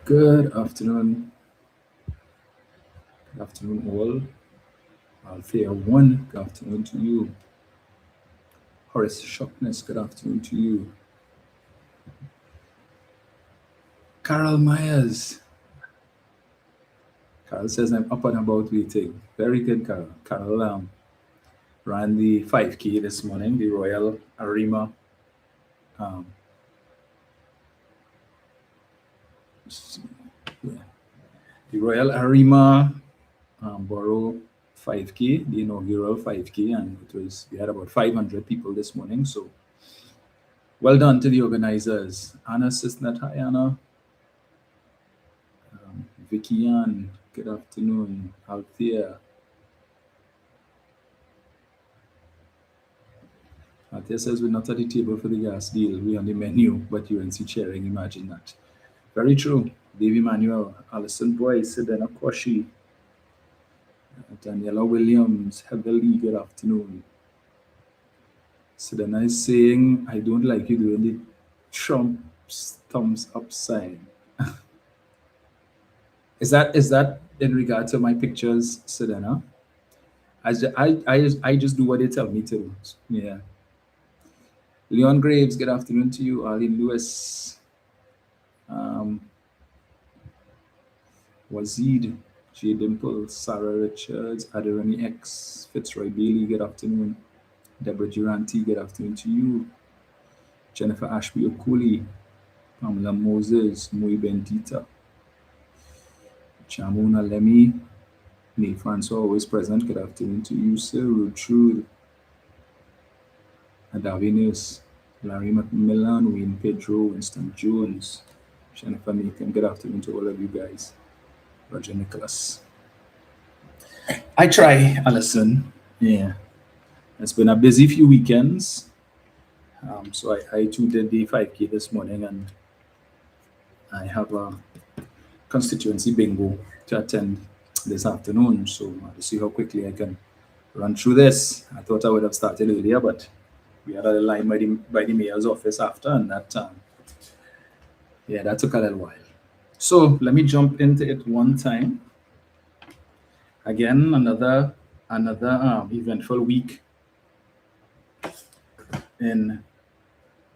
Good afternoon. Good afternoon, all. Althea 1, good afternoon to you. Horace Shockness, good afternoon to you. Carol Myers. Carol says I'm up and about waiting. Very good, Carol. Carol ran the 5K this morning, the Royal Arima. Um, yeah, the Royal Arima Borough 5K, the inaugural 5K, and we had about 500 people this morning. So well done to the organizers. Anna Sisnet, hi Anna. Vicky Ann, good afternoon. Althea. Althea says we're not at the table for the gas deal. We're on the menu, but UNC chairing, imagine that. Very true. Dave Emmanuel, Alison Boyce, Sedena Koshi, Daniela Williams, Heatherly, good afternoon. Sedena is saying, I don't like you doing the Trump's thumbs up sign. Is that in regard to my pictures, Sedena? I just do what they tell me to do. Yeah. Leon Graves, good afternoon to you. Arlene Lewis, Wazid, J. Dimple, Sarah Richards, Adirani X, Fitzroy Bailey, good afternoon. Deborah Duranti, good afternoon to you. Jennifer Ashby Okuli, Pamela Moses, Mui Bendita, Chamuna Lemmy, Neil Francois, always present, good afternoon to you, Sir Rutrude, Adavinus, Larry McMillan, Wayne Pedro, Winston Jones, Jennifer Macon, good afternoon to all of you guys. Roger Nicholas. I try, Alison. Yeah. It's been a busy few weekends. So I too did the 5K this morning, and I have a constituency bingo to attend this afternoon. So I'll see how quickly I can run through this. I thought I would have started earlier, but we had a line by the mayor's office after, and that took a little while. So let me jump into it one time. Again, another eventful week in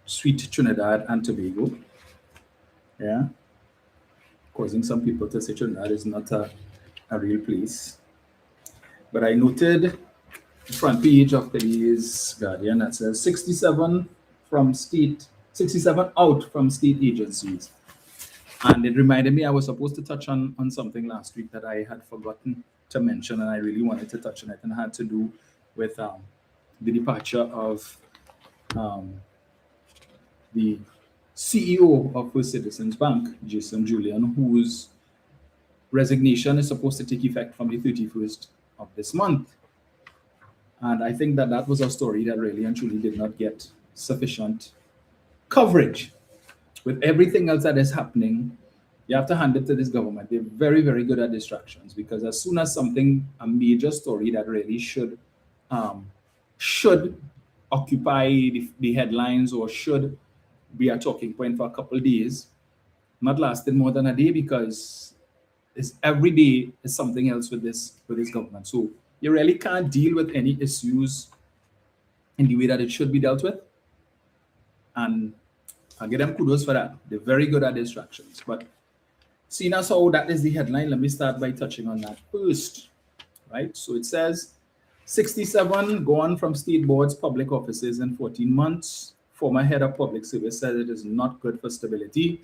sweet Trinidad and Tobago. Yeah, causing some people to say Trinidad is not a real place. But I noted the front page of today's Guardian that says 67 out from state agencies. And it reminded me I was supposed to touch on something last week that I had forgotten to mention, and I really wanted to touch on it, and it had to do with the departure of the CEO of First Citizens Bank, Jason Julian, whose resignation is supposed to take effect from the 31st of this month. And I think that was a story that really and truly did not get sufficient coverage. With everything else that is happening, you have to hand it to this government. They're very, very good at distractions, because as soon as a major story that really should occupy the headlines or should be a talking point for a couple of days, not lasting more than a day, because every day is something else with this government. So you really can't deal with any issues in the way that it should be dealt with. And I'll give them kudos for that. They're very good at distractions. But seeing as how that is the headline, let me start by touching on that first. Right? So it says 67 gone from state boards, public offices in 14 months. Former head of public service says it is not good for stability.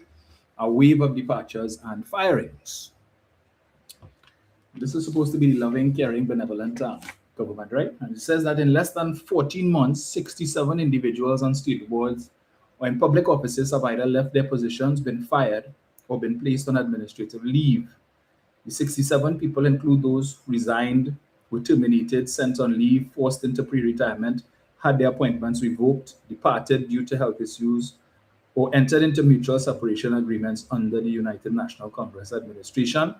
A wave of departures and firings. This is supposed to be the loving, caring, benevolent government, right? And it says that in less than 14 months, 67 individuals on state boards or in public offices have either left their positions, been fired, or been placed on administrative leave. The 67 people include those who resigned, were terminated, sent on leave, forced into pre-retirement, had their appointments revoked, departed due to health issues, or entered into mutual separation agreements under the United National Congress administration.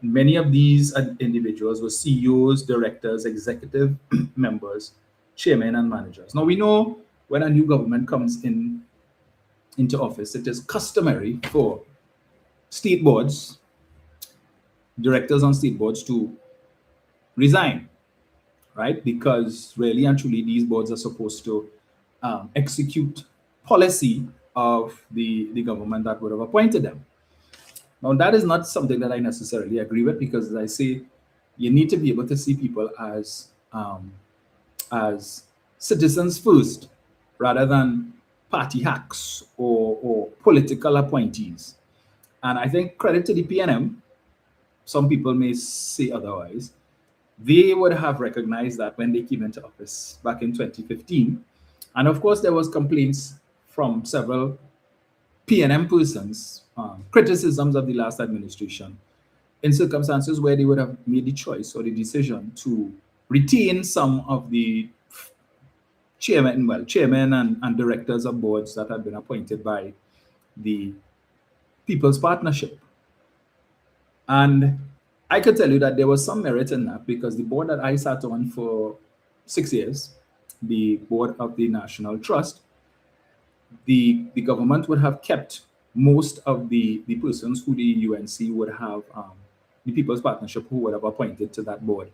And many of these individuals were CEOs, directors, executive members, chairmen, and managers. Now, we know when a new government comes into office, it is customary for state boards, directors on state boards to resign, right? Because really and truly, these boards are supposed to execute policy of the government that would have appointed them. Now, that is not something that I necessarily agree with because, as I say, you need to be able to see people as citizens first, rather than party hacks or political appointees. And I think credit to the PNM, some people may say otherwise, they would have recognized that when they came into office back in 2015. And of course, there was complaints from several PNM persons, criticisms of the last administration in circumstances where they would have made the choice or the decision to retain some of the chairmen and directors of boards that had been appointed by the People's Partnership. And I could tell you that there was some merit in that because the board that I sat on for 6 years, the board of the National Trust, the government would have kept most of the persons who the UNC would have, the People's Partnership who would have appointed to that board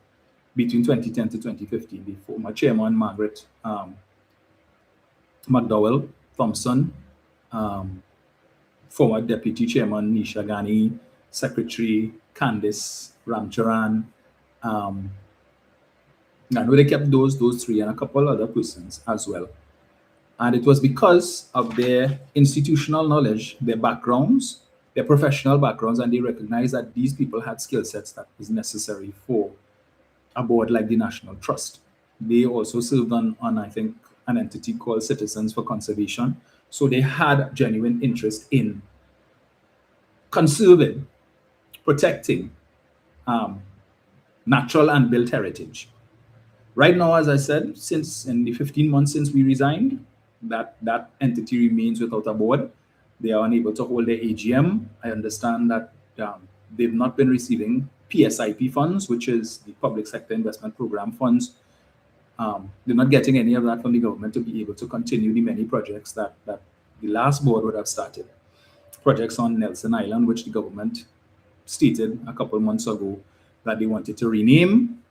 between 2010 to 2015. The former chairman, Margaret McDowell Thompson, former deputy chairman, Nisha Ghani, secretary, Candice Ramcharan. I know they kept those three and a couple other persons as well. And it was because of their institutional knowledge, their backgrounds, their professional backgrounds, and they recognized that these people had skill sets that is necessary for a board like the National Trust. They also served on I think, an entity called Citizens for Conservation. So they had genuine interest in conserving, protecting natural and built heritage. Right now, as I said, since in the 15 months since we resigned, that entity remains without a board. They are unable to hold their AGM. I understand that they've not been receiving PSIP funds, which is the Public Sector Investment Program funds. They're not getting any of that from the government to be able to continue the many projects that the last board would have started. Projects on Nelson Island, which the government stated a couple months ago that they wanted to rename.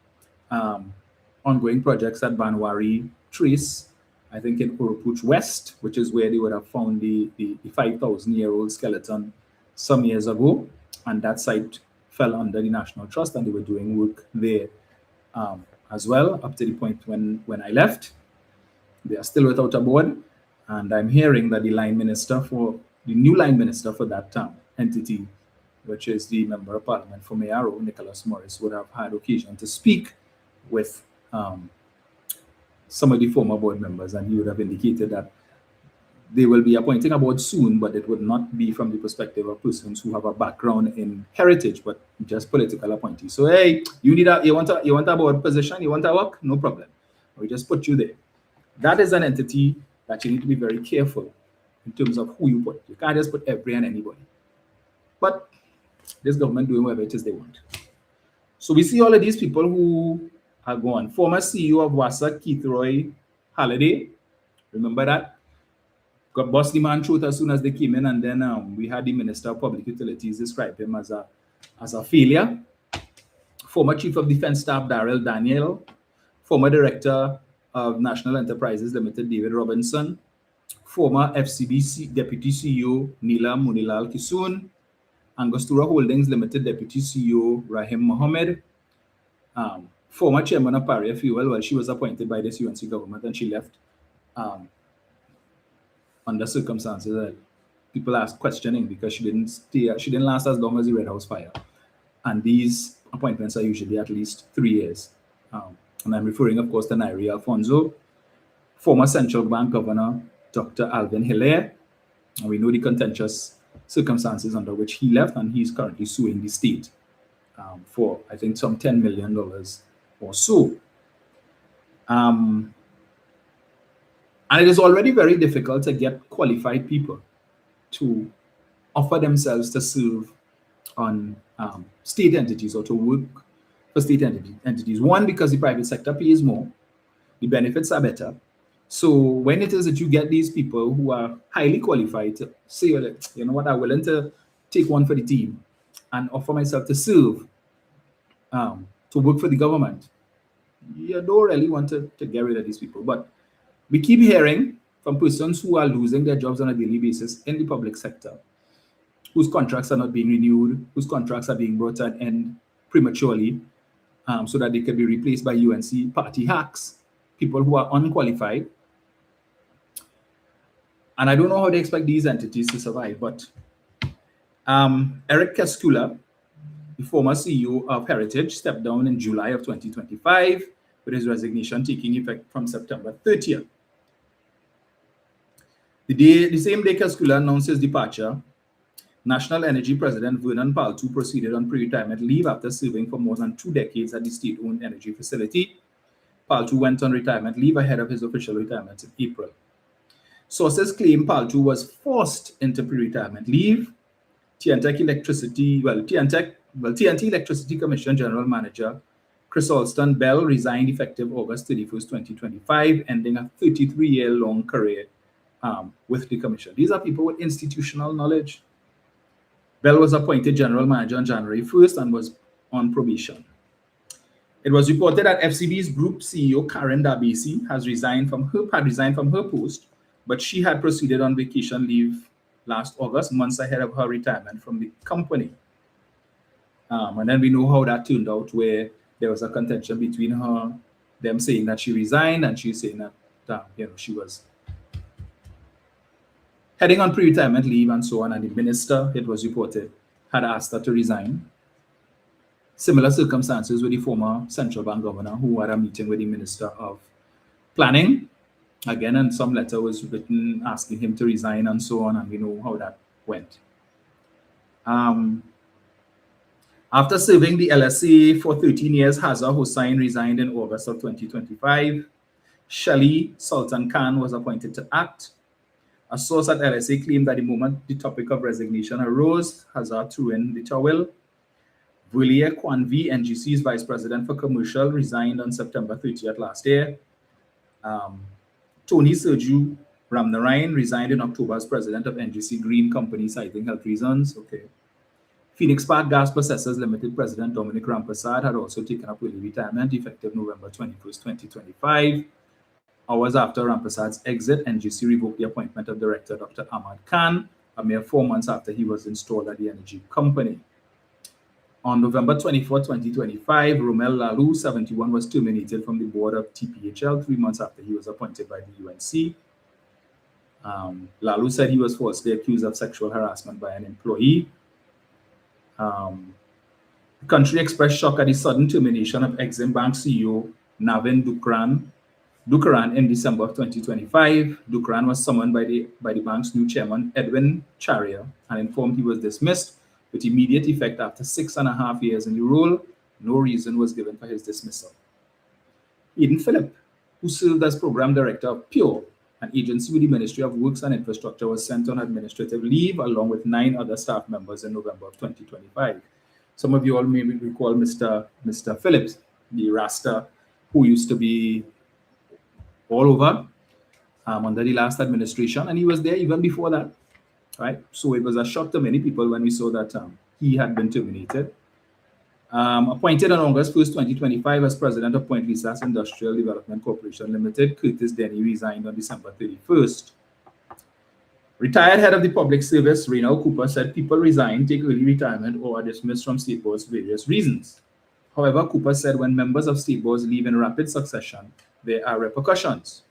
Ongoing projects at Banwari Trace, I think in Urupuch West, which is where they would have found the 5,000-year-old skeleton some years ago. And that site fell under the National Trust, and they were doing work there as well, up to the point when I left. They are still without a board. And I'm hearing that the new line minister for that entity, which is the Member of Parliament for Mayaro, Nicholas Morris, would have had occasion to speak with some of the former board members, and he would have indicated that they will be appointing a board soon, but it would not be from the perspective of persons who have a background in heritage, but just political appointees. So, hey, you want a board position, you want to work, no problem. We just put you there. That is an entity that you need to be very careful in terms of who you put. You can't just put every and anybody. But this government doing whatever it is they want. So we see all of these people who are gone. Former CEO of WASA, Keith Roy Halliday, remember that? Got bust the man throat as soon as they came in, and then we had the Minister of Public Utilities describe him as a failure. Former Chief of Defense Staff, Daryl Daniel. Former Director of National Enterprises Limited, David Robinson. Former FCB Deputy CEO, Neela Munilal Kisoon. Angostura Holdings Limited Deputy CEO, Rahim Mohammed. Former Chairman of Paria Fuel, well, she was appointed by this UNC government and she left under circumstances that people asked questioning because she didn't last as long as the Red House fire. And these appointments are usually at least 3 years. And I'm referring, of course, to Nairi Alfonso, former Central Bank Governor, Dr. Alvin Hilaire. And we know the contentious circumstances under which he left, and he's currently suing the state for, I think, some $10 million or so. And it is already very difficult to get qualified people to offer themselves to serve on state entities or to work for state entities. One, because the private sector pays more, the benefits are better. So when it is that you get these people who are highly qualified to say, you know what, I'm willing to take one for the team and offer myself to serve, to work for the government, you don't really want to get rid of these people. But we keep hearing from persons who are losing their jobs on a daily basis in the public sector, whose contracts are not being renewed, whose contracts are being brought to an end prematurely, so that they can be replaced by UNC party hacks, people who are unqualified. And I don't know how they expect these entities to survive, but Eric Keskula, the former CEO of Heritage, stepped down in July of 2025, with his resignation taking effect from September 30th. The same day Keskula announced his departure, National Energy President Vernon Paltu proceeded on pre-retirement leave after serving for more than 2 decades at the state-owned energy facility. Paltu went on retirement leave ahead of his official retirement in April. Sources claim Paltu was forced into pre-retirement leave. TNT Electricity Commission General Manager Chris Alston Bell resigned effective August 31st, 2025, ending a 33-year-long career with the commission. These are people with institutional knowledge. Bell was appointed general manager on January 1st and was on probation. It was reported that FCB's group CEO Karen Darbesi had resigned from her post, but she had proceeded on vacation leave last August, months ahead of her retirement from the company. And then we know how that turned out, where there was a contention between them saying that she resigned and she saying that she was heading on pre-retirement leave and so on, and the minister, it was reported, had asked her to resign. Similar circumstances with the former central bank governor, who had a meeting with the minister of planning, again, and some letter was written asking him to resign and so on, and we know how that went. After serving the LSA for 13 years, Hazza Hossain resigned in August of 2025. Shali Sultan Khan was appointed to act. A source at LSA claimed that the moment the topic of resignation arose, Hazza threw in the towel. Vulier Kwanvi, NGC's vice president for commercial, resigned on September 30th last year. Tony Sergio Ramnarayan resigned in October as president of NGC Green Company, citing health reasons. Okay. Phoenix Park Gas Processors Limited president Dominic Rampersad had also taken up early retirement effective November 21st, 2025. Hours after Rampersad's exit, NGC revoked the appointment of director Dr. Ahmad Khan, a mere 4 months after he was installed at the energy company. On November 24, 2025, Romel Lalu, 71, was terminated from the board of TPHL 3 months after he was appointed by the UNC. Lalu said he was falsely accused of sexual harassment by an employee. The country expressed shock at the sudden termination of Exim Bank CEO Navin Dukaran in December of 2025. Dukaran was summoned by the bank's new chairman, Edwin Charia, and informed he was dismissed with immediate effect after 6.5 years in the role. No reason was given for his dismissal. Eden Phillip, who served as program director of Pure, an agency with the Ministry of Works and Infrastructure, was sent on administrative leave along with 9 other staff members in November of 2025. Some of you all may recall Mr. Phillips, the Rasta, who used to be all over under the last administration, and he was there even before that, right? So it was a shock to many people when we saw that he had been terminated. Appointed on August 1st, 2025 as president of Point Lisas Industrial Development Corporation Limited, Curtis Denny resigned on December 31st. Retired head of the public service, Reynald Cooper, said people resign, take early retirement, or are dismissed from state boards for various reasons. However, Cooper said when members of state boards leave in rapid succession, there are repercussions.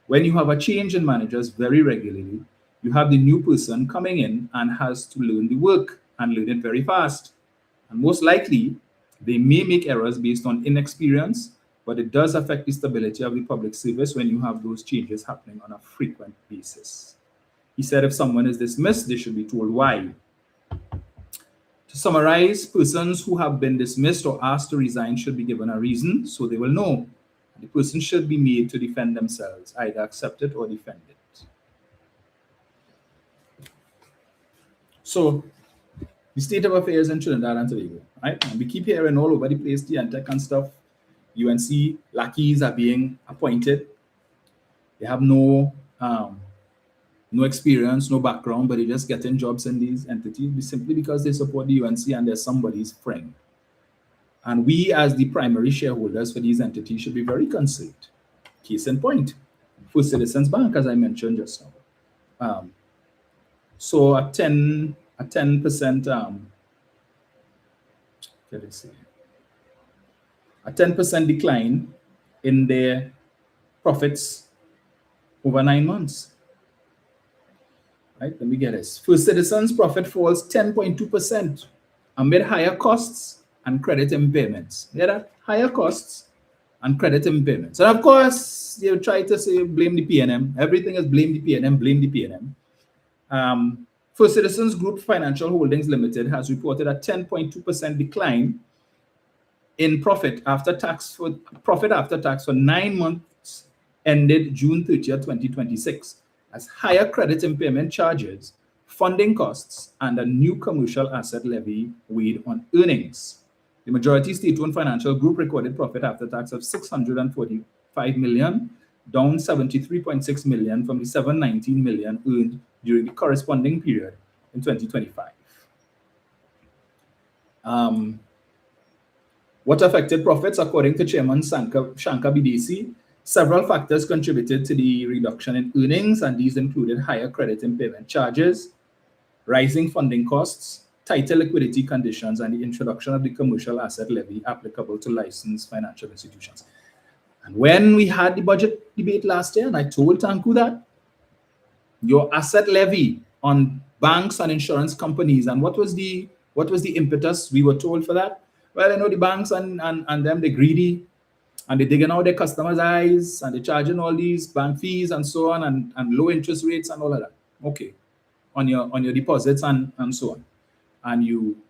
When you have a change in managers very regularly, you have the new person coming in and has to learn the work and learn it very fast. And most likely, they may make errors based on inexperience, but it does affect the stability of the public service when you have those changes happening on a frequent basis. He said if someone is dismissed, they should be told why. To summarize, persons who have been dismissed or asked to resign should be given a reason so they will know. The person should be made to defend themselves, either accept it or defend it. So, the state of affairs in Trinidad and Tobago, right? And we keep hearing all over the place, the Antec and stuff. UNC lackeys are being appointed. They have no no experience, no background, but they're just getting jobs in these entities simply because they support the UNC and they're somebody's friend. And we, as the primary shareholders for these entities, should be very concerned. Case in point, First Citizens Bank, as I mentioned just now. So a 10%, a 10% decline in their profits over 9 months. Right, let me get this. First Citizens' profit falls 10.2% amid higher costs and credit impairments. Hear that? Higher costs and credit impairments. And of course, you try to say blame the PNM. Everything is blame the PNM, blame the PNM. First Citizens Group Financial Holdings Limited has reported a 10.2% decline in profit after tax for 9 months ended June 30th, 2026, as higher credit impairment charges, funding costs, and a new commercial asset levy weighed on earnings. The majority state-owned financial group recorded profit after tax of $645 million, down $73.6 million from the $719 million earned during the corresponding period in 2025. What affected profits? According to Chairman Shankar Bidesi, several factors contributed to the reduction in earnings, and these included higher credit impairment charges, rising funding costs, tighter liquidity conditions, and the introduction of the commercial asset levy applicable to licensed financial institutions. And when we had the budget debate last year, and I told Tanku that your asset levy on banks and insurance companies, and what was the impetus we were told for that? Well, I know the banks and them, they're greedy, and they're digging out their customers' eyes, and they're charging all these bank fees and so on, and low interest rates and all of that. Okay, on your deposits and so on. And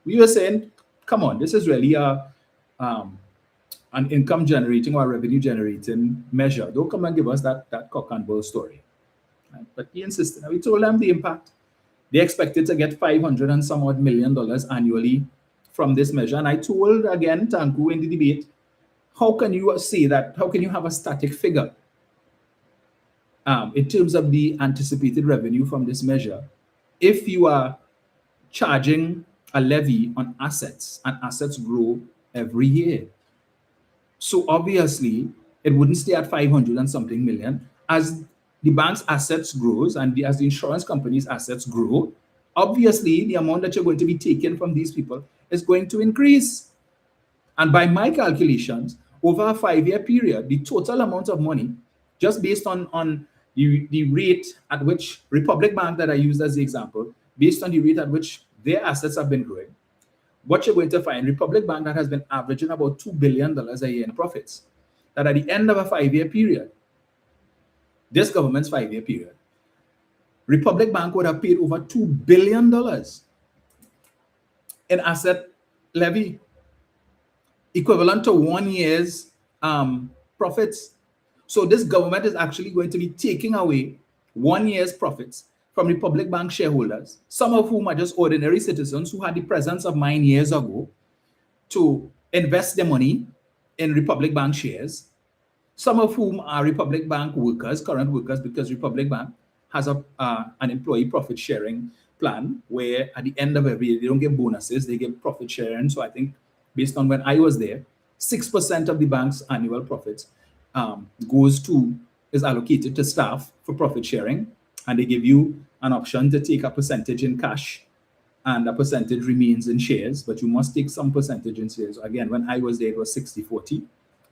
we were saying, come on, this is really an income generating or revenue generating measure. Don't come and give us that cock and bull story. Right? But he insisted. And we told them the impact. They expected to get $500 and some odd million annually from this measure. And I told again Tanku in the debate, how can you say that? How can you have a static figure in terms of the anticipated revenue from this measure if you are charging a levy on assets and assets grow every year? So obviously, it wouldn't stay at 500 and something million. As the bank's assets grows and as the insurance company's assets grow, obviously the amount that you're going to be taking from these people is going to increase. And by my calculations, over a 5-year period, the total amount of money, just based on the rate at which Republic Bank that I used as the example, based on the rate at which their assets have been growing, what you're going to find, Republic Bank that has been averaging about $2 billion a year in profits, that at the end of a 5-year period, this government's 5-year period, Republic Bank would have paid over $2 billion in asset levy, equivalent to 1 year's profits. So this government is actually going to be taking away 1 year's profits from Republic Bank shareholders, some of whom are just ordinary citizens who had the presence of mind years ago to invest their money in Republic Bank shares, some of whom are Republic Bank workers, current workers, because Republic Bank has an employee profit sharing plan where at the end of every year, they don't get bonuses, they get profit sharing. So I think based on when I was there, 6% of the bank's annual profits is allocated to staff for profit sharing. And they give you an option to take a percentage in cash and a percentage remains in shares, but you must take some percentage in shares. Again, when I was there, it was 60-40.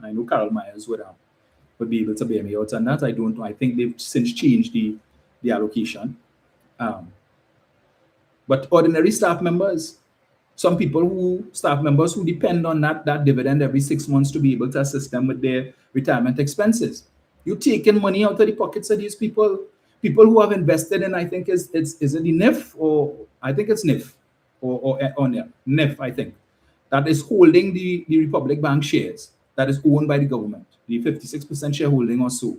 I know Carol Myers would be able to bear me out on that. I don't know. I think they've since changed the allocation. But ordinary staff members, staff members who depend on that dividend every 6 months to be able to assist them with their retirement expenses. You're taking money out of the pockets of these people who have invested in, I think is it the NIF, or I think it's NIF or NIF, I think, that is holding the Republic Bank shares that is owned by the government, the 56% shareholding or so.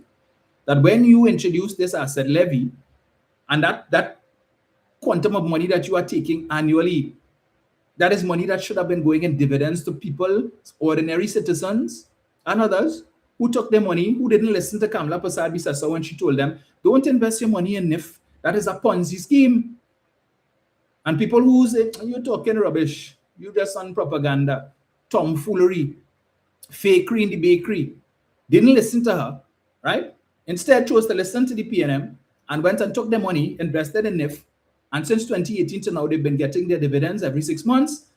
That when you introduce this asset levy and that quantum of money that you are taking annually, that is money that should have been going in dividends to people, ordinary citizens and others who took their money, who didn't listen to Kamla Prasad Bisasa when she told them, don't invest your money in NIF That is a Ponzi scheme. And people who say, you're talking rubbish, you just on propaganda, tomfoolery, fakery in the bakery, didn't listen to her, right? Instead, chose to listen to the PNM and went and took their money, invested in NIF. And since 2018 to now, they've been getting their dividends every 6 months.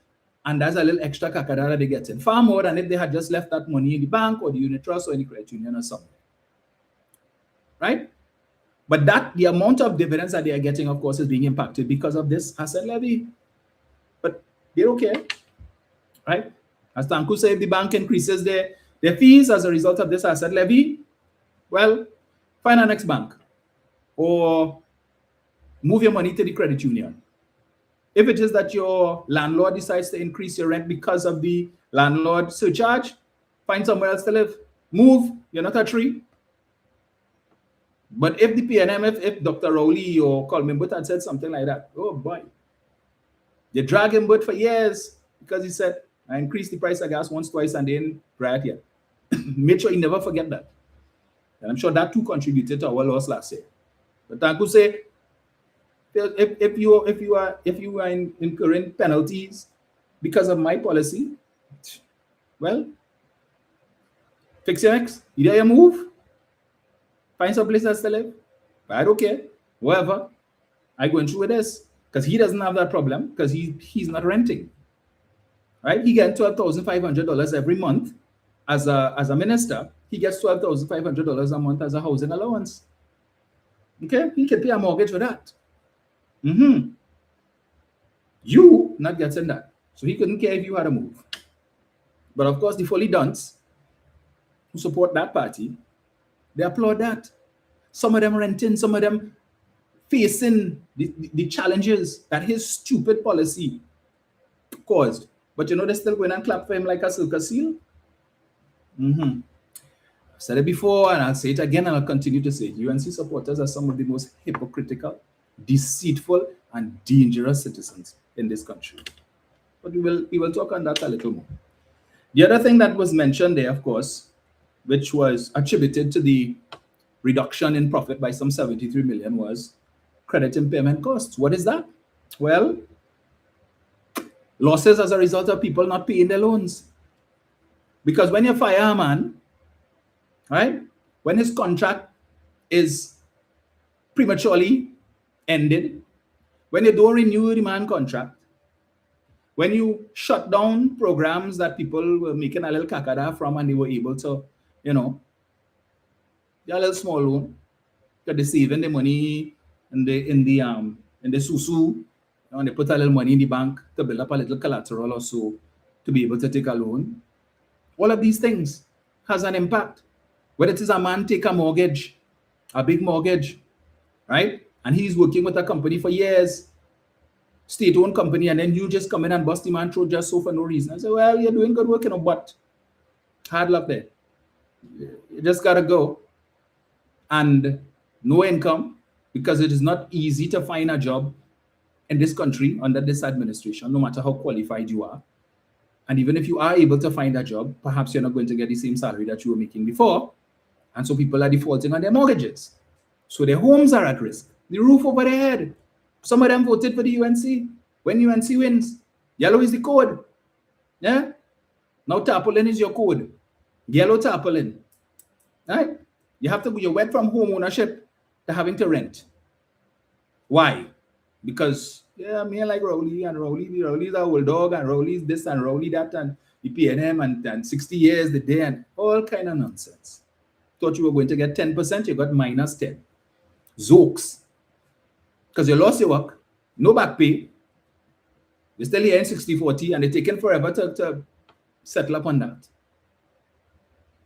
And that's a little extra kakadara they get in. Far more than if they had just left that money in the bank or the unit trust or any credit union or something. Right? But the amount of dividends that they are getting, of course, is being impacted because of this asset levy. But they don't care. Right? As Tanku said, if the bank increases their fees as a result of this asset levy, well, find a next bank or move your money to the credit union. If it is that your landlord decides to increase your rent because of the landlord surcharge, find somewhere else to live. Move. You're not a tree. But if the PNM, if Dr. Rowley or Coleman Butt had said something like that, oh boy, they drag him Butt for years because he said, I increased the price of gas once, twice, and then right here. Make sure you never forget that. And I'm sure that too contributed to our loss last year. But Tanku say, if you are incurring penalties because of my policy, well, fix your next. Either you move, find some place else to live. I don't care. Whatever. I going through with this. Because he doesn't have that problem because he's not renting. Right? He gets $12,500 every month as a minister. He gets $12,500 a month as a housing allowance. Okay? He can pay a mortgage for that. You not getting that. So he couldn't care if you had to move. But of course, the fully dunce who support that party, they applaud that. Some of them renting, some of them facing the challenges that his stupid policy caused. But they're still going and clap for him like a silk seal. I've said it before and I'll say it again and I'll continue to say it. UNC supporters are some of the most hypocritical, deceitful, and dangerous citizens in this country. But we will talk on that a little more. The other thing that was mentioned there, of course, which was attributed to the reduction in profit by some 73 million was credit impairment costs. What is that? Well, losses as a result of people not paying their loans. Because when you fire a man, right, when his contract is prematurely ended, when you don't renew the man contract, when you shut down programs that people were making a little kakada from and they were able to, get a little small loan, because they're saving the money in the susu, and they put a little money in the bank to build up a little collateral or so to be able to take a loan. All of these things has an impact. Whether it is a man take a mortgage, a big mortgage, right? And he's working with a company for years, state-owned company, and then you just come in and bust the man throat just so for no reason. I say, well, you're doing good work, but hard luck there. You just gotta go. And no income, because it is not easy to find a job in this country under this administration, no matter how qualified you are. And even if you are able to find a job, perhaps you're not going to get the same salary that you were making before. And so people are defaulting on their mortgages. So their homes are at risk. The roof over their head. Some of them voted for the UNC. When UNC wins, yellow is the code. Yeah? Now tarpaulin is your code. Yellow tarpaulin. Right? You went from home ownership to having to rent. Why? Because me like Rowley and Rowley's a old dog and Rowley's this and Rowley that and the PNM and 60 years the day and all kind of nonsense. Thought you were going to get 10%, you got minus 10. Zokes. Because you lost your work, no back pay. You're still here in 60-40 and they're taking forever to settle up on that.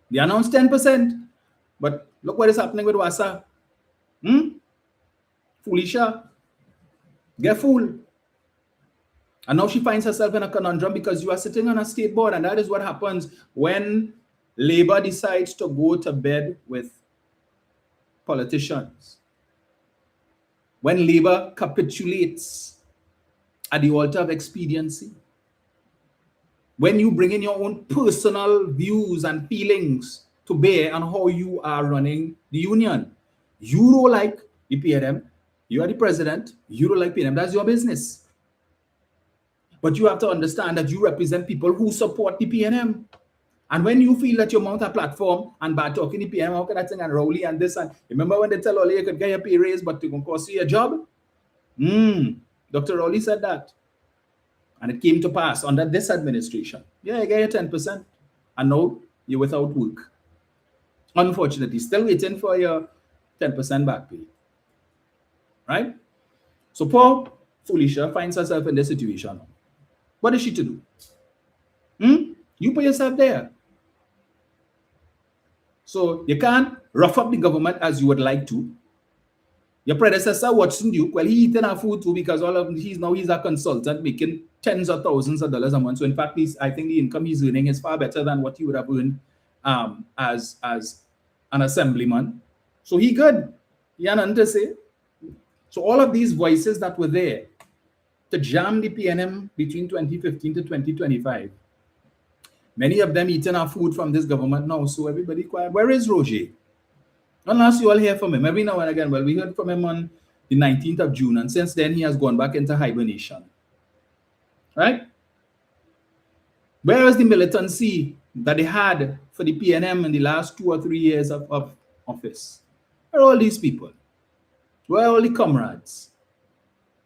They announced 10%, but look what is happening with Wassa. Foolisha. Get fooled. And now she finds herself in a conundrum because you are sitting on a state board, and that is what happens when Labour decides to go to bed with politicians. When Labour capitulates at the altar of expediency. When you bring in your own personal views and feelings to bear on how you are running the union. You don't like the PNM. You are the president. You don't like paying them. That's your business. But you have to understand that you represent people who support the PNM. And when you feel that you mount a platform and bad talking the PNM, how can that thing and Rowley and this and remember when they tell Oli you could get your pay raise, but it can cost you your job? Dr. Rowley said that. And it came to pass under this administration. Yeah, you get your 10%. And now you're without work. Unfortunately, still waiting for your 10% back pay. Right? So poor Felicia finds herself in this situation. What is she to do? You put yourself there. So you can't rough up the government as you would like to. Your predecessor, Watson Duke, well, he eating our food too because he's a consultant making tens of thousands of dollars a month. So in fact, I think the income he's earning is far better than what he would have earned as an assemblyman. So he good. He had nothing to say. So all of these voices that were there to jam the PNM between 2015 to 2025, many of them eating our food from this government now. So everybody quiet. Where is Roger? Unless you all hear from him every now and again. Well, we heard from him on the 19th of June, and since then he has gone back into hibernation. Right? Where is the militancy that they had for the PNM in the last 2 or 3 years of office? Where are all these people? Where are all the comrades?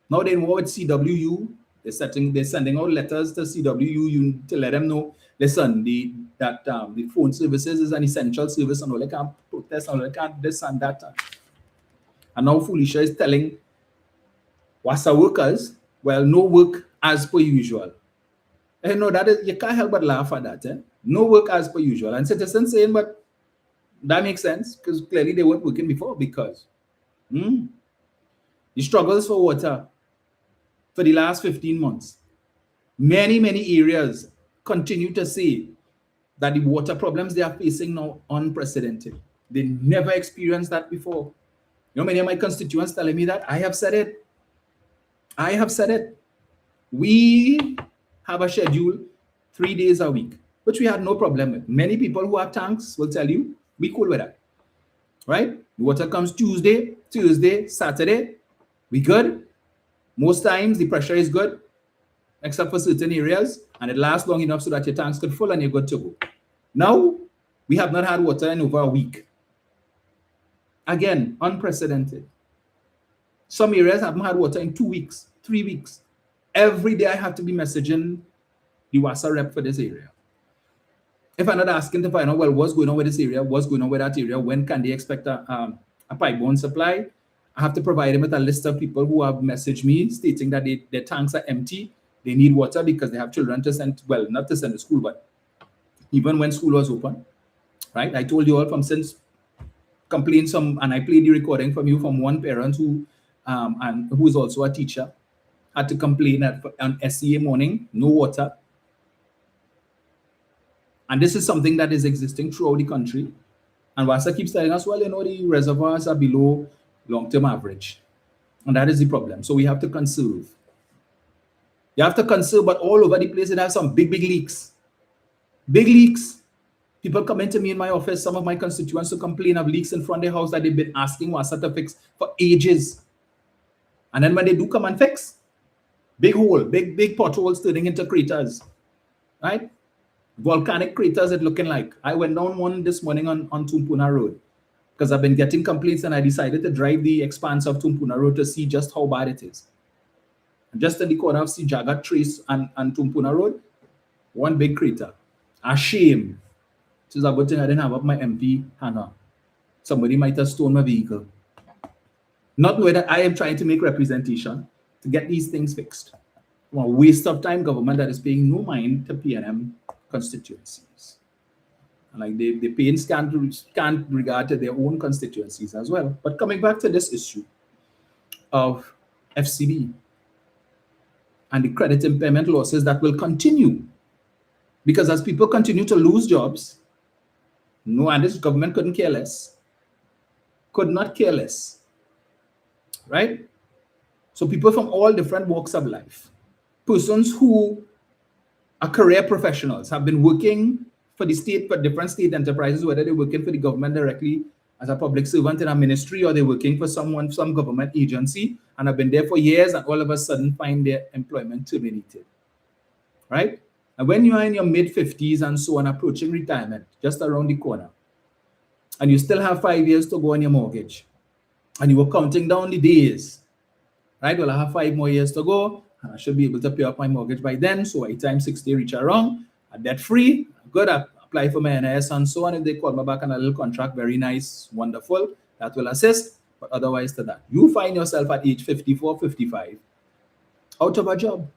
Now they're in war with CWU. They're sending out letters to CWU to let them know, listen, the phone services is an essential service and all they can't protest and all they can't this and that. And now Felicia is telling WASA workers, well, no work as per usual. No, that is, you can't help but laugh at that. No work as per usual. And citizens saying, but that makes sense because clearly they weren't working before because the struggles for water for the last 15 months. Many areas continue to say that the water problems they are facing now are unprecedented. They never experienced that before. You know, many of my constituents telling me that. I have said it. I have said it. We have a schedule 3 days a week, which we had no problem with. Many people who have tanks will tell you, we cool with that. Right? The water comes Tuesday, Thursday, Saturday. We good. Most times the pressure is good, except for certain areas, and it lasts long enough so that your tanks could full and you're good to go. Now, we have not had water in over a week. Again, unprecedented. Some areas haven't had water in 2 weeks, 3 weeks. Every day I have to be messaging the WASA rep for this area. If I'm not asking to find out, well, what's going on with this area, what's going on with that area, when can they expect a pipe-borne supply, I have to provide them with a list of people who have messaged me stating that their tanks are empty. They need water because they have children to send, well, not to send to school, but even when school was open, right? I told you all from since complaints and I played the recording from you from one parent who is also a teacher, had to complain that on SCA morning, no water. And this is something that is existing throughout the country. And WASA keeps telling us, well, you know, the reservoirs are below long-term average. And that is the problem. So we have to conserve. You have to conserve, but all over the place, it has some big leaks. Big leaks. People come into me in my office, some of my constituents to complain of leaks in front of their house that they've been asking WASA to fix for ages. And then when they do come and fix, big hole, big potholes turning into craters, right? Volcanic craters it looking like. I went down one this morning on Tumpuna Road because I've been getting complaints and I decided to drive the expanse of Tumpuna Road to see just how bad it is. And just in the corner of Sijagat Trace and Tumpuna Road, one big crater. A shame. This is a good thing I didn't have up my MP Hannah. Somebody might have stolen my vehicle. Not knowing that I am trying to make representation to get these things fixed. A waste of time government that is paying no mind to PNM constituencies. And like they pay in scant regard to their own constituencies as well. But coming back to this issue of FCB and the credit impairment losses that will continue. Because as people continue to lose jobs, no, and this government couldn't care less. Could not care less. Right? So people from all different walks of life, persons who are career professionals, have been working for the state, for different state enterprises, whether they're working for the government directly as a public servant in a ministry, or they're working for someone, some government agency, and have been there for years, and all of a sudden find their employment terminated, right? And when you are in your mid-50s and so on, approaching retirement, just around the corner, and you still have 5 years to go on your mortgage, and you were counting down the days, right? Well, I have 5 more years to go, and I should be able to pay off my mortgage by then. So by the time 60 reach around, I'm debt-free, good, I apply for my NIS and so on. If they call me back on a little contract, very nice, wonderful, that will assist. But otherwise to that, you find yourself at age 54, 55, out of a job.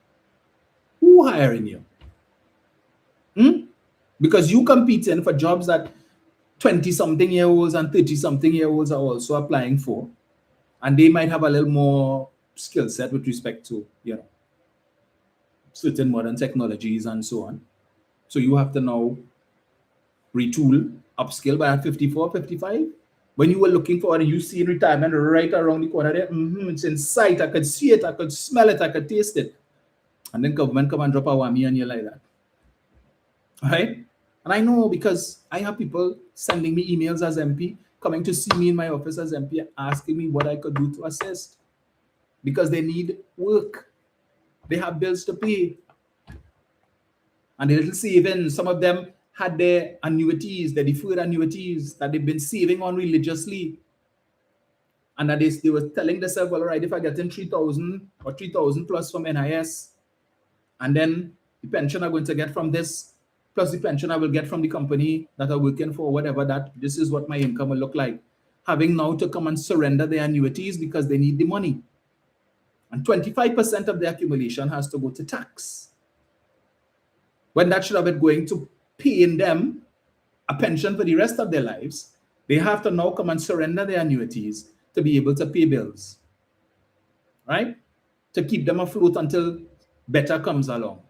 Who hiring you? Because you competing for jobs that 20-something-year-olds and 30-something-year-olds are also applying for, and they might have a little more skill set with respect to, certain modern technologies and so on. So you have to now retool, upskill. By at 54, 55, when you were looking for it, you see retirement right around the corner there. It's in sight. I could see it. I could smell it. I could taste it. And then government come and drop a whammy on you like that. Right? And I know, because I have people sending me emails as MP, coming to see me in my office as MP, asking me what I could do to assist, because they need work. They have bills to pay. And the little savings, some of them had their annuities, their deferred annuities that they've been saving on religiously. And that they were telling themselves, well, all right, if I get in 3,000 or 3,000 plus from NIS, and then the pension I'm going to get from this, plus the pension I will get from the company that I'm working for, whatever that, this is what my income will look like. Having now to come and surrender their annuities because they need the money. And 25% of the accumulation has to go to tax, when that should have been going to paying them a pension for the rest of their lives. They have to now come and surrender their annuities to be able to pay bills, right? To keep them afloat until better comes along.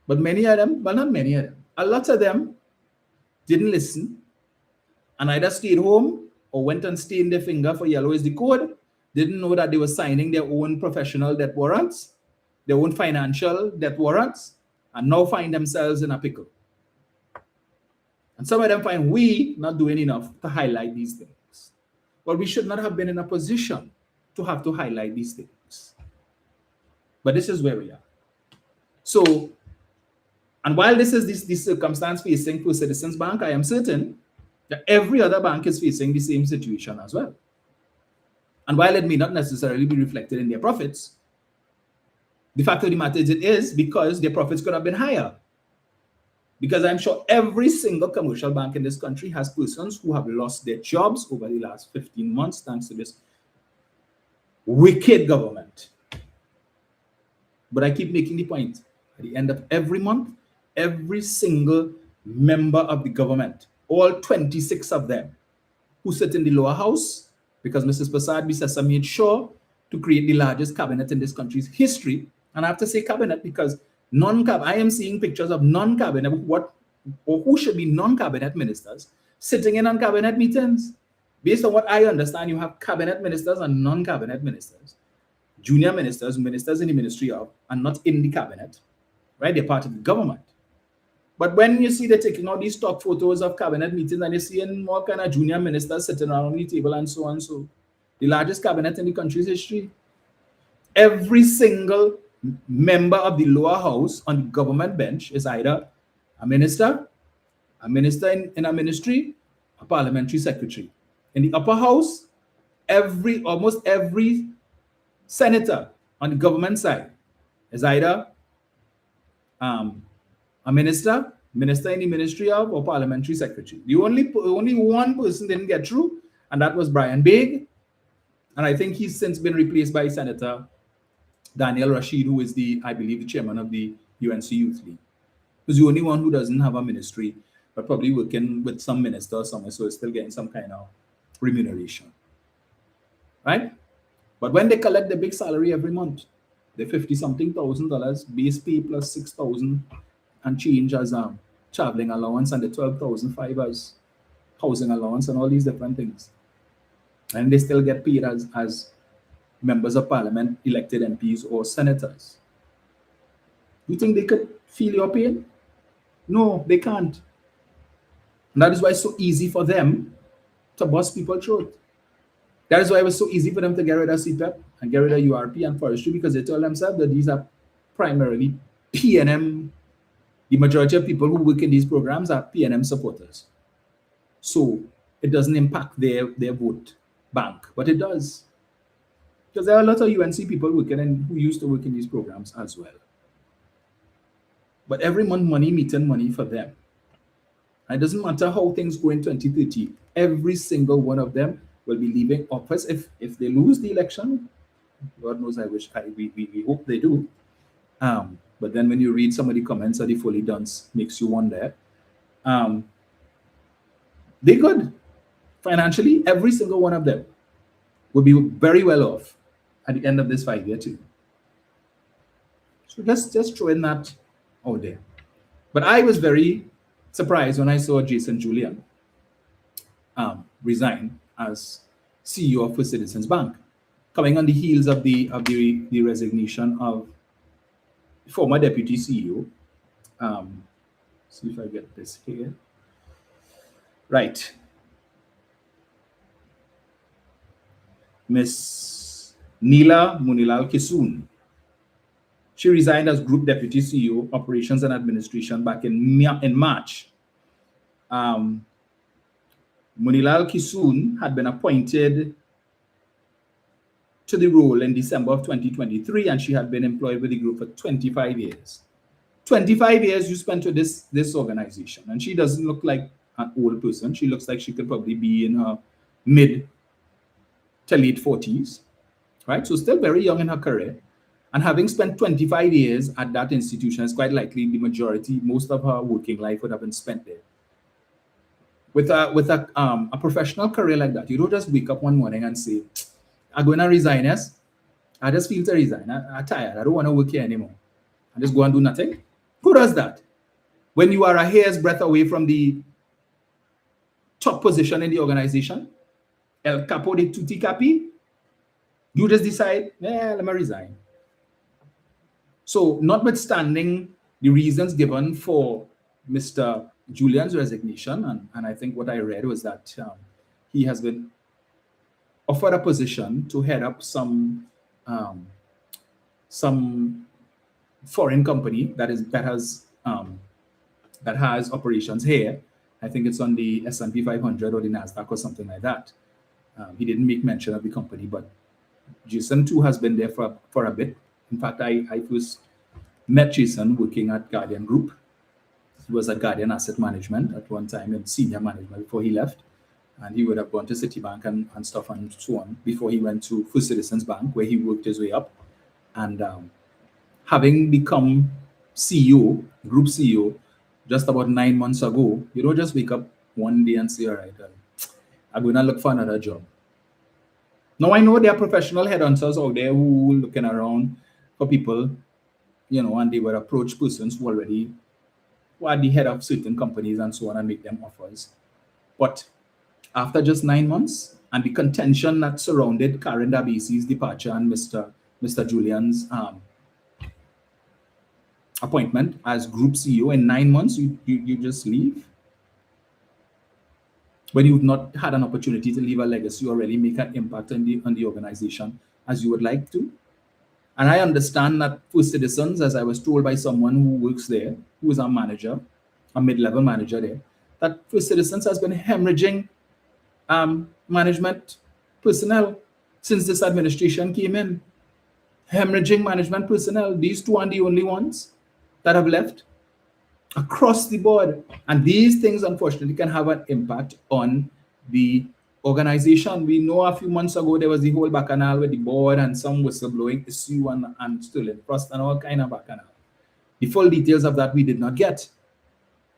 But many of them, well, not many of them, a lot of them didn't listen, and either stayed home or went and stained their finger for yellow is the code, didn't know that they were signing their own professional debt warrants, their own financial debt warrants, and now find themselves in a pickle. And some of them find we not doing enough to highlight these things. Well, we should not have been in a position to have to highlight these things. But this is where we are. So, and while this is this circumstance facing First Citizens Bank, I am certain that every other bank is facing the same situation as well. And while it may not necessarily be reflected in their profits, the fact of the matter is it is, because their profits could have been higher. Because I'm sure every single commercial bank in this country has persons who have lost their jobs over the last 15 months thanks to this wicked government. But I keep making the point, at the end of every month, every single member of the government, all 26 of them, who sit in the lower house, because Mrs. Prasad Bisesa made sure to create the largest cabinet in this country's history. And I have to say cabinet because I am seeing pictures of non-cabinet, who should be non-cabinet ministers sitting in on cabinet meetings. Based on what I understand, you have cabinet ministers and non-cabinet ministers. Junior ministers, ministers in the ministry of, and not in the cabinet, right? They're part of the government. But when you see they're taking out these stock photos of cabinet meetings and you're seeing more kind of junior ministers sitting around the table and so on, so the largest cabinet in the country's history, every single member of the lower house on the government bench is either a minister in a ministry, a parliamentary secretary. In the upper house, almost every senator on the government side is either a minister in the ministry of, or parliamentary secretary. The only one person didn't get through, and that was Brian Baig. And I think he's since been replaced by Senator Daniel Rashid, who is I believe, the chairman of the UNC Youth League. Who's the only one who doesn't have a ministry, but probably working with some minister or somewhere, so is still getting some kind of remuneration. Right? But when they collect the big salary every month, the $50-something thousand base pay plus 6,000 and change as traveling allowance, and the 12,500 as housing allowance, and all these different things, and they still get paid as members of parliament, elected MPs or senators. You think they could feel your pain? No, they can't. And that is why it's so easy for them to bust people throat. That is why it was so easy for them to get rid of CPEP and get rid of URP and forestry, because they told themselves that these are primarily PNM. The majority of people who work in these programs are PNM supporters. So it doesn't impact their vote bank, but it does. Because there are a lot of UNC people working and who used to work in these programs as well. But every month, money meeting money for them. And it doesn't matter how things go in 2030. Every single one of them will be leaving office if they lose the election. God knows, we hope they do. But then when you read some of the comments of the fully duns, makes you wonder. They could financially, every single one of them will be very well off at the end of this 5-year term. So just throw in that out there. But I was very surprised when I saw Jason Julian resign as CEO of First Citizens Bank, coming on the heels of the resignation of former deputy CEO. See if I get this here. Right. Miss Neela Munilal Kisoon. She resigned as Group Deputy CEO, Operations and Administration back in March. Munilal Kisoon had been appointed to the role in December of 2023, and she had been employed with the group for 25 years. 25 years you spent with this organization, and she doesn't look like an old person. She looks like she could probably be in her mid to late 40s, right? So still very young in her career. And having spent 25 years at that institution, it's quite likely the majority, most of her working life would have been spent there. With a professional career like that, you don't just wake up one morning and say, I'm going to resign, yes? I just feel to resign. I'm tired. I don't want to work here anymore. I just go and do nothing. Who does that? When you are a hair's breadth away from the top position in the organization, El Capo de Tutti Capi, you just decide, let me resign. So notwithstanding the reasons given for Mr. Julian's resignation, and I think what I read was that he has been offered a position to head up some foreign company that has operations here. I think it's on the S&P 500 or the NASDAQ or something like that. He didn't make mention of the company, but Jason too has been there for a bit. In fact, I first met Jason working at Guardian Group. He was at Guardian Asset Management at one time in senior management before he left. And he would have gone to Citibank and stuff and so on before he went to First Citizens Bank, where he worked his way up. And having become CEO, Group CEO, just about 9 months ago, you don't just wake up one day and say, all right, I'm going to look for another job. Now, I know there are professional headhunters out there who are looking around for people, and they will approach persons who already are the head of certain companies and so on and make them offers. But after just 9 months and the contention that surrounded Karen Dabisi's departure and Mr. Julian's appointment as Group CEO, in 9 months, you just leave? When you've not had an opportunity to leave a legacy or really make an impact on the organization as you would like to. And I understand that First Citizens, as I was told by someone who works there, who is a manager, a mid-level manager there, that First Citizens has been hemorrhaging management personnel since this administration came in. Hemorrhaging management personnel. These two are the only ones that have left across the board. And these things, unfortunately, can have an impact on the organization. We know a few months ago there was the whole bacchanal with the board and some whistleblowing issue and Sterling Frost and all kind of bacchanal. The full details of that we did not get,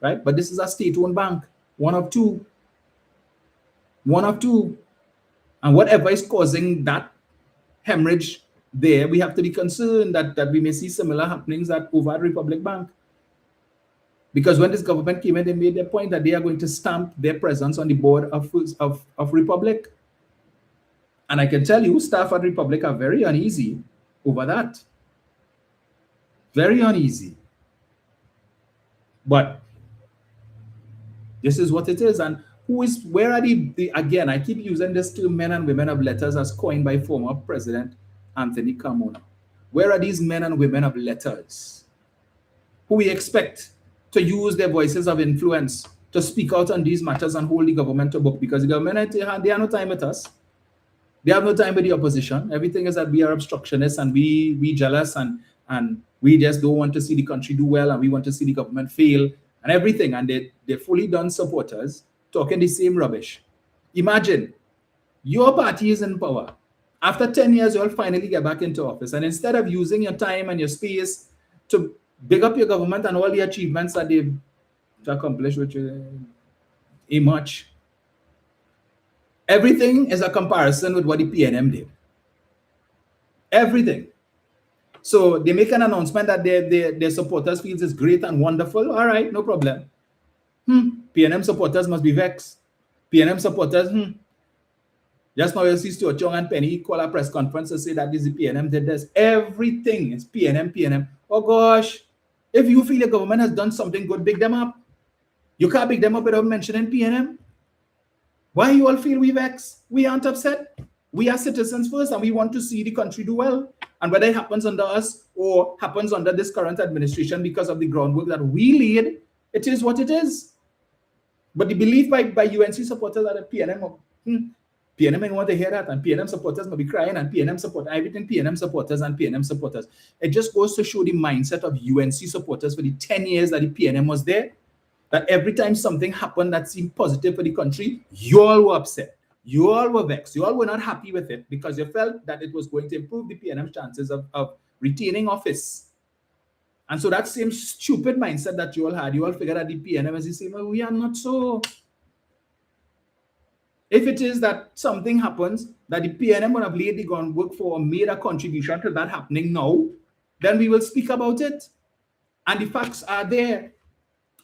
right? But this is a state-owned bank, one of two. And whatever is causing that hemorrhage there, we have to be concerned that we may see similar happenings over at Republic Bank. Because when this government came in, they made their point that they are going to stamp their presence on the board of Republic. And I can tell you, staff at Republic are very uneasy over that. Very uneasy. But this is what it is. And Where are again, I keep using this term men and women of letters as coined by former President Anthony Carmona. Where are these men and women of letters who we expect to use their voices of influence to speak out on these matters and hold the government to book? Because the government, they have no time with us. They have no time with the opposition. Everything is that we are obstructionists and we jealous and we just don't want to see the country do well and we want to see the government fail and everything. And they're fully done supporters talking the same rubbish. Imagine your party is in power. After 10 years, you'll finally get back into office. And instead of using your time and your space to big up your government and all the achievements that they've accomplished, which ain't much, everything is a comparison with what the PNM did. Everything. So they make an announcement that their supporters feels is great and wonderful. All right, no problem. PNM supporters must be vexed. PNM supporters, just now you see Stuart Young and Penny call a press conference to say that this is PNM did this. Everything is PNM. Oh gosh, if you feel the government has done something good, big them up. You can't big them up without mentioning PNM. Why you all feel we vex? We aren't upset. We are citizens first and we want to see the country do well. And whether it happens under us or happens under this current administration because of the groundwork that we laid, it is what it is. But the belief by UNC supporters that PNM ain't want to hear that, and PNM supporters must be crying, and PNM support everything PNM supporters and PNM supporters. It just goes to show the mindset of UNC supporters for the 10 years that the PNM was there, that every time something happened that seemed positive for the country, you all were upset. You all were vexed. You all were not happy with it because you felt that it was going to improve the PNM's chances of retaining office. And so that same stupid mindset that you all had, you all figured that the PNM is the same. Well, we are not so. If it is that something happens that the PNM would have laid the groundwork for or made a contribution to that happening now, then we will speak about it. And the facts are there.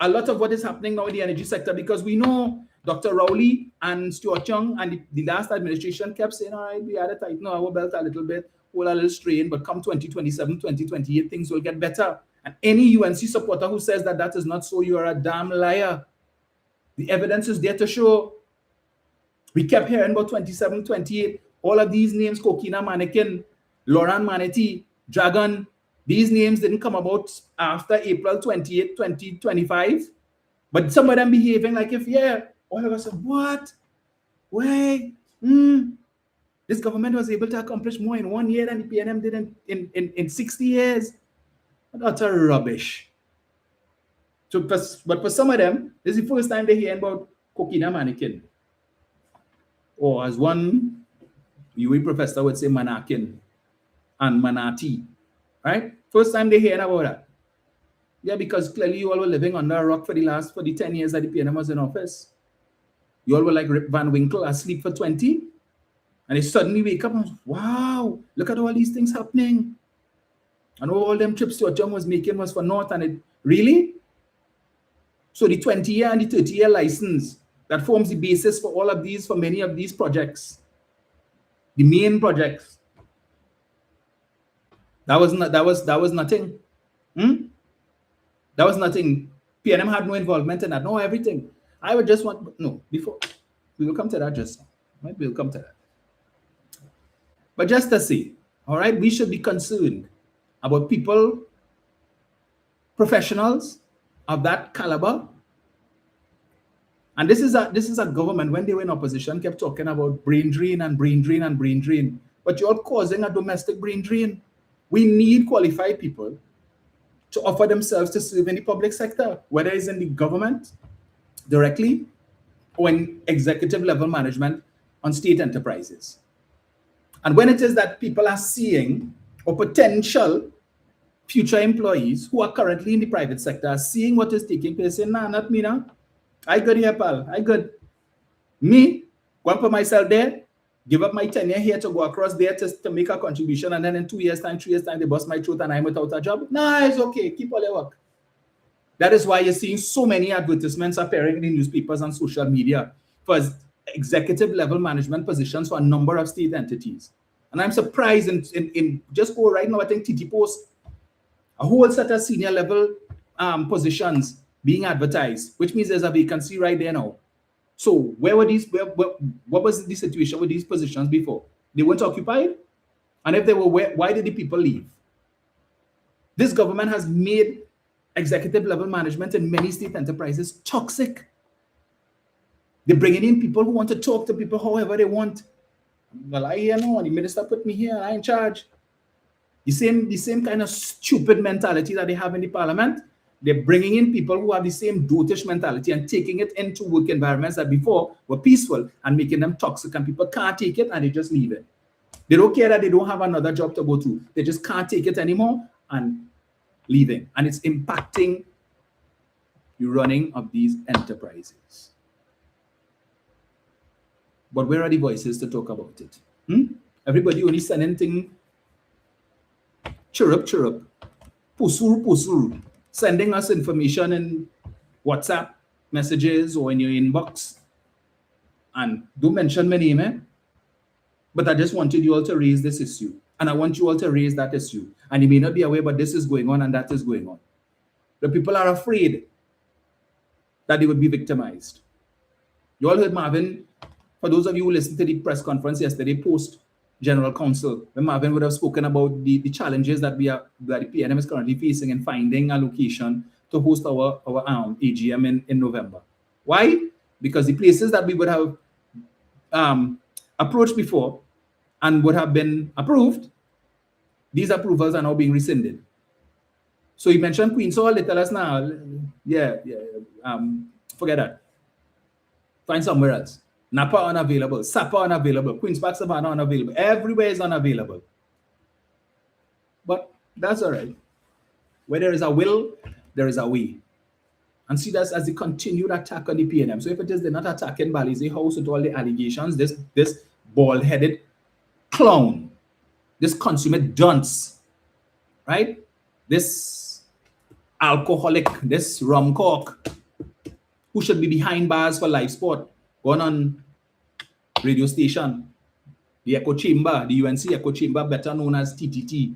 A lot of what is happening now in the energy sector, because we know Dr. Rowley and Stuart Young and the last administration kept saying, all right, we had to tighten our belt a little bit, hold a little strain, but come 2027, 2028, things will get better. And any UNC supporter who says that that is not so, you are a damn liar. The evidence is there to show. We kept hearing about 27, 28, all of these names, Kokina Mannequin, Lauren Manatee, Dragon, these names didn't come about after April 28, 2025. But some of them behaving like if, all of us said, what? Wait, this government was able to accomplish more in 1 year than the PNM did in 60 years. That's a rubbish. So, but for some of them, this is the first time they hear about Kokina Mannequin. Or as one UWI professor would say, Manakin and Manati. Right? First time they hear about that. Yeah, because clearly you all were living under a rock for the 10 years that the PNM was in office. You all were like Rip Van Winkle, asleep for 20. And they suddenly wake up and, wow, look at all these things happening. And all them trips Stuart Young was making was for naught. And it really? So the 20-year and the 30-year license that forms the basis for all of these, for many of these projects, the main projects, that was nothing. That was nothing. PNM had no involvement in that. No, everything. I would just want, no, before, we will come to that just now. Right? We'll come to that. But just to say, all right, we should be concerned about people, professionals of that caliber. And this is a government, when they were in opposition, kept talking about brain drain and brain drain and brain drain. But you're causing a domestic brain drain. We need qualified people to offer themselves to serve in the public sector, whether it's in the government directly or in executive level management on state enterprises. And when it is that people are seeing, or potential future employees who are currently in the private sector are seeing what is taking place, saying, nah, not me now. I good here, pal. I good. Me, go and put myself there, give up my tenure here to go across there to make a contribution, and then in 2 years' time, 3 years' time, they bust my throat and I'm without a job. Nah, it's okay. Keep all your work. That is why you're seeing so many advertisements appearing in the newspapers and social media for executive level management positions for a number of state entities. And I'm surprised in just go right now, I think TT Post, a whole set of senior level positions being advertised, which means there's a vacancy right there now. So where were these? What was the situation with these positions before? They weren't occupied, and if they were, why did the people leave? This government has made executive level management in many state enterprises toxic. They're bringing in people who want to talk to people however they want. Well, I hear no, the minister put me here, I'm in charge. The same kind of stupid mentality that they have in the parliament. They're bringing in people who have the same dotish mentality and taking it into work environments that before were peaceful and making them toxic, and people can't take it and they just leave it. They don't care that they don't have another job to go to. They just can't take it anymore and leaving. And it's impacting the running of these enterprises. But where are the voices to talk about it? Everybody only sending thing, chirrup, pusur, sending us information in WhatsApp messages or in your inbox. And don't mention my name, eh? But I just wanted you all to raise this issue. And I want you all to raise that issue. And you may not be aware, but this is going on and that is going on. The people are afraid that they would be victimized. You all heard Marvin, for those of you who listened to the press conference yesterday post General Counsel, when Marvin would have spoken about the challenges that the PNM is currently facing in finding a location to host our AGM in November. Why? Because the places that we would have approached before and would have been approved, these approvals are now being rescinded. So you mentioned Queen's Hall, they tell us now, forget that. Find somewhere else. Napa unavailable, Sapa unavailable, Queen's Park Savannah unavailable. Everywhere is unavailable. But that's all right. Where there is a will, there is a way. And see that as the continued attack on the PNM. So if it is they're not attacking Balize House with all the allegations, this bald-headed clown, this consummate dunce, right? This alcoholic, this rum cork, who should be behind bars for live sport, going on radio station, the Echo Chamber, the UNC Echo Chamber, better known as TTT.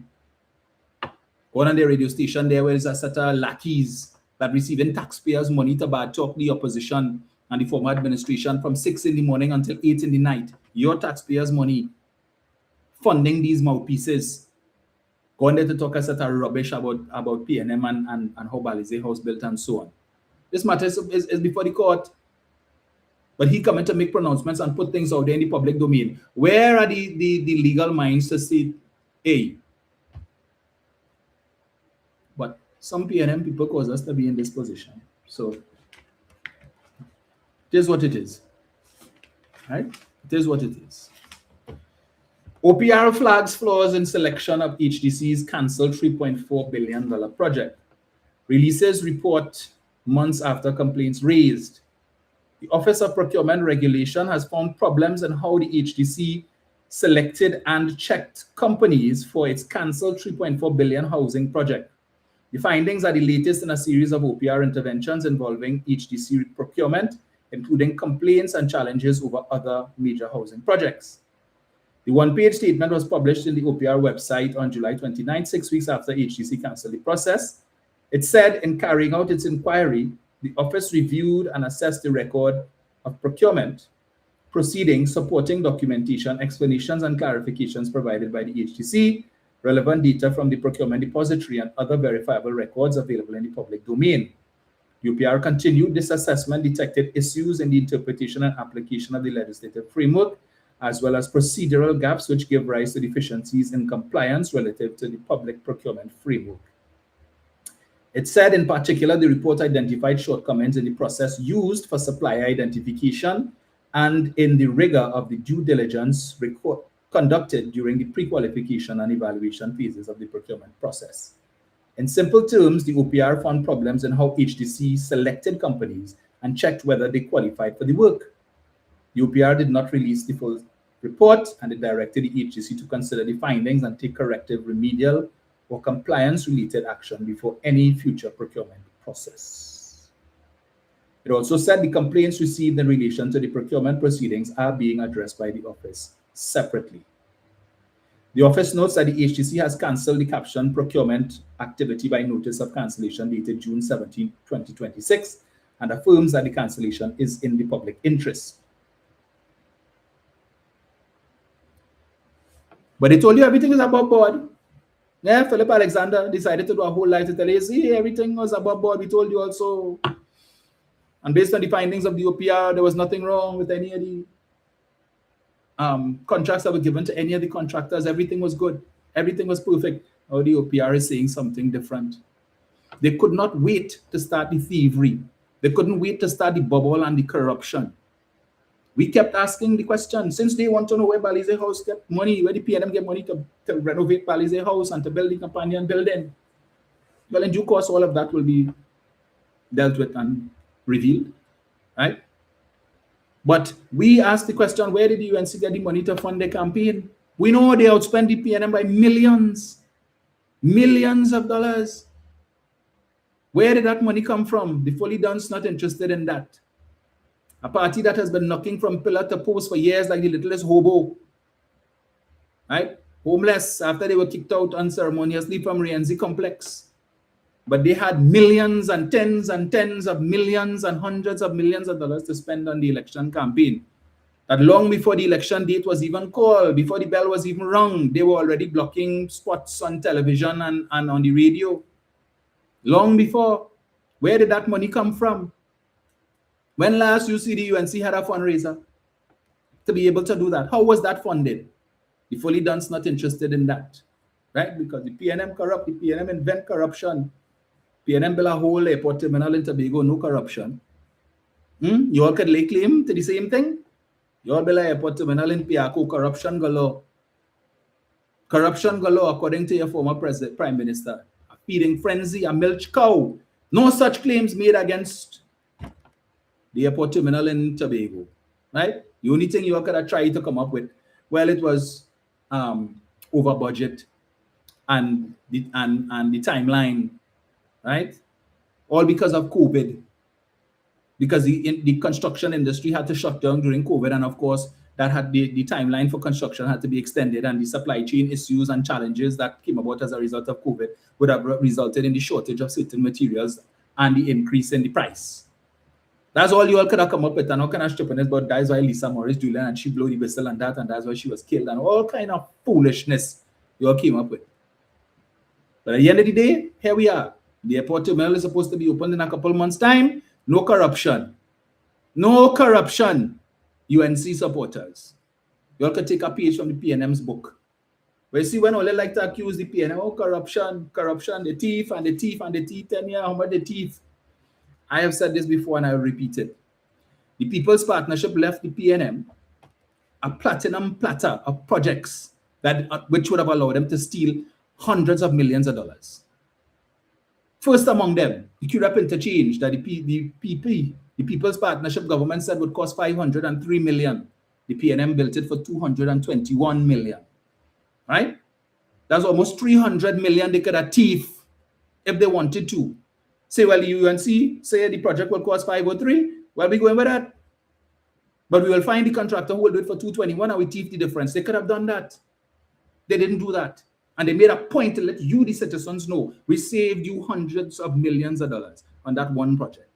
Going on the radio station there where there's a set of lackeys that receiving taxpayers' money to bad talk the opposition and the former administration from 6 in the morning until 8 in the night. Your taxpayers' money funding these mouthpieces. Going there to talk a set of rubbish about PNM and how Balize House built and so on. This matter is before the court. But he coming to make pronouncements and put things out there in the public domain. Where are the legal minds to say, hey? But some PNM people cause us to be in this position. So it is what it is. Right? It is what it is. OPR flags flaws in selection of HDC's cancelled $3.4 billion project. Releases report months after complaints raised. The Office of Procurement Regulation has found problems in how the HDC selected and checked companies for its cancelled $3.4 billion housing project. The findings are the latest in a series of OPR interventions involving HDC procurement, including complaints and challenges over other major housing projects. The one-page statement was published in the OPR website on July 29, 6 weeks after HDC cancelled the process. It said in carrying out its inquiry, the office reviewed and assessed the record of procurement proceedings, supporting documentation, explanations, and clarifications provided by the HDC, relevant data from the procurement depository, and other verifiable records available in the public domain. The OPR continued this assessment, detected issues in the interpretation and application of the legislative framework, as well as procedural gaps which give rise to deficiencies in compliance relative to the public procurement framework. It said, in particular, the report identified shortcomings in the process used for supplier identification and in the rigor of the due diligence conducted during the pre-qualification and evaluation phases of the procurement process. In simple terms, the OPR found problems in how HDC selected companies and checked whether they qualified for the work. The OPR did not release the full report, and it directed the HDC to consider the findings and take corrective, remedial, or compliance-related action before any future procurement process. It also said the complaints received in relation to the procurement proceedings are being addressed by the office separately. The office notes that the HDC has cancelled the captioned procurement activity by notice of cancellation dated June 17, 2026, and affirms that the cancellation is in the public interest. But they told you everything is above board. Yeah, Philip Alexander decided to do a whole lie to tell you, see, everything was above board. We told you also. And based on the findings of the OPR, there was nothing wrong with any of the contracts that were given to any of the contractors. Everything was good. Everything was perfect. Now the OPR is saying something different. They could not wait to start the thievery. They couldn't wait to start the bubble and the corruption. We kept asking the question, since they want to know where Balize House get money, where the PNM get money to renovate Balize House and to build the companion building. Well, in due course, all of that will be dealt with and revealed, right? But we asked the question, where did the UNC get the money to fund the campaign? We know they outspent the PNM by millions of dollars. Where did that money come from? The fully done's not interested in that. A party that has been knocking from pillar to post for years like the littlest hobo, right? Homeless after they were kicked out unceremoniously from Rienzi Complex. But they had millions and tens of millions and hundreds of millions of dollars to spend on the election campaign. That long before the election date was even called, before the bell was even rung, they were already blocking spots on television and on the radio. Long before. Where did that money come from? When last you see the UNC had a fundraiser to be able to do that? How was that funded? The fully done's not interested in that, right? Because the PNM corrupt, the PNM invent corruption. PNM build a whole airport terminal in Tobago, no corruption. You all could lay claim to the same thing? You all build an airport terminal in Piaco, corruption galore. Corruption galore, according to your former prime minister. A feeding frenzy, a milch cow. No such claims made against the airport terminal in Tobago, right? The only thing you all could have tried to come up with, well, it was over budget and the timeline, right? All because of COVID, because the construction industry had to shut down during COVID, and of course that had the timeline for construction had to be extended, and the supply chain issues and challenges that came about as a result of COVID would have resulted in the shortage of certain materials and the increase in the price. That's all you all could have come up with, and all kind of stupidness, but that's why Lisa Morris, Julian, and she blew the whistle and that, and that's why she was killed, and all kind of foolishness you all came up with. But at the end of the day, here we are. The airport terminal is supposed to be opened in a couple months' time. No corruption. No corruption, UNC supporters. You all could take a page from the PNM's book. Where you see when all they like to accuse the PNM, oh, corruption, the thief, and the thief, and the thief, 10 years, how much the thief? I have said this before and I will repeat it. The People's Partnership left the PNM a platinum platter of projects which would have allowed them to steal hundreds of millions of dollars. First among them, the Curep interchange that the People's Partnership government said would cost 503 million. The PNM built it for 221 million. Right? That's almost 300 million they could have thief if they wanted to. Say, well, the UNC say the project will cost 503. Well, we're going with that. But we will find the contractor who will do it for 221 and we thief the difference. They could have done that. They didn't do that. And they made a point to let you, the citizens, know we saved you hundreds of millions of dollars on that one project.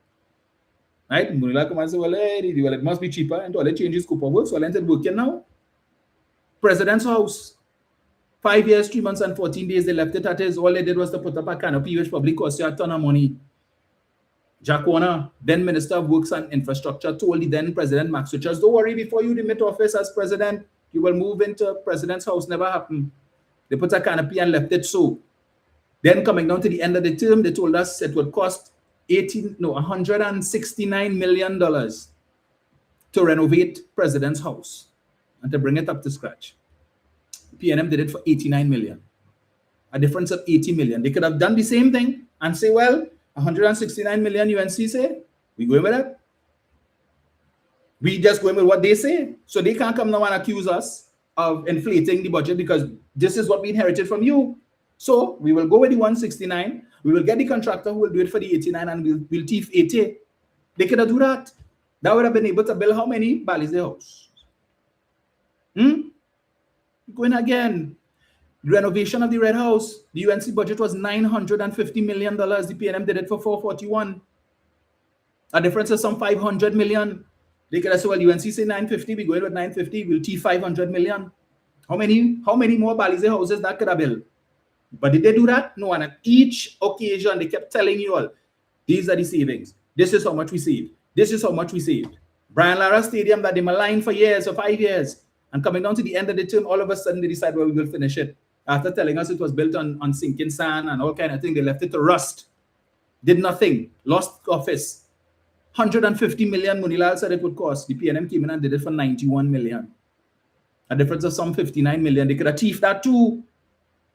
Right? Munila come and say, well, it must be cheaper. And all the changes scope of work. So I ended working now. President's house. 5 years, 3 months, and 14 days, they left it at his. All they did was to put up a canopy, which probably cost you a ton of money. Jack Warner, then Minister of Works and Infrastructure, told the then President Max Richards, don't worry, before you demit office as president, you will move into President's house. Never happened. They put a canopy and left it so. Then coming down to the end of the term, they told us it would cost $169 million to renovate President's house and to bring it up to scratch. PNM did it for 89 million, a difference of 80 million. They could have done the same thing and say, well, 169 million UNC say, we going with that. We just going with what they say. So they can't come now and accuse us of inflating the budget because this is what we inherited from you. So we will go with the 169. We will get the contractor who will do it for the 89 and we'll thief 80. They could have do that. That would have been able to build how many Balize House? Going again. The renovation of the Red House, the UNC budget was $950 million. The PNM did it for 441. A difference of some 500 million. They could have said, well, UNC say 950, we go in with 950, we'll T 500 million. How many more Balize houses that could have built? But did they do that? No. And at each occasion, they kept telling you all, these are the savings. This is how much we saved. This is how much we saved. Brian Lara Stadium that they maligned for years or 5 years. And coming down to the end of the term, all of a sudden they decide, well, we will finish it. After telling us it was built on sinking sand and all kind of thing, they left it to rust. Did nothing. Lost office. 150 million Munilal said it would cost. The PNM came in and did it for 91 million. A difference of some 59 million. They could achieve that too.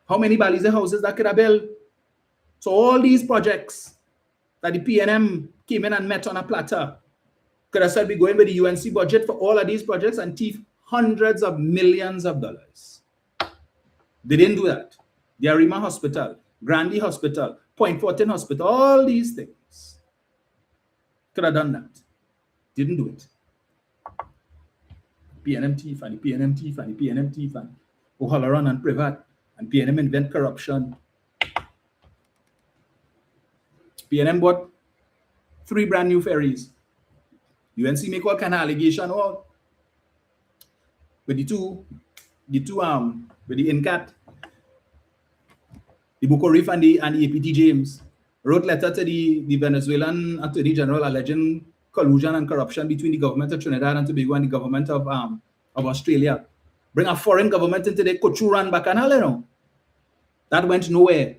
How many Balize houses that could have built? So all these projects that the PNM came in and met on a platter, could have said we're going with the UNC budget for all of these projects and thief hundreds of millions of dollars. They didn't do that. The Arima Hospital, Grandi Hospital, Point Fortin Hospital, all these things. Could have done that. Didn't do it. PNM thief and the PNM thief and the PNM thief and O'Halloran and Privat and PNM invent corruption. PNM bought 3 brand new ferries. UNC make all kind of allegation all with the two with the INCAT, the Buko Reef and the APT James wrote letter to the Venezuelan Attorney General alleging collusion and corruption between the government of Trinidad and Tobago and the government of Australia. Bring a foreign government into the Cochuran Bacanal, you know. That went nowhere.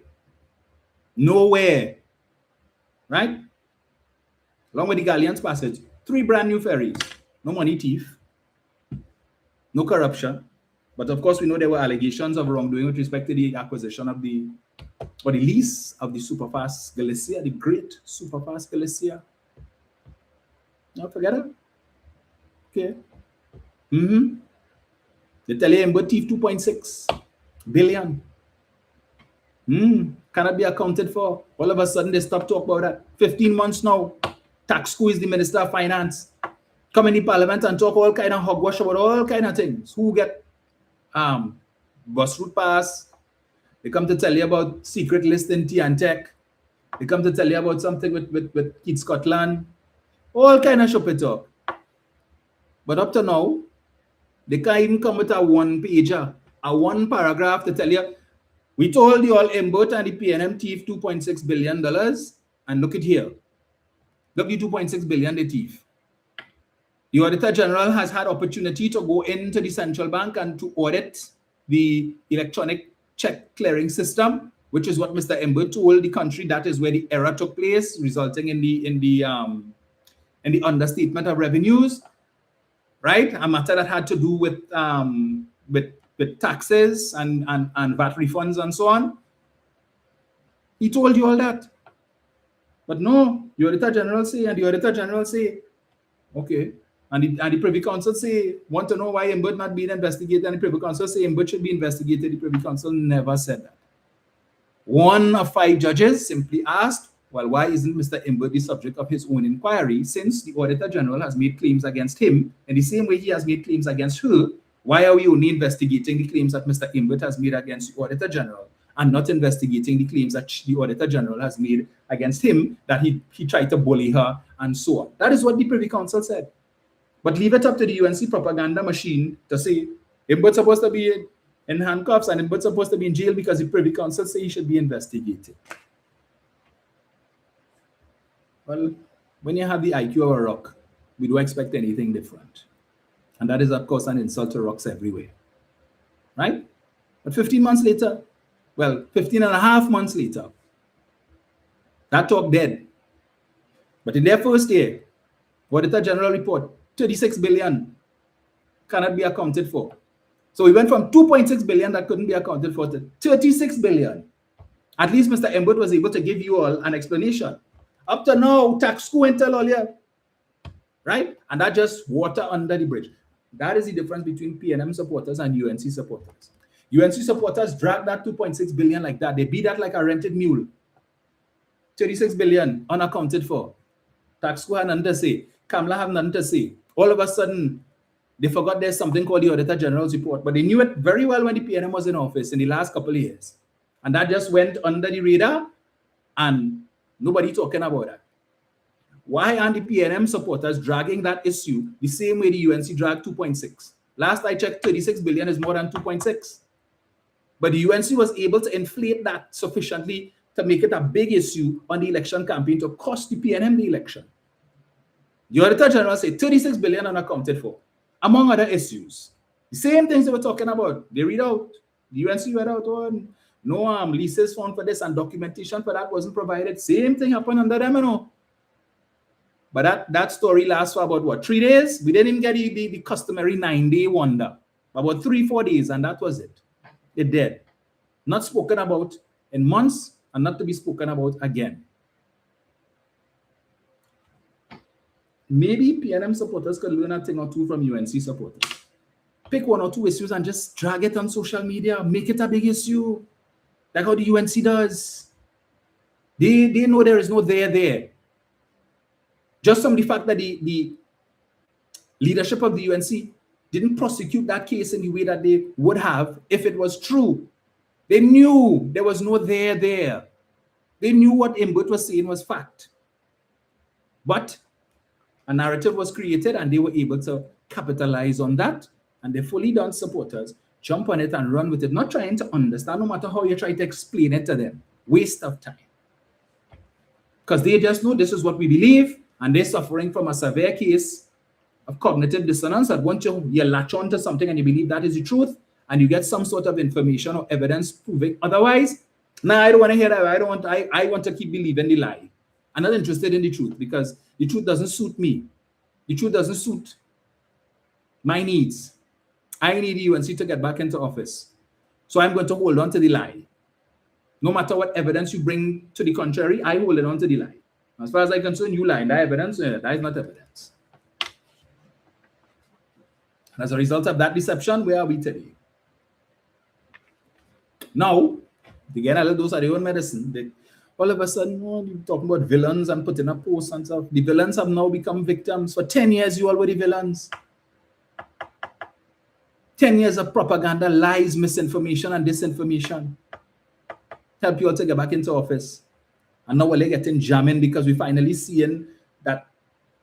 Nowhere. Right? Along with the Galleons Passage, 3 brand new ferries. No money thief. No corruption. But of course, we know there were allegations of wrongdoing with respect to the acquisition of the lease of the Superfast Galicia, the great Superfast Galicia. Not forget it? Okay. They tell you but thief 2.6 billion. Cannot be accounted for. All of a sudden, they stop talking about that. 15 months now. Taxco is the Minister of Finance. Come in the Parliament and talk all kind of hogwash about all kind of things. Who get bus route pass. They come to tell you about secret list in Tiantec. They come to tell you about something with Keith Scotland. All kind of shopping talk. But up to now, they can't even come with a 1-pager, a 1 paragraph to tell you, we told you all Mbot and the PNM thief $2.6 billion, and look at here. Look at the $2.6 billion they thief. The Auditor General has had opportunity to go into the central bank and to audit the electronic check clearing system, which is what Mr. Mbot told the country that is where the error took place, resulting in the understatement of revenues, right? A matter that had to do with taxes and VAT refunds and so on. He told you all that. But no, the Auditor General say, and the Auditor General say, okay. And the Privy Council say, want to know why Mbot not being investigated, and the Privy Council say Mbot should be investigated. The Privy Council never said that. 1 of 5 judges simply asked, well, why isn't Mr. Mbot the subject of his own inquiry, since the Auditor General has made claims against him in the same way he has made claims against her? Why are we only investigating the claims that Mr. Mbot has made against the Auditor General and not investigating the claims that the Auditor General has made against him, that he tried to bully her and so on? That is what the Privy Council said. But leave it up to the UNC propaganda machine to say Mbot's supposed to be in handcuffs and Mbot's supposed to be in jail because the Privy Council say he should be investigated. Well, when you have the IQ of a rock, we don't expect anything different. And that is, of course, an insult to rocks everywhere. Right? But 15 months later, well, 15 and a half months later, that talk dead. But in their first year, Auditor General report, 36 billion cannot be accounted for. So we went from 2.6 billion that couldn't be accounted for to 36 billion. At least Mr. Mbot was able to give you all an explanation. Up to now, Taxco and tell all you, right? And that just water under the bridge. That is the difference between PNM supporters and UNC supporters. UNC supporters drag that 2.6 billion like that. They beat that like a rented mule. 36 billion unaccounted for. Taxco had nothing to say. Kamla have nothing to say. All of a sudden, they forgot there's something called the Auditor General's report, but they knew it very well when the PNM was in office in the last couple of years. And that just went under the radar and nobody talking about that. Why aren't the PNM supporters dragging that issue the same way the UNC dragged 2.6? Last I checked, 36 billion is more than 2.6. But the UNC was able to inflate that sufficiently to make it a big issue on the election campaign to cost the PNM the election. The Auditor General said 36 billion unaccounted for, among other issues. The same things they were talking about, they read out. The UNC read out on no leases found for this and documentation for that wasn't provided. Same thing happened under them, you know. But that story lasts for about what, 3 days? We didn't even get the customary 9-day wonder. About 3-4 days, and that was it. It did. Not spoken about in months and not to be spoken about again. Maybe PNM supporters could learn a thing or two from UNC supporters. Pick 1 or 2 issues and just drag it on social media. Make it a big issue. Like how the UNC does. They know there is no there. Just from the fact that the leadership of the UNC didn't prosecute that case in the way that they would have if it was true. They knew there was no there. They knew what Imbut was saying was fact. But a narrative was created and they were able to capitalize on that. And the fully done supporters jump on it and run with it, not trying to understand, no matter how you try to explain it to them. Waste of time. Because they just know this is what we believe, and they're suffering from a severe case of cognitive dissonance that once you latch on to something and you believe that is the truth, and you get some sort of information or evidence proving otherwise, I don't want to hear that. I want to keep believing the lie. I'm not interested in the truth because the truth doesn't suit me. The truth doesn't suit my needs. I need the UNC to get back into office. So I'm going to hold on to the lie. No matter what evidence you bring to the contrary, I hold on to the lie. As far as I'm concerned, you lie. That evidence, that is not evidence. And as a result of that deception, where are we today? Now, they get a dose of their own medicine. All of a sudden, you're talking about villains and putting up posts and stuff. The villains have now become victims. For 10 years, you all were the villains. 10 years of propaganda, lies, misinformation, and disinformation. Help you all to get back into office. And now we're getting jamming because we're finally seeing that,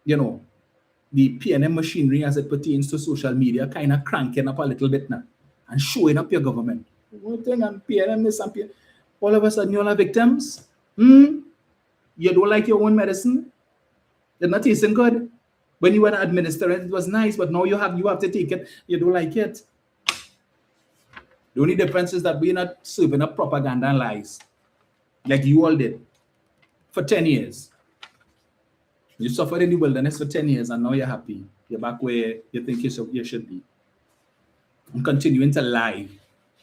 the PNM machinery as it pertains to social media kind of cranking up a little bit now and showing up your government. One thing and PNM this and PNM. All of a sudden, you all are victims. You don't like your own medicine? It's not tasting good. When you were to administer it, it was nice, but now you have to take it. You don't like it. The only difference is that we're not serving up propaganda and lies like you all did for 10 years. You suffered in the wilderness for 10 years and now you're happy. You're back where you think you should be. And continuing to lie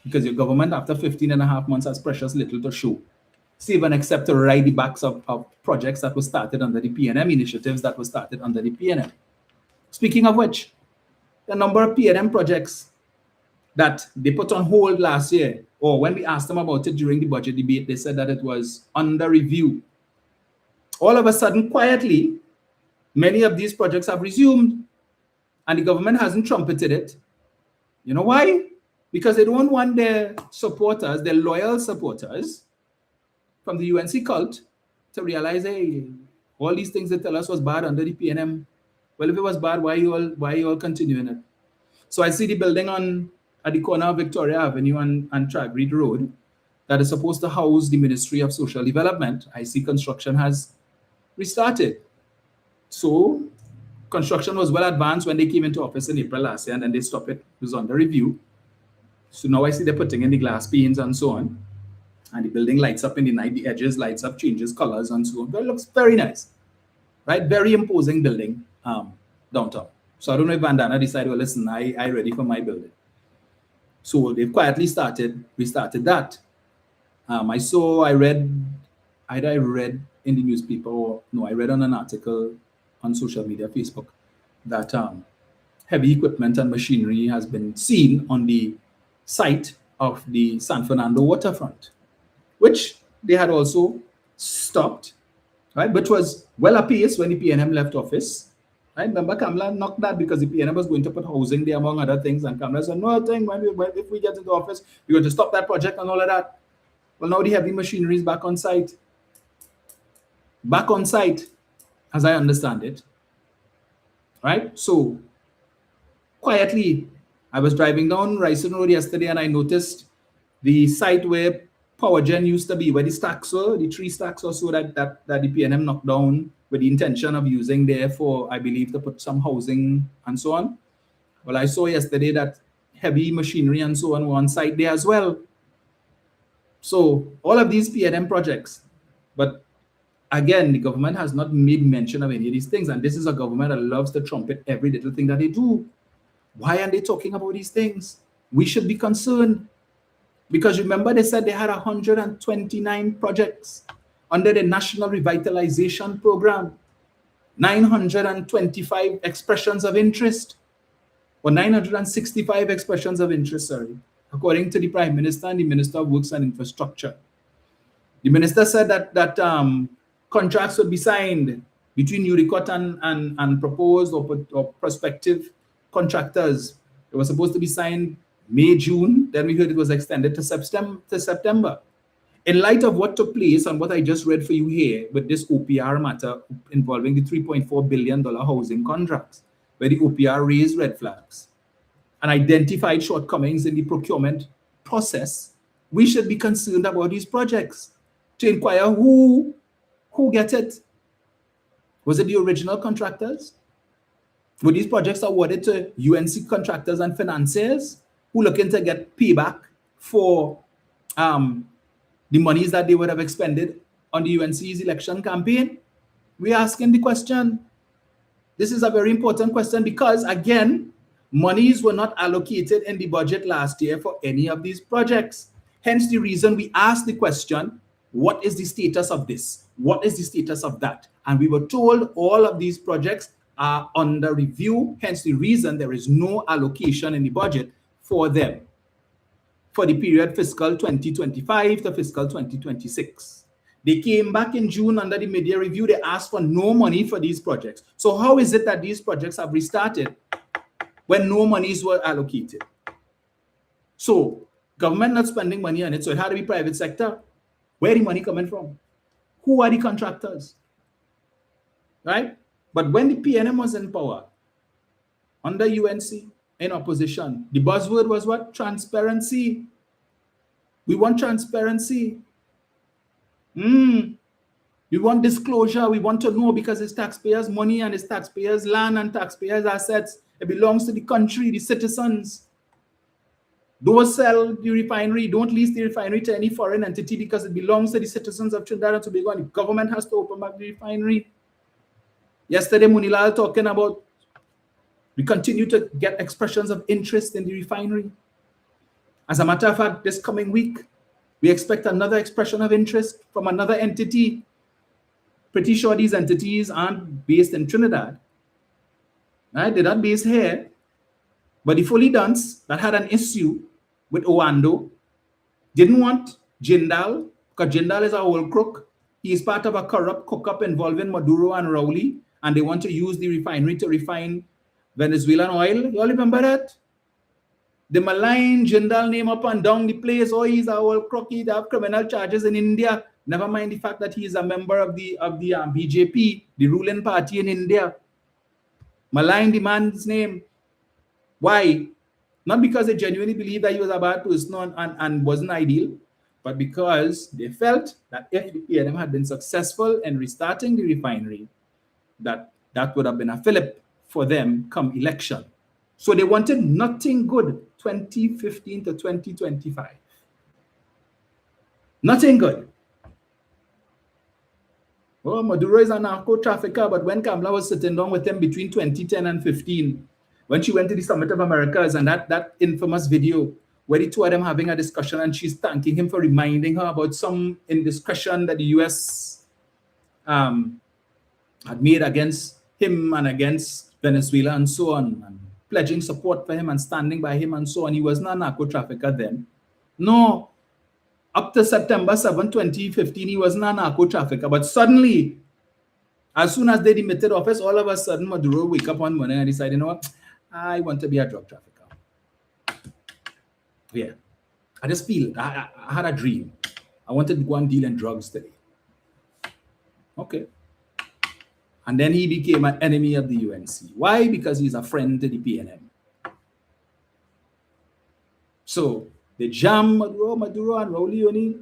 because your government after 15 and a half months has precious little to show. See, even except to ride the backs of projects that were started under the PNM, initiatives that were started under the PNM. Speaking of which, the number of PNM projects that they put on hold last year, or when we asked them about it during the budget debate, they said that it was under review. All of a sudden, quietly, many of these projects have resumed, and the government hasn't trumpeted it. You know why? Because they don't want their supporters, their loyal supporters from the UNC cult to realize, hey, all these things they tell us was bad under the PNM. Well, if it was bad, why are you all continuing it? So I see the building at the corner of Victoria Avenue and Tragreed Road that is supposed to house the Ministry of Social Development. I see construction has restarted. So construction was well advanced when they came into office in April last year, and then they stopped it. It was under review. So now I see they're putting in the glass panes and so on. And the building lights up in the night, the edges lights up, changes colors and so on. But it looks very nice, right? Very imposing building downtown. So I don't know if Vandana decided, well, listen, I ready for my building. So they've quietly restarted that. I read in the newspaper, I read on an article on social media, Facebook, that heavy equipment and machinery has been seen on the site of the San Fernando waterfront, which they had also stopped, right? Which was well apace when the PNM left office. I remember Kamala knocked that because the PNM was going to put housing there, among other things, and Kamala said, no thing, if we get into office, we're going to stop that project and all of that. Well, now the heavy machinery is back on site. as I understand it. Right? So quietly, I was driving down Ryson Road yesterday and I noticed the site where PowerGen used to be, where the stacks were, the 3 stacks or so that the PNM knocked down with the intention of using there for, I believe, to put some housing and so on. Well, I saw yesterday that heavy machinery and so on were on site there as well. So all of these PNM projects, but again, the government has not made mention of any of these things. And this is a government that loves to trumpet every little thing that they do. Why aren't they talking about these things? We should be concerned. Because remember, they said they had 129 projects under the National Revitalization Program, 925 expressions of interest, or 965 expressions of interest, sorry, according to the Prime Minister and the Minister of Works and Infrastructure. The minister said that contracts would be signed between URICOT and proposed or prospective contractors. It was supposed to be signed May, June. Then we heard it was extended to September. In light of what took place and what I just read for you here with this OPR matter involving the $3.4 billion housing contracts, where the OPR raised red flags and identified shortcomings in the procurement process, we should be concerned about these projects to inquire who gets it. Was it the original contractors? Were these projects awarded to UNC contractors and financiers who looking to get payback for the monies that they would have expended on the UNC's election campaign? We're asking the question. This is a very important question because, again, monies were not allocated in the budget last year for any of these projects. Hence the reason we asked the question, what is the status of this? What is the status of that? And we were told all of these projects are under review. Hence the reason there is no allocation in the budget for them for the period fiscal 2025 to fiscal 2026. They came back in June under the mid-year review. They asked for no money for these projects. So how is it that these projects have restarted when no monies were allocated? So government not spending money on it, so it had to be private sector. Where the money coming from? Who are the contractors? Right? But when the PNM was in power, under UNC, in opposition, the buzzword was what? Transparency. We want transparency. We want disclosure. We want to know because it's taxpayers' money and it's taxpayers' land and taxpayers' assets. It belongs to the country, the citizens. Don't sell the refinery. Don't lease the refinery to any foreign entity because it belongs to the citizens of Trinidad and Tobago, and the government has to open back the refinery. Yesterday, Munilal talking about we continue to get expressions of interest in the refinery. As a matter of fact, this coming week, we expect another expression of interest from another entity. Pretty sure these entities aren't based in Trinidad. Right? They're not based here. But the Fully Duns that had an issue with Owando didn't want Jindal, because Jindal is a old crook. He is part of a corrupt cook-up involving Maduro and Rowley, and they want to use the refinery to refine Venezuelan oil. You all remember that? The malign Jindal name up and down the place. Oh, he's a old crook. He have criminal charges in India. Never mind the fact that he is a member of the BJP, the ruling party in India. Malign the man's name. Why? Not because they genuinely believe that he was a bad person and wasn't ideal, but because they felt that if the PNM had been successful in restarting the refinery, that would have been a fillip for them come election. So they wanted nothing good 2015 to 2025. Nothing good. Oh, Maduro is a narco trafficker, but when Kamala was sitting down with him between 2010 and 15, when she went to the Summit of Americas and that infamous video where the two of them having a discussion and she's thanking him for reminding her about some indiscretion that the US had made against him and against Venezuela and so on, and pledging support for him and standing by him and so on. He was not a narco trafficker then. No, up to September 7, 2015, he was not a narco trafficker. But suddenly, as soon as they demitted office, all of a sudden Maduro wake up one morning and decide, you know what, I want to be a drug trafficker. Yeah, I just feel it. I had a dream. I wanted to go and deal in drugs today. Okay. And then he became an enemy of the UNC. Why? Because he's a friend to the PNM. So they jam Maduro and Raul O'Neill,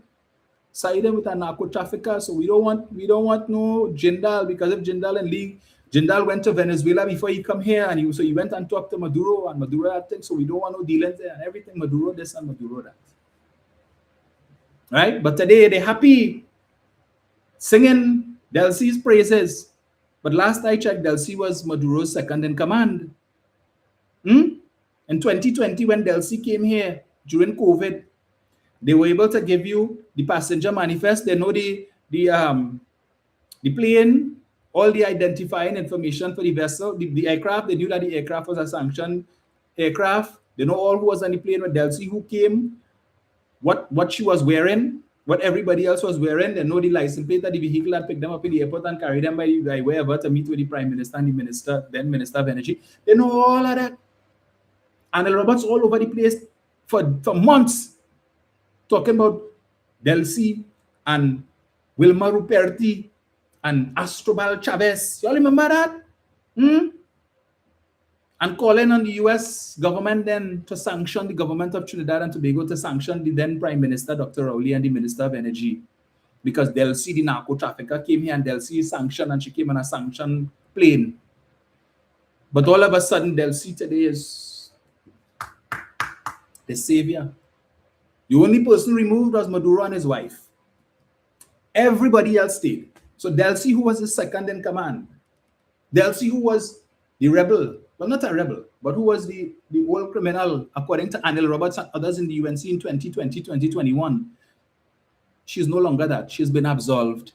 side them with a narco trafficker. So we don't want no Jindal, because if Jindal went to Venezuela before he come here, and he went and talked to Maduro, and Maduro had things, so we don't want no dealings there and everything. Maduro this and Maduro that. Right? But today they're happy singing Delcy's praises. But last I checked, Delcy was Maduro's second in command. In 2020, when Delcy came here during COVID, they were able to give you the passenger manifest. They know the plane, all the identifying information for the vessel, the aircraft. They knew that the aircraft was a sanctioned aircraft. They know all who was on the plane with Delcy, who came, what she was wearing, what everybody else was wearing. They know the license plate of the vehicle that picked them up in the airport and carried them by wherever to meet with the Prime Minister and the Minister, then Minister of Energy. They know all of that. And the robots all over the place for months, talking about Delcy and Wilma Ruperti and Astrobal Chavez. Y'all remember that? And calling on the US government then to sanction the government of Trinidad and Tobago, to sanction the then Prime Minister, Dr. Rowley, and the Minister of Energy. Because Delcy, the narco trafficker, came here, and Delcy is sanctioned, and she came on a sanctioned plane. But all of a sudden, Delcy today is the savior. The only person removed was Maduro and his wife. Everybody else stayed. So Delcy, who was his second in command, Delcy, who was the rebel, well, not a rebel, but who was the old criminal, according to Anil Roberts and others in the UNC in 2020, 2021, she's no longer that. She's been absolved.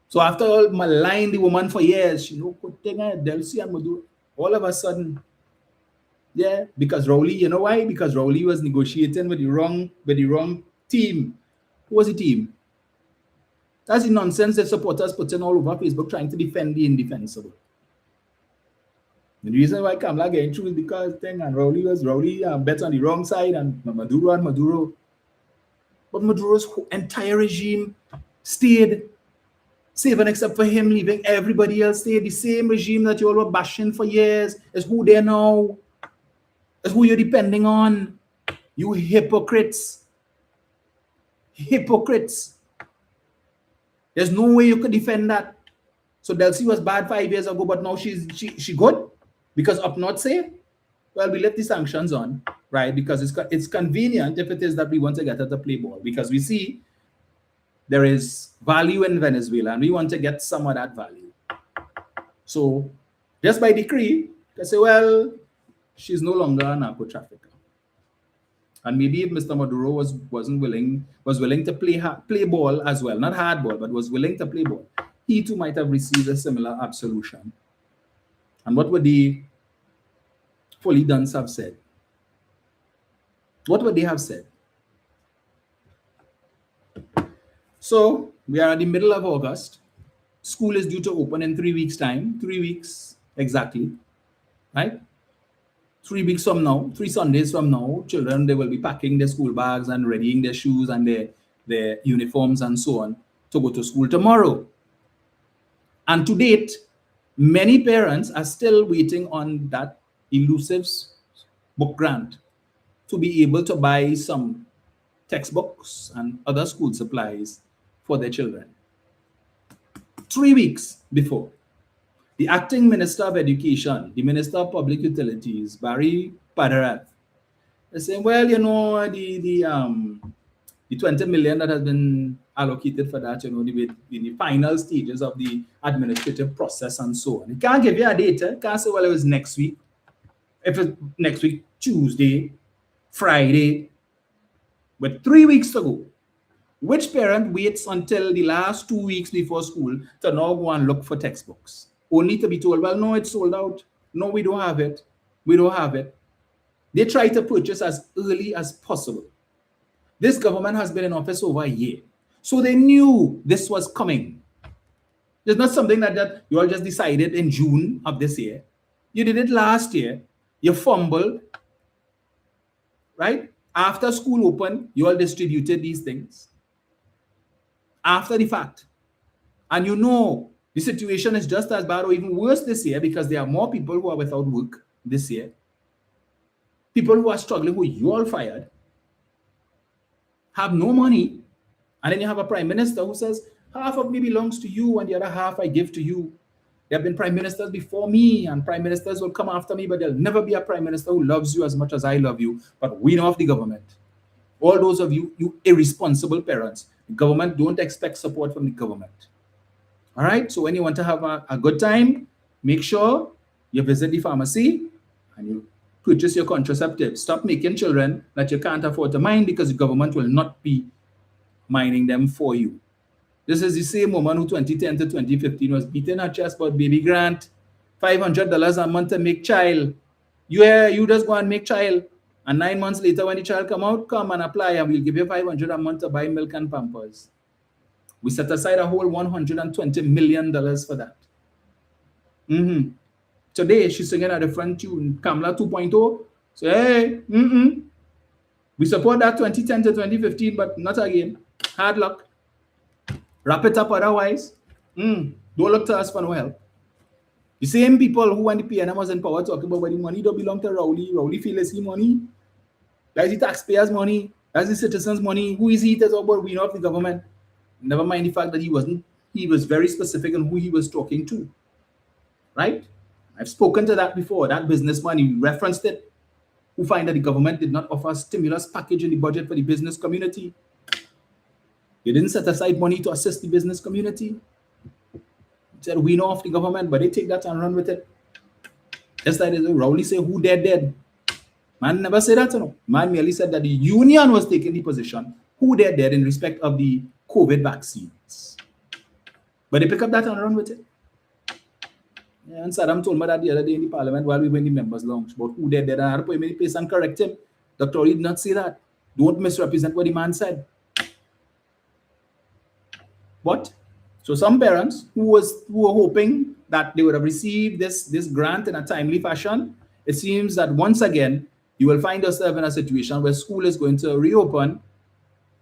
So after all maligning the woman for years, she know Delcy and Maduro, all of a sudden, yeah, because Rowley, you know why? Because Rowley was negotiating with the wrong team. Who was the team? That's the nonsense that supporters put in all over Facebook trying to defend the indefensible. The reason why Kamala getting through is because Rowley bet on the wrong side, and Maduro. But Maduro's entire regime stayed, save and except for him leaving, everybody else stayed. The same regime that you all were bashing for years is who they are now. Is who you're depending on. You hypocrites. Hypocrites. There's no way you could defend that. So Delcy was bad 5 years ago, but now she good? Because up north say, well, we let the sanctions on, right? Because it's convenient if it is that we want to get her to play ball. Because we see there is value in Venezuela, and we want to get some of that value. So just by decree, they say, well, she's no longer a narco trafficker. And maybe if Mr. Maduro was willing to play ball as well, not hardball, but was willing to play ball, he too might have received a similar absolution. And what would the fully dons have said? What would they have said? So we are at the middle of August. School is due to open in 3 weeks' time. 3 weeks exactly, right? 3 weeks from now, 3 Sundays from now, children, they will be packing their school bags and readying their shoes and their uniforms and so on to go to school tomorrow. And to date, many parents are still waiting on that elusive book grant to be able to buy some textbooks and other school supplies for their children. 3 weeks before, the acting Minister of Education, the Minister of Public Utilities, Barry Padarath, is saying, well, you know, the 20 million that has been allocated for that, you know, in the final stages of the administrative process and so on. He can't give you a date. He can't say, well, it was next week. If it's next week, Tuesday, Friday, but 3 weeks to go. Which parent waits until the last 2 weeks before school to now go and look for textbooks? Only to be told, well, no, it's sold out. No, we don't have it. We don't have it. They try to purchase as early as possible. This government has been in office over a year. So they knew this was coming. It's not something that you all just decided in June of this year. You did it last year. You fumbled, right? After school opened, you all distributed these things. After the fact. And you know The situation is just as bad or even worse this year because there are more people who are without work this year. People who are struggling, who you all fired, have no money. And then you have a prime minister who says, half of me belongs to you and the other half I give to you. There have been prime ministers before me and prime ministers will come after me, but there'll never be a prime minister who loves you as much as I love you. But we know of the government. All those of you, you irresponsible parents, the government don't expect support from the government. All right. So when you want to have a good time, make sure you visit the pharmacy and you purchase your contraceptives. Stop making children that you can't afford to mine because the government will not be mining them for you. This is the same woman who 2010 to 2015 was beating her chest about baby grant, $500 a month to make child. You just go and make child. And 9 months later, when the child come out, come and apply and we'll give you $500 a month to buy milk and Pampers. We set aside a whole $120 million for that. Today, she's singing a different tune, Kamla 2.0. So, hey, we support that 2010 to 2015, but not again. Hard luck. Wrap it up otherwise. Don't look to us for no help. The same people who when the PNM was in power talking about when the money don't belong to Rowley. Rowley feel it's his money. That's the taxpayers' money. That's the citizens' money. Who is he to talk about? We know of the government. Never mind the fact that he was very specific on who he was talking to. Right? I've spoken to that before. That businessman, he referenced it. Who find that the government did not offer a stimulus package in the budget for the business community. They didn't set aside money to assist the business community. Said we know of the government, but they take that and run with it. Just like Rowley say, who dead? Man never said that, Man merely said that the union was taking the position, who dead in respect of the COVID vaccines. But they pick up that and run with it. Yeah, and Saddam told me that the other day in the parliament while we were in the members' lounge about who dead, and I had to put him in place and correct him. Dr. Reid did not say that. Don't misrepresent what the man said. What? So some parents who were hoping that they would have received this grant in a timely fashion, it seems that once again, you will find yourself in a situation where school is going to reopen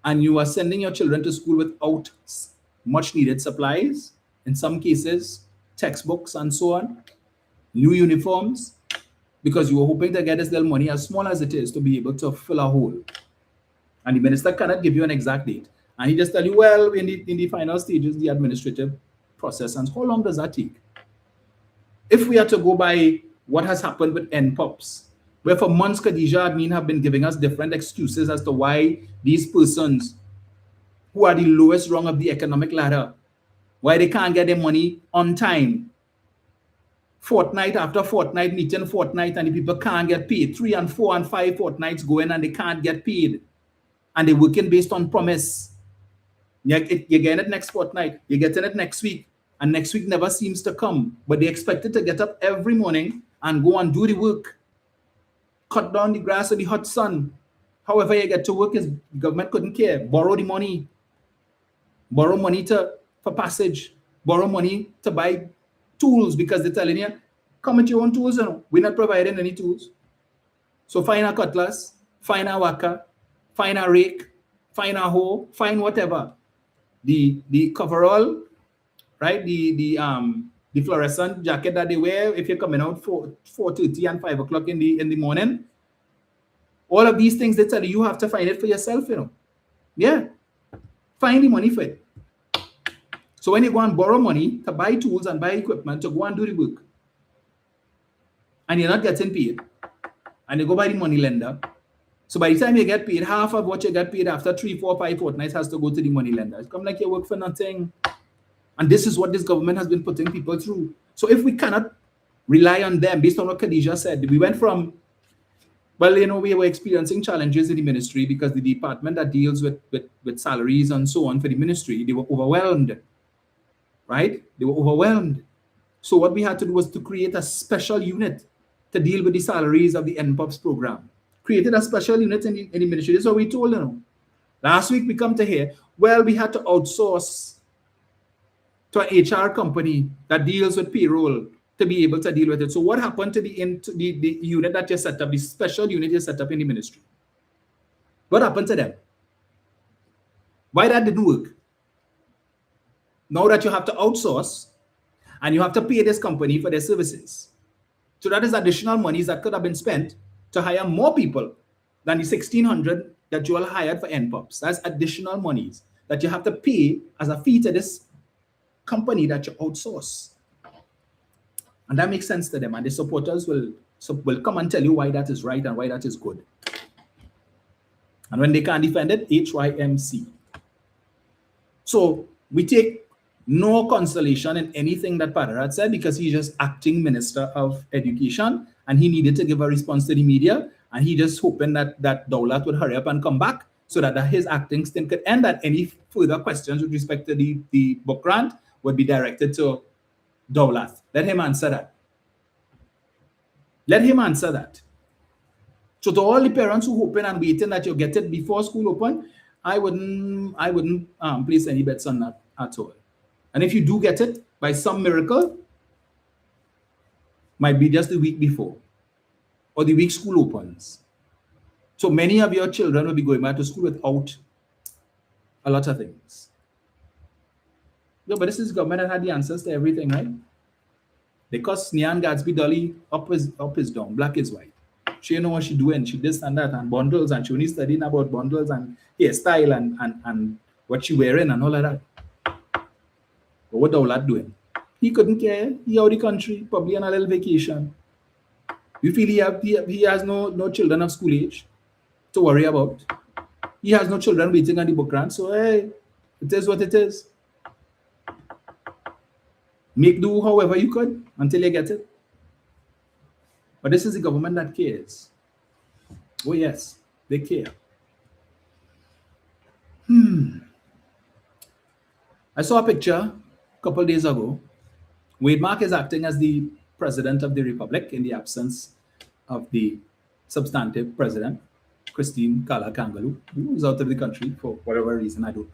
and you are sending your children to school without much needed supplies, in some cases, textbooks and so on, new uniforms, because you were hoping to get this little money, as small as it is, to be able to fill a hole. And the minister cannot give you an exact date. And he just tell you, well, in the final stages, the administrative process. And how long does that take? If we are to go by what has happened with NPOPs, where for months Khadija Admin have been giving us different excuses as to why these persons who are the lowest rung of the economic ladder, why they can't get their money on time. Fortnight after fortnight, meeting fortnight, and the people can't get paid. 3 and 4 and 5 fortnights going and they can't get paid. And they're working based on promise. You're getting it next fortnight, you're getting it next week, and next week never seems to come. But they expected to get up every morning and go and do the work. Cut down the grass in the hot sun. However you get to work, is the government couldn't care. Borrow the money. Borrow money for passage. Borrow money to buy tools because they're telling you, come with your own tools. We're not providing any tools. So find a cutlass, find a whacker, find a rake, find a hoe, find whatever. The coverall, right? The fluorescent jacket that they wear if you're coming out 4:30 and 5 o'clock in the morning. All of these things they tell you have to find it for yourself, Yeah. Find the money for it. So when you go and borrow money to buy tools and buy equipment to go and do the work, and you're not getting paid, and you go by the money lender. So by the time you get paid, half of what you get paid after 3, 4, 5 fortnights has to go to the money lender. It's come like you work for nothing. And this is what this government has been putting people through. So if we cannot rely on them, based on what Khadija said, we went from, well, we were experiencing challenges in the ministry because the department that deals with salaries and so on for the ministry, they were overwhelmed, right? They were overwhelmed. So what we had to do was to create a special unit to deal with the salaries of the NPOPs program. Created a special unit in the ministry. This is what we told them. Last week we come to hear, well, we had to outsource to an HR company that deals with payroll to be able to deal with it. So what happened to the unit that you set up, the special unit you set up in the ministry? What happened to them? Why that didn't work? Now that you have to outsource, And you have to pay this company for their services. So that is additional monies that could have been spent to hire more people than the 1,600 that you all hired for NPOPs. That's additional monies that you have to pay as a fee to this company that you outsource. And that makes sense to them. And the supporters will come and tell you why that is right and why that is good. And when they can't defend it, HYMC. So we take no consolation in anything that Padarat said, because he's just acting Minister of Education and he needed to give a response to the media, and he just hoping that Daulat would hurry up and come back so that his acting stint could end, that any further questions with respect to the book grant would be directed to Daulat. Let him answer that. Let him answer that. So to all the parents who hoping and waiting that you'll get it before school open, I wouldn't place any bets on that at all. And if you do get it by some miracle, might be just the week before or the week school opens. So many of your children will be going back to school without a lot of things. No, but this is government that had the answers to everything, right? They cost Nyan Gatsby Dolly up is down, black is white. She know what she doing, she this and that, and bundles, and she only studying about bundles and hairstyle and what she wearing and all of that. But what Daulat doing? He couldn't care. He out of the country, probably on a little vacation. You feel he has no children of school age to worry about. He has no children waiting on the book grant. So hey, it is what it is. Make do however you could until you get it. But this is the government that cares. Oh yes, they care. I saw a picture a couple days ago. Wade Mark is acting as the president of the republic in the absence of the substantive president, Christine Kala Kangaloo, who is out of the country for whatever reason, I don't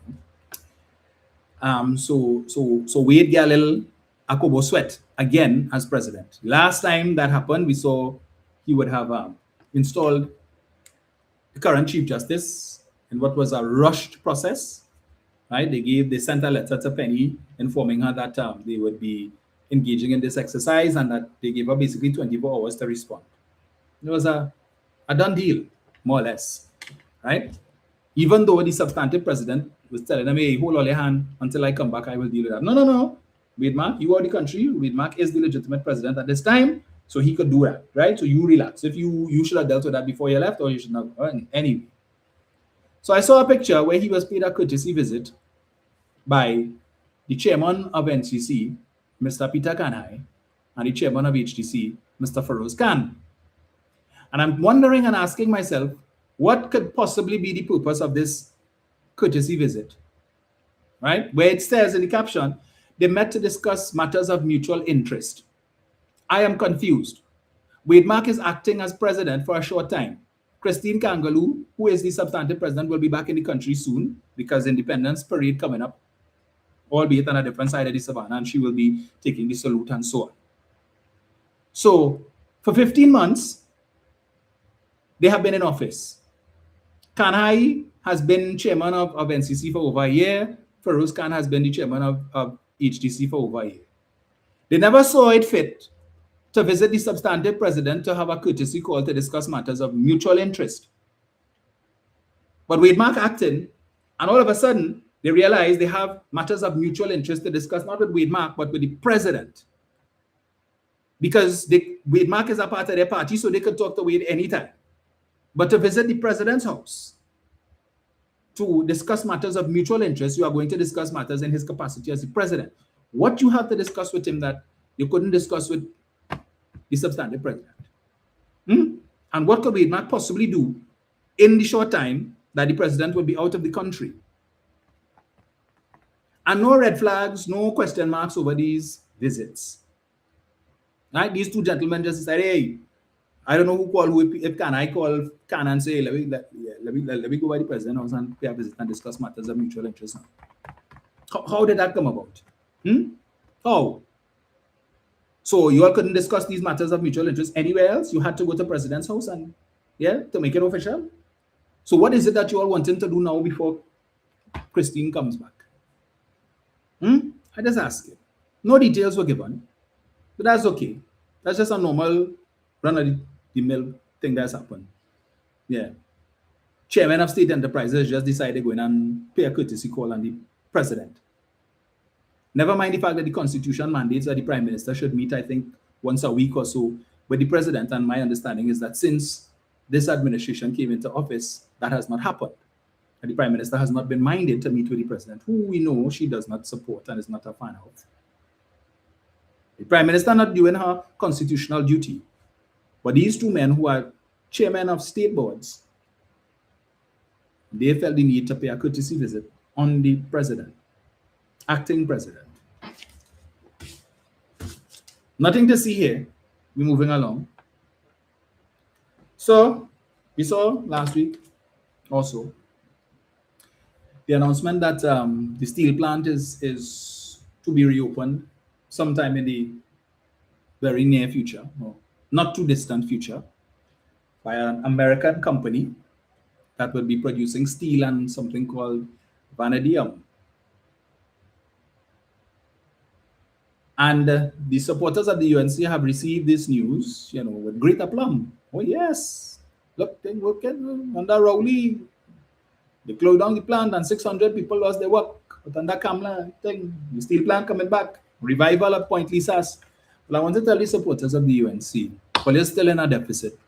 know. So Wade Galil Akobo Sweat again as president. Last time that happened, we saw he would have installed the current Chief Justice in what was a rushed process. Right? They sent a letter to Penny informing her that they would be engaging in this exercise and that they gave her basically 24 hours to respond. It was a done deal, more or less, right? Even though the substantive president was telling them, hey, hold on your hand until I come back, I will deal with that. No. Wade Mark, you are the country. Wade Mark is the legitimate president at this time, so he could do that, right? So you relax. If you should have dealt with that before you left, or you should not. Anyway. So I saw a picture where he was paid a courtesy visit by the chairman of NCC, Mr. Peter Kanhai, and the chairman of HTC, Mr. Feroz Khan. And I'm wondering and asking myself, what could possibly be the purpose of this courtesy visit? Right? Where it says in the caption, they met to discuss matters of mutual interest. I am confused. Wade Mark is acting as president for a short time. Christine Kangaloo, who is the substantive president, will be back in the country soon because Independence Parade coming up, albeit on a different side of the savannah, and she will be taking the salute and so on. So for 15 months, they have been in office. Kanhai has been chairman of NCC for over a year. Feroz Khan has been the chairman of HTC for over a year. They never saw it fit to visit the substantive president to have a courtesy call to discuss matters of mutual interest. But Wade Mark acted, and all of a sudden, they realize they have matters of mutual interest to discuss, not with Wade Mark, but with the president. Because Wade Mark is a part of their party, so they could talk to Wade anytime. But to visit the president's house to discuss matters of mutual interest, you are going to discuss matters in his capacity as the president. What you have to discuss with him that you couldn't discuss with the substantive president? And what could Wade Mark possibly do in the short time that the president will be out of the country? And no red flags, no question marks over these visits. Right? These two gentlemen just said, hey, I don't know who called who. If can I call Khan and say, let me go by the president house and pay a visit and discuss matters of mutual interest. How did that come about? How? So you all couldn't discuss these matters of mutual interest anywhere else? You had to go to the president's house and to make it official? So what is it that you all wanting to do now before Christine comes back? I just ask you. No details were given, but that's okay. That's just a normal run of the mill thing that's happened. Yeah. Chairman of State Enterprises just decided to go in and pay a courtesy call on the president. Never mind the fact that the constitution mandates that the prime minister should meet, I think, once a week or so with the president. And my understanding is that since this administration came into office, that has not happened. And the prime minister has not been minded to meet with the president, who we know she does not support and is not a fan of. The prime minister not doing her constitutional duty. But these two men who are chairmen of state boards, they felt the need to pay a courtesy visit on the president, acting president. Nothing to see here. We're moving along. So we saw last week also the announcement that the steel plant is to be reopened sometime in the very near future, or not too distant future, by an American company that will be producing steel and something called vanadium. And the supporters of the UNC have received this news, with great aplomb. Oh yes, look, they work under Rowley. They closed down the plant and 600 people lost their work. But under Kamala thing, the steel plant coming back, revival of Point Lisas. Well, I want to tell the supporters of the UNC, well, you're still in a deficit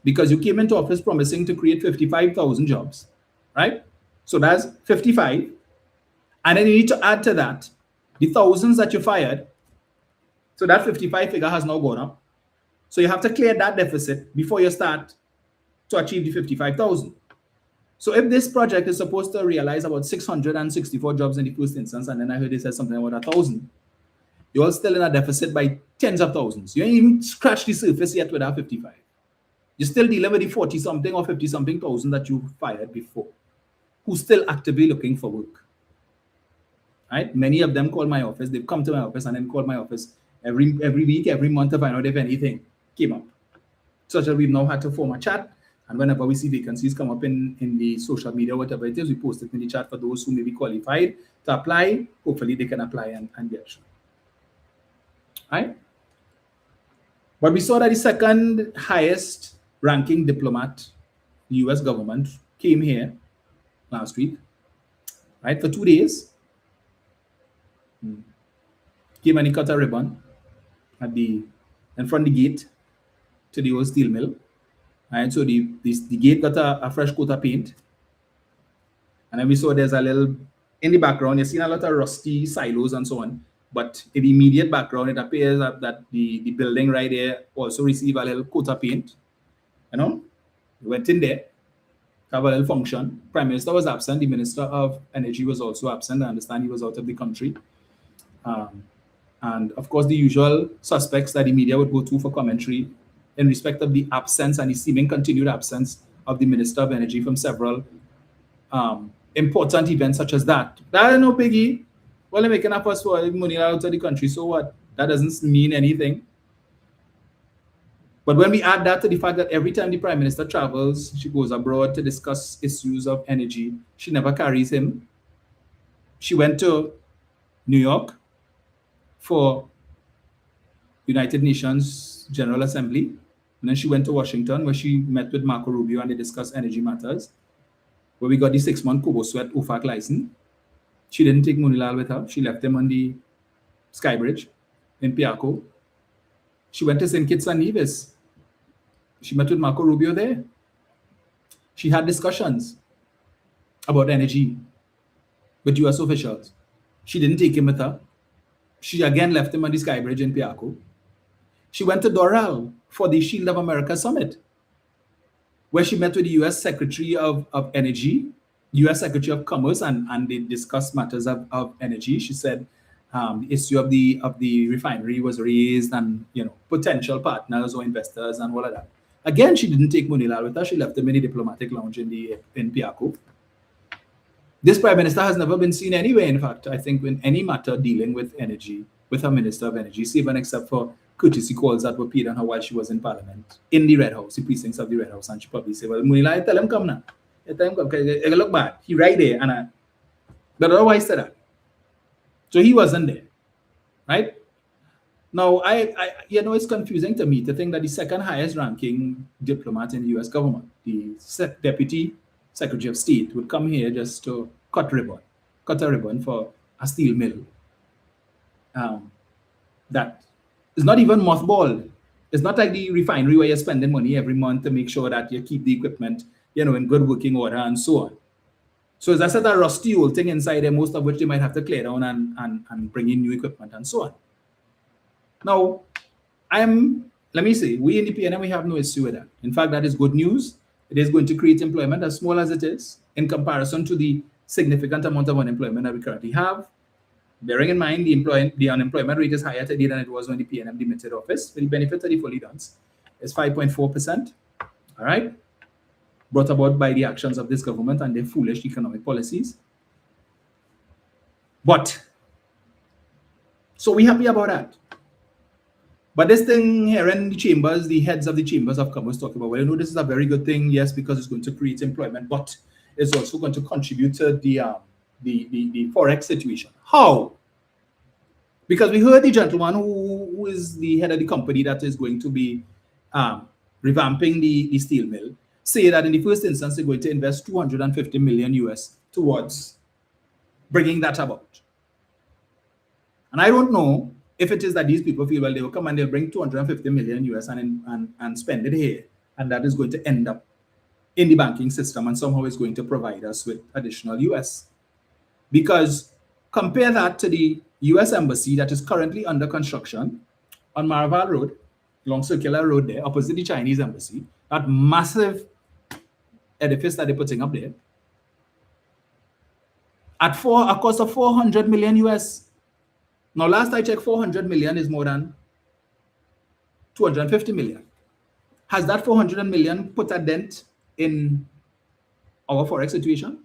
because you came into office promising to create 55,000 jobs, right? So that's 55. And then you need to add to that the thousands that you fired. So that 55 figure has now gone up. So you have to clear that deficit before you start to achieve the 55,000. So if this project is supposed to realize about 664 jobs in the first instance, and then I heard they said something about 1,000, you're still in a deficit by tens of thousands. You ain't even scratched the surface yet with that 55. You're still dealing with the 40-something or 50-something thousand that you fired before, who's still actively looking for work. Right? Many of them call my office. They've come to my office and then call my office every week, every month to find out if anything came up. Such that we've now had to form a chat. And whenever we see vacancies come up in the social media, whatever it is, we post it in the chat for those who may be qualified to apply. Hopefully they can apply and get through. Right? But we saw that the second highest ranking diplomat, the US government, came here last week, right, for 2 days. Came and he cut a ribbon in front of the gate to the old steel mill. And so the gate got a fresh coat of paint. And then we saw there's a little, in the background, you've seen a lot of rusty silos and so on. But in the immediate background, it appears that the building right there also received a little coat of paint. We went in there to have a little function. Prime Minister was absent. The Minister of Energy was also absent. I understand he was out of the country. And of course, the usual suspects that the media would go to for commentary in respect of the absence and the seeming continued absence of the Minister of Energy from several important events such as that. That no Piggy. Well, they're making a fuss for money out of the country. So what? That doesn't mean anything. But when we add that to the fact that every time the Prime Minister travels, she goes abroad to discuss issues of energy, she never carries him. She went to New York for United Nations General Assembly. And then she went to Washington where she met with Marco Rubio and they discussed energy matters, where we got the 6-month Kobo Sweat OFAC license. She didn't take Munilal with her. She left him on the Skybridge in Piarco. She went to St. Kitts and Nevis. She met with Marco Rubio there. She had discussions about energy with US officials. She didn't take him with her. She again left him on the Skybridge in Piarco. She went to Doral for the Shield of America Summit, where she met with the US Secretary of Energy, US Secretary of Commerce, and they discussed matters of energy. She said the issue of the refinery was raised and, potential partners or investors and all of that. Again, she didn't take Munilal with her. She left him in the diplomatic lounge in Piarco. This Prime Minister has never been seen anywhere, in fact, I think, in any matter dealing with energy, with her Minister of Energy, even except for courtesy calls that were paid on her while she was in Parliament, in the Red House, the precincts of the Red House. And she probably said, well, Munilal, tell him come now. Tell him come, because it look bad. He right there. But otherwise said that. So he wasn't there, right? Now, it's confusing to me to think that the second highest ranking diplomat in the US government, the Deputy Secretary of State, would come here just to cut a ribbon for a steel mill that is not even mothballed. It's not like the refinery where you're spending money every month to make sure that you keep the equipment, in good working order and so on. So as I said, a rusty old thing inside there, most of which they might have to clear down and bring in new equipment and so on. Now, let me say, we in the PNM, we have no issue with that. In fact, that is good news. It is going to create employment, as small as it is, in comparison to the significant amount of unemployment that we currently have. Bearing in mind the unemployment rate is higher today than it was when the PNM demitted office. For the benefit of the fully dons, it's 5.4%. All right, brought about by the actions of this government and their foolish economic policies. But so we happy about that. But this thing here in the chambers, the heads of the chambers of commerce talk about, well, this is a very good thing, yes, because it's going to create employment, but it's also going to contribute to the forex situation. How? Because we heard the gentleman who is the head of the company that is going to be revamping the steel mill say that in the first instance they're going to invest 250 million US towards bringing that about. And I don't know if it is that these people feel, well, they will come and they'll bring 250 million US and spend it here, and that is going to end up in the banking system and somehow is going to provide us with additional US. Because compare that to the US embassy that is currently under construction on Maraval Road, long circular road there, opposite the Chinese embassy, that massive edifice that they're putting up there, at a cost of 400 million US. Now, last I checked, 400 million is more than 250 million. Has that 400 million put a dent in our forex situation?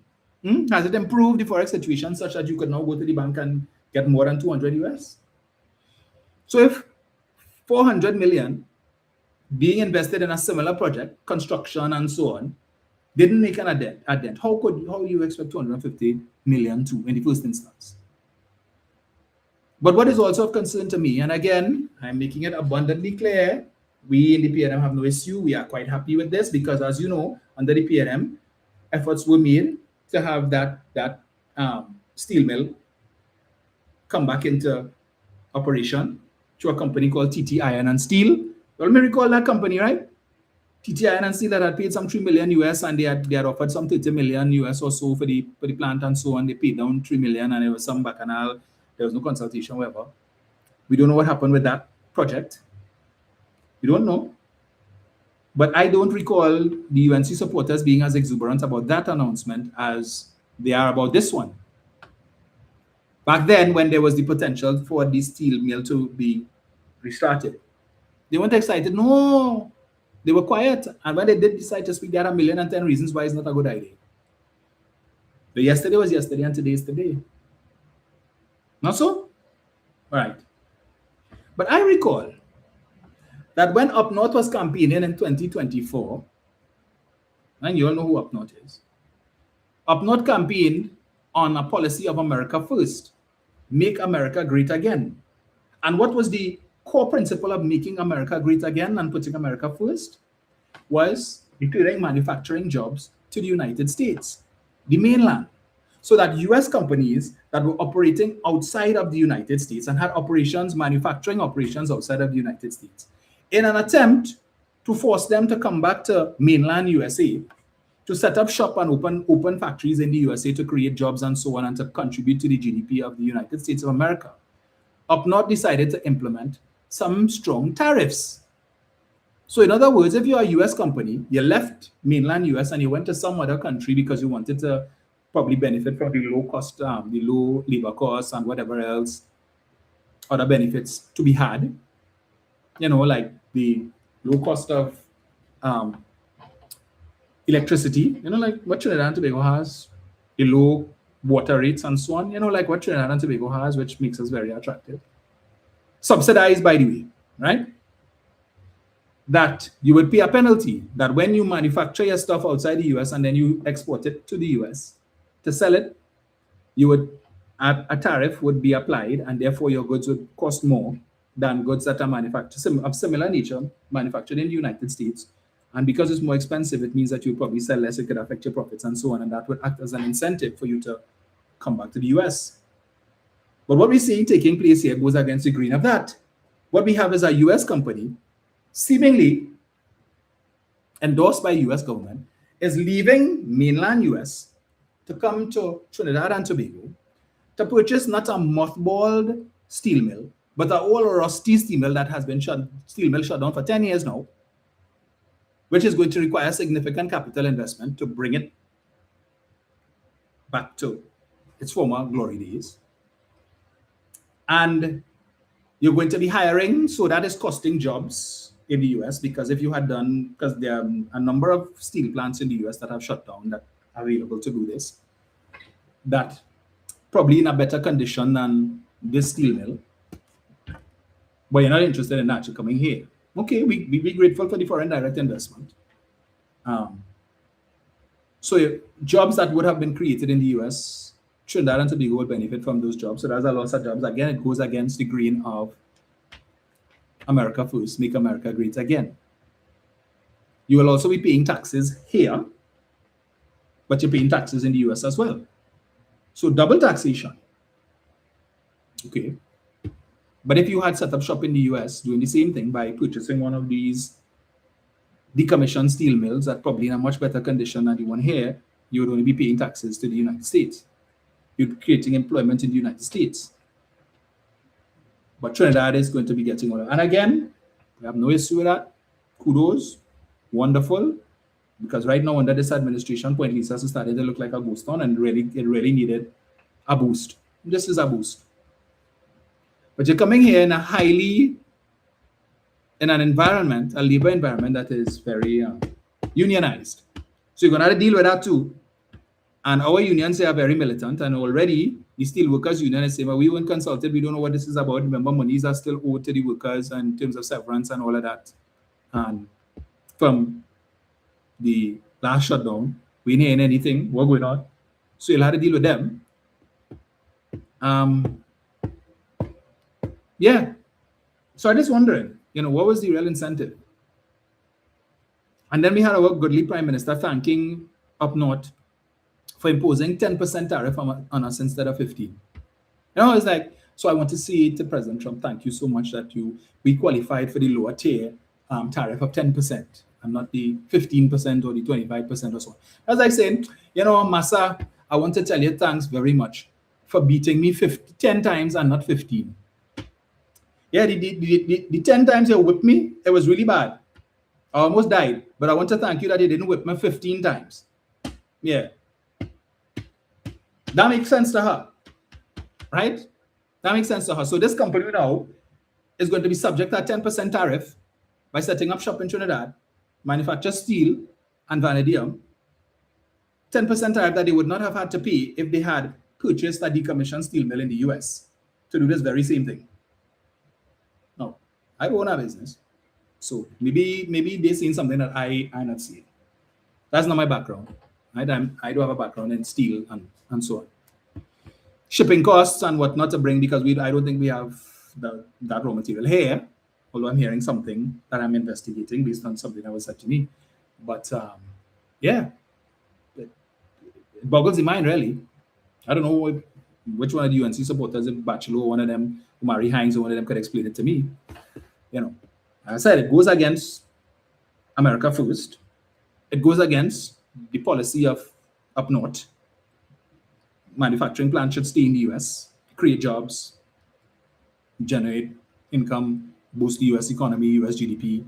Has it improved the forex situation such that you could now go to the bank and get more than 200 US? So if 400 million being invested in a similar project, construction and so on, didn't make a dent, how you expect 250 million to in the first instance? But what is also of concern to me, and again, I'm making it abundantly clear, we in the PNM have no issue. We are quite happy with this because, as you know, under the PNM, efforts were made to have that steel mill come back into operation through a company called TT Iron and Steel. Well, me recall that company, right? TT Iron and Steel that had paid some 3 million US and they had offered some 30 million US or so for the plant and so on. They paid down 3 million and there was some bacchanal. There was no consultation, whatever. We don't know what happened with that project. We don't know. But I don't recall the UNC supporters being as exuberant about that announcement as they are about this one. Back then, when there was the potential for the steel mill to be restarted, they weren't excited. No, they were quiet. And when they did decide to speak, there are 1,010 reasons why it's not a good idea. But yesterday was yesterday and today is today. Not so? All right. But I recall that when Up North was campaigning in 2024, and you all know who Up North is, Up North campaigned on a policy of America First, make America great again. And what was the core principle of making America great again and putting America first? Was returning manufacturing jobs to the United States, the mainland, so that US companies that were operating outside of the United States and had manufacturing operations outside of the United States, in an attempt to force them to come back to mainland USA, to set up shop and open factories in the USA to create jobs and so on and to contribute to the GDP of the United States of America. Up North decided to implement some strong tariffs. So in other words, if you're a US company, you left mainland US and you went to some other country because you wanted to probably benefit from the low cost, the low labor costs and whatever else, other benefits to be had, like the low cost of electricity, like what Trinidad and Tobago has, the low water rates and so on, like what Trinidad and Tobago has, which makes us very attractive. Subsidized, by the way, right? That you would pay a penalty that when you manufacture your stuff outside the US and then you export it to the US to sell it, a tariff would be applied and therefore your goods would cost more than goods that are manufactured of similar nature, manufactured in the United States. And because it's more expensive, it means that you probably sell less, it could affect your profits and so on. And that would act as an incentive for you to come back to the US. But what we're seeing taking place here goes against the grain of that. What we have is a US company, seemingly endorsed by US government, is leaving mainland US to come to Trinidad and Tobago to purchase not a mothballed steel mill, but an old rusty steel mill that has been shut down for 10 years now, which is going to require significant capital investment to bring it back to its former glory days. And you're going to be hiring, so that is costing jobs in the US, because if you had done, because there are a number of steel plants in the US that have shut down that are available to do this, that probably in a better condition than this steel mill, but you're not interested in that, you're coming here. Okay, we'd be grateful for the foreign direct investment. So jobs that would have been created in the US, Trinidad and Tobago will benefit from those jobs. So there's a loss of jobs. Again, it goes against the grain of America first, make America great again. You will also be paying taxes here, but you're paying taxes in the US as well. So double taxation. Okay. But if you had set up shop in the US doing the same thing by purchasing one of these decommissioned steel mills that probably in a much better condition than the one here, you would only be paying taxes to the United States. You're creating employment in the United States. But Trinidad is going to be getting all that. And again, we have no issue with that. Kudos, wonderful. Because right now under this administration, Point Lisa has started to look like a ghost town, and it really needed a boost. This is a boost. But you're coming here in an environment, a labor environment that is very unionized. So you're going to have to deal with that too. And our unions are very militant, and already the Steelworkers Union is saying, well, we weren't consulted, we don't know what this is about. Remember, monies are still owed to the workers in terms of severance and all of that. And from the last shutdown, we didn't hear anything, what going on? So you'll have to deal with them. Yeah. So I'm just wondering, what was the real incentive? And then we had our goodly Prime Minister thanking up north for imposing 10% tariff on us instead of 15%. It's like, so I want to say to President Trump, thank you so much that we qualified for the lower tier tariff of 10% and not the 15% or the 25% or so. As I said, Massa, I want to tell you thanks very much for beating me 10 times and not 15. Yeah, the 10 times you whipped me, it was really bad. I almost died, but I want to thank you that you didn't whip me 15 times. Yeah. That makes sense to her, right? That makes sense to her. So this company now is going to be subject to a 10% tariff by setting up shop in Trinidad, manufacture steel and vanadium. 10% tariff that they would not have had to pay if they had purchased a decommissioned steel mill in the US to do this very same thing. No, I own a business. So maybe they're seeing something that I'm not seeing. That's not my background. Right? I do have a background in steel and so on. Shipping costs and whatnot to bring, because I don't think we have that raw material here, although I'm hearing something that I'm investigating based on something that was said to me. But yeah, it boggles the mind, really. I don't know which one of the UNC supporters, if Bachelor or one of them, Mary Hines or one of them, could explain it to me. As I said, it goes against America first. It goes against the policy of up north. Manufacturing plants should stay in the US, create jobs, generate income, boost the US economy, US GDP.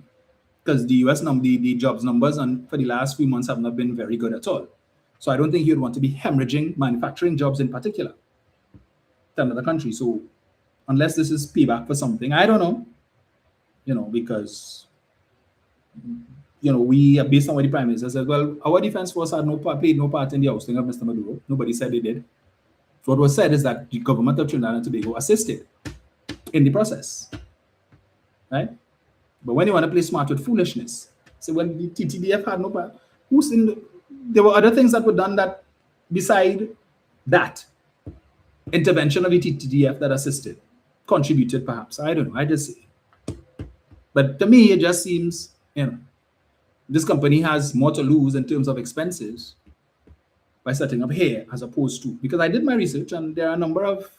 Because the US the jobs numbers for the last few months have not been very good at all. So I don't think you'd want to be hemorrhaging manufacturing jobs in particular to another country. So unless this is payback for something, I don't know. Because we, based on what the Prime Minister said, well, our defense force had played no part in the ousting of Mr. Maduro. Nobody said they did. So what was said is that the government of Trinidad and Tobago assisted in the process, right? But when you want to play smart with foolishness, so when the TTDF had no part, there were other things that were done that beside that intervention of the TTDF that assisted. contributed, perhaps. I don't know. I just say. But to me, it just seems, this company has more to lose in terms of expenses by setting up here as opposed to, because I did my research and there are a number of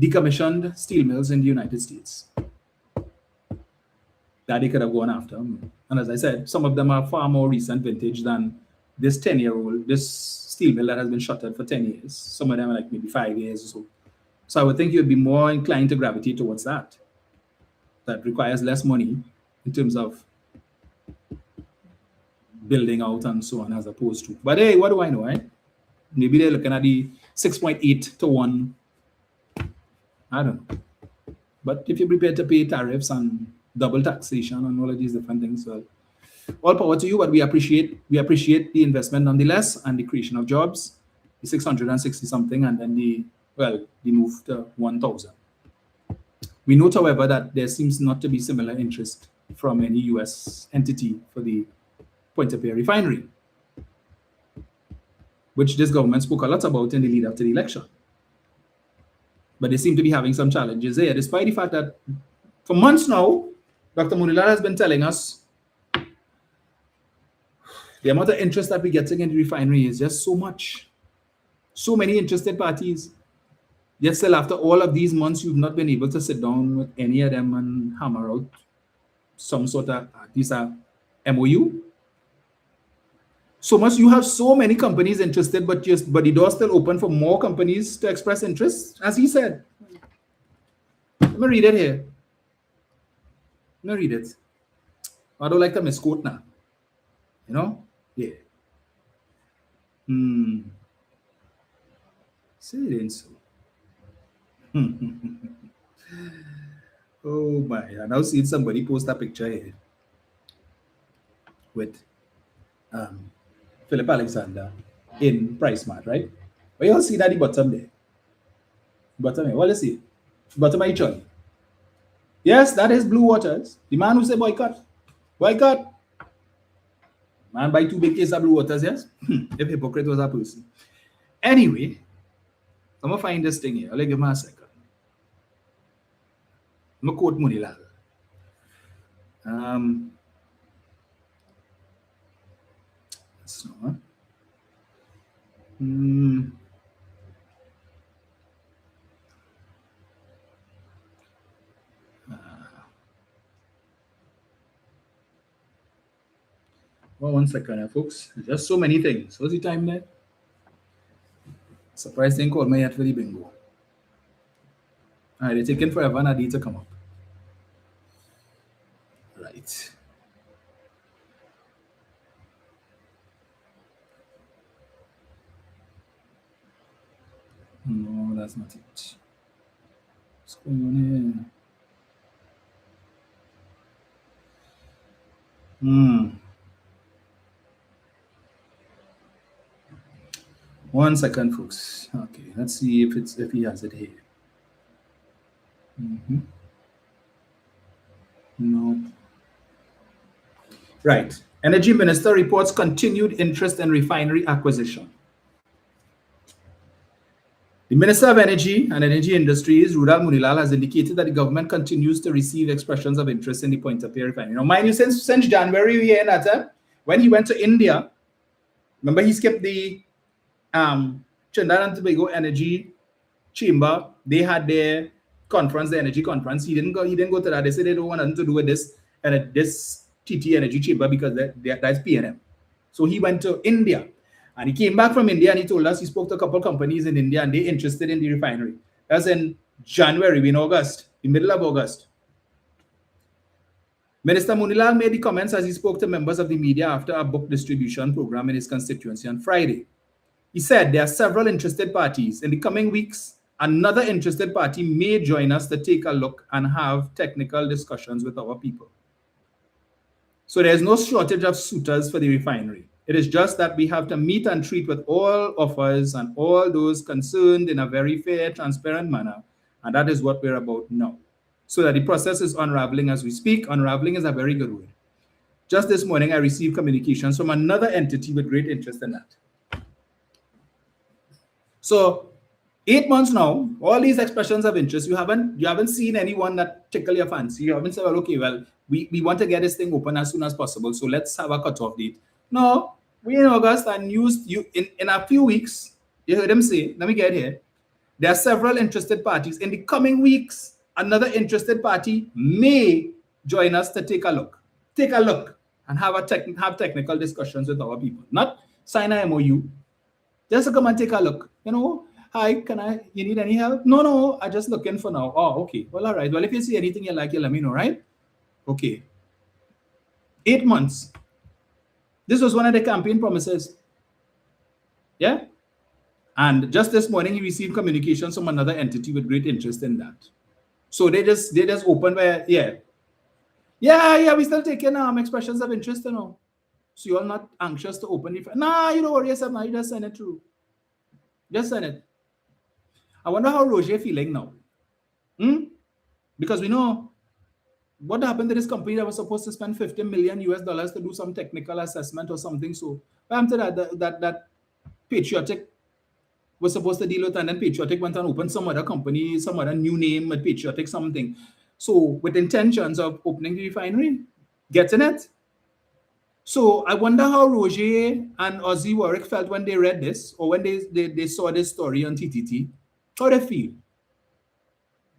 decommissioned steel mills in the United States that they could have gone after. And as I said, some of them are far more recent vintage than this 10-year-old, this steel mill that has been shuttered for 10 years. Some of them are like maybe 5 years or so. So I would think you'd be more inclined to gravitate towards that. That requires less money in terms of building out and so on as opposed to. But hey, what do I know, right? Maybe they're looking at the 6.8 to 1. I don't know. But if you're prepared to pay tariffs and double taxation and all of these different things, well, all power to you. But we appreciate the investment nonetheless and the creation of jobs, the 660 something, and then the move to 1,000. We note, however, that there seems not to be similar interest from any U.S. entity for the Pointe-a-Pierre refinery, which this government spoke a lot about in the lead up to the election. But they seem to be having some challenges there, despite the fact that for months now, Dr. Munilal has been telling us the amount of interest that we're getting in the refinery is just so much. So many interested parties. Yet still, after all of these months, you've not been able to sit down with any of them and hammer out some sort of, at least a MOU. So much, you have so many companies interested, but the door's still open for more companies to express interest, as he said. Let me read it here. Let me read it. I don't like to misquote now. Yeah. Say it ain't so. Oh my, I now seen somebody post a picture here with Philip Alexander in PriceSmart, right? But you all see that the bottom there. Bottom here. What is it? Bottom of each one. Yes, that is Blue Waters. The man who said boycott. Boycott. Man buy 2 big cases of Blue Waters, yes? If hypocrite was a person. Anyway, I'm going to find this thing here. I'll give me a second. I'm going to quote Munilal. So, well, 1 second, folks. Just so many things. What's the time there? Surprise thing called me yet for the bingo. All right, they're taking forever and I need to come up. Right. No, that's not it. What's going on here? 1 second, folks. Okay, let's see if he has it here. No. Right. Energy Minister reports continued interest in refinery acquisition. The Minister of Energy and Energy Industries, Rudal Munilal, has indicated that the government continues to receive expressions of interest in the Pointe-a-Pierre refinery. Now, mind you, since January, we in that when he went to India, remember he skipped the Trinidad and Tobago Energy Chamber. They had their conference, the energy conference. He didn't go to that. They said they don't want nothing to do with this and this TT Energy Chamber because that's PNM. So he went to India. And he came back from India and he told us he spoke to a couple of companies in India and they're interested in the refinery. That's in January, in August, the middle of August. Minister Munilal made the comments as he spoke to members of the media after a book distribution program in his constituency on Friday. He said there are several interested parties. In the coming weeks, another interested party may join us to take a look and have technical discussions with our people. So there's no shortage of suitors for the refinery. It is just that we have to meet and treat with all offers and all those concerned in a very fair, transparent manner. And that is what we're about now. So that the process is unraveling as we speak. Unraveling is a very good word. Just this morning, I received communications from another entity with great interest in that. So 8 months now, all these expressions of interest, you haven't seen anyone that tickle your fancy. You haven't said, well, okay, well, we want to get this thing open as soon as possible, so let's have a cutoff date. No, we in August, and you in a few weeks, you heard him say, let me get here. There are several interested parties. In the coming weeks, another interested party may join us to take a look. Take a look and have technical discussions with our people. Not sign a MOU. Just come and take a look. Hi, you need any help? No, I'm just looking for now. Oh, okay. Well, all right. Well, if you see anything you like, you let me know, right? Okay. 8 months. This was one of the campaign promises. Yeah? And just this morning, he received communications from another entity with great interest in that. So they just opened where, yeah, we still taking expressions of interest, So you're not anxious to open it. Nah, you don't worry yourself now. You just send it through. Just send it. I wonder how Roger feeling now. Because we know what happened to this company that was supposed to spend $50 million to do some technical assessment or something. So after that Patriotic was supposed to deal with, and then Patriotic went and opened some other company, some other new name with Patriotic something. So with intentions of opening the refinery, getting it. So I wonder how Roger and Ozzy Warwick felt when they read this, or when they saw this story on TTT. How they feel?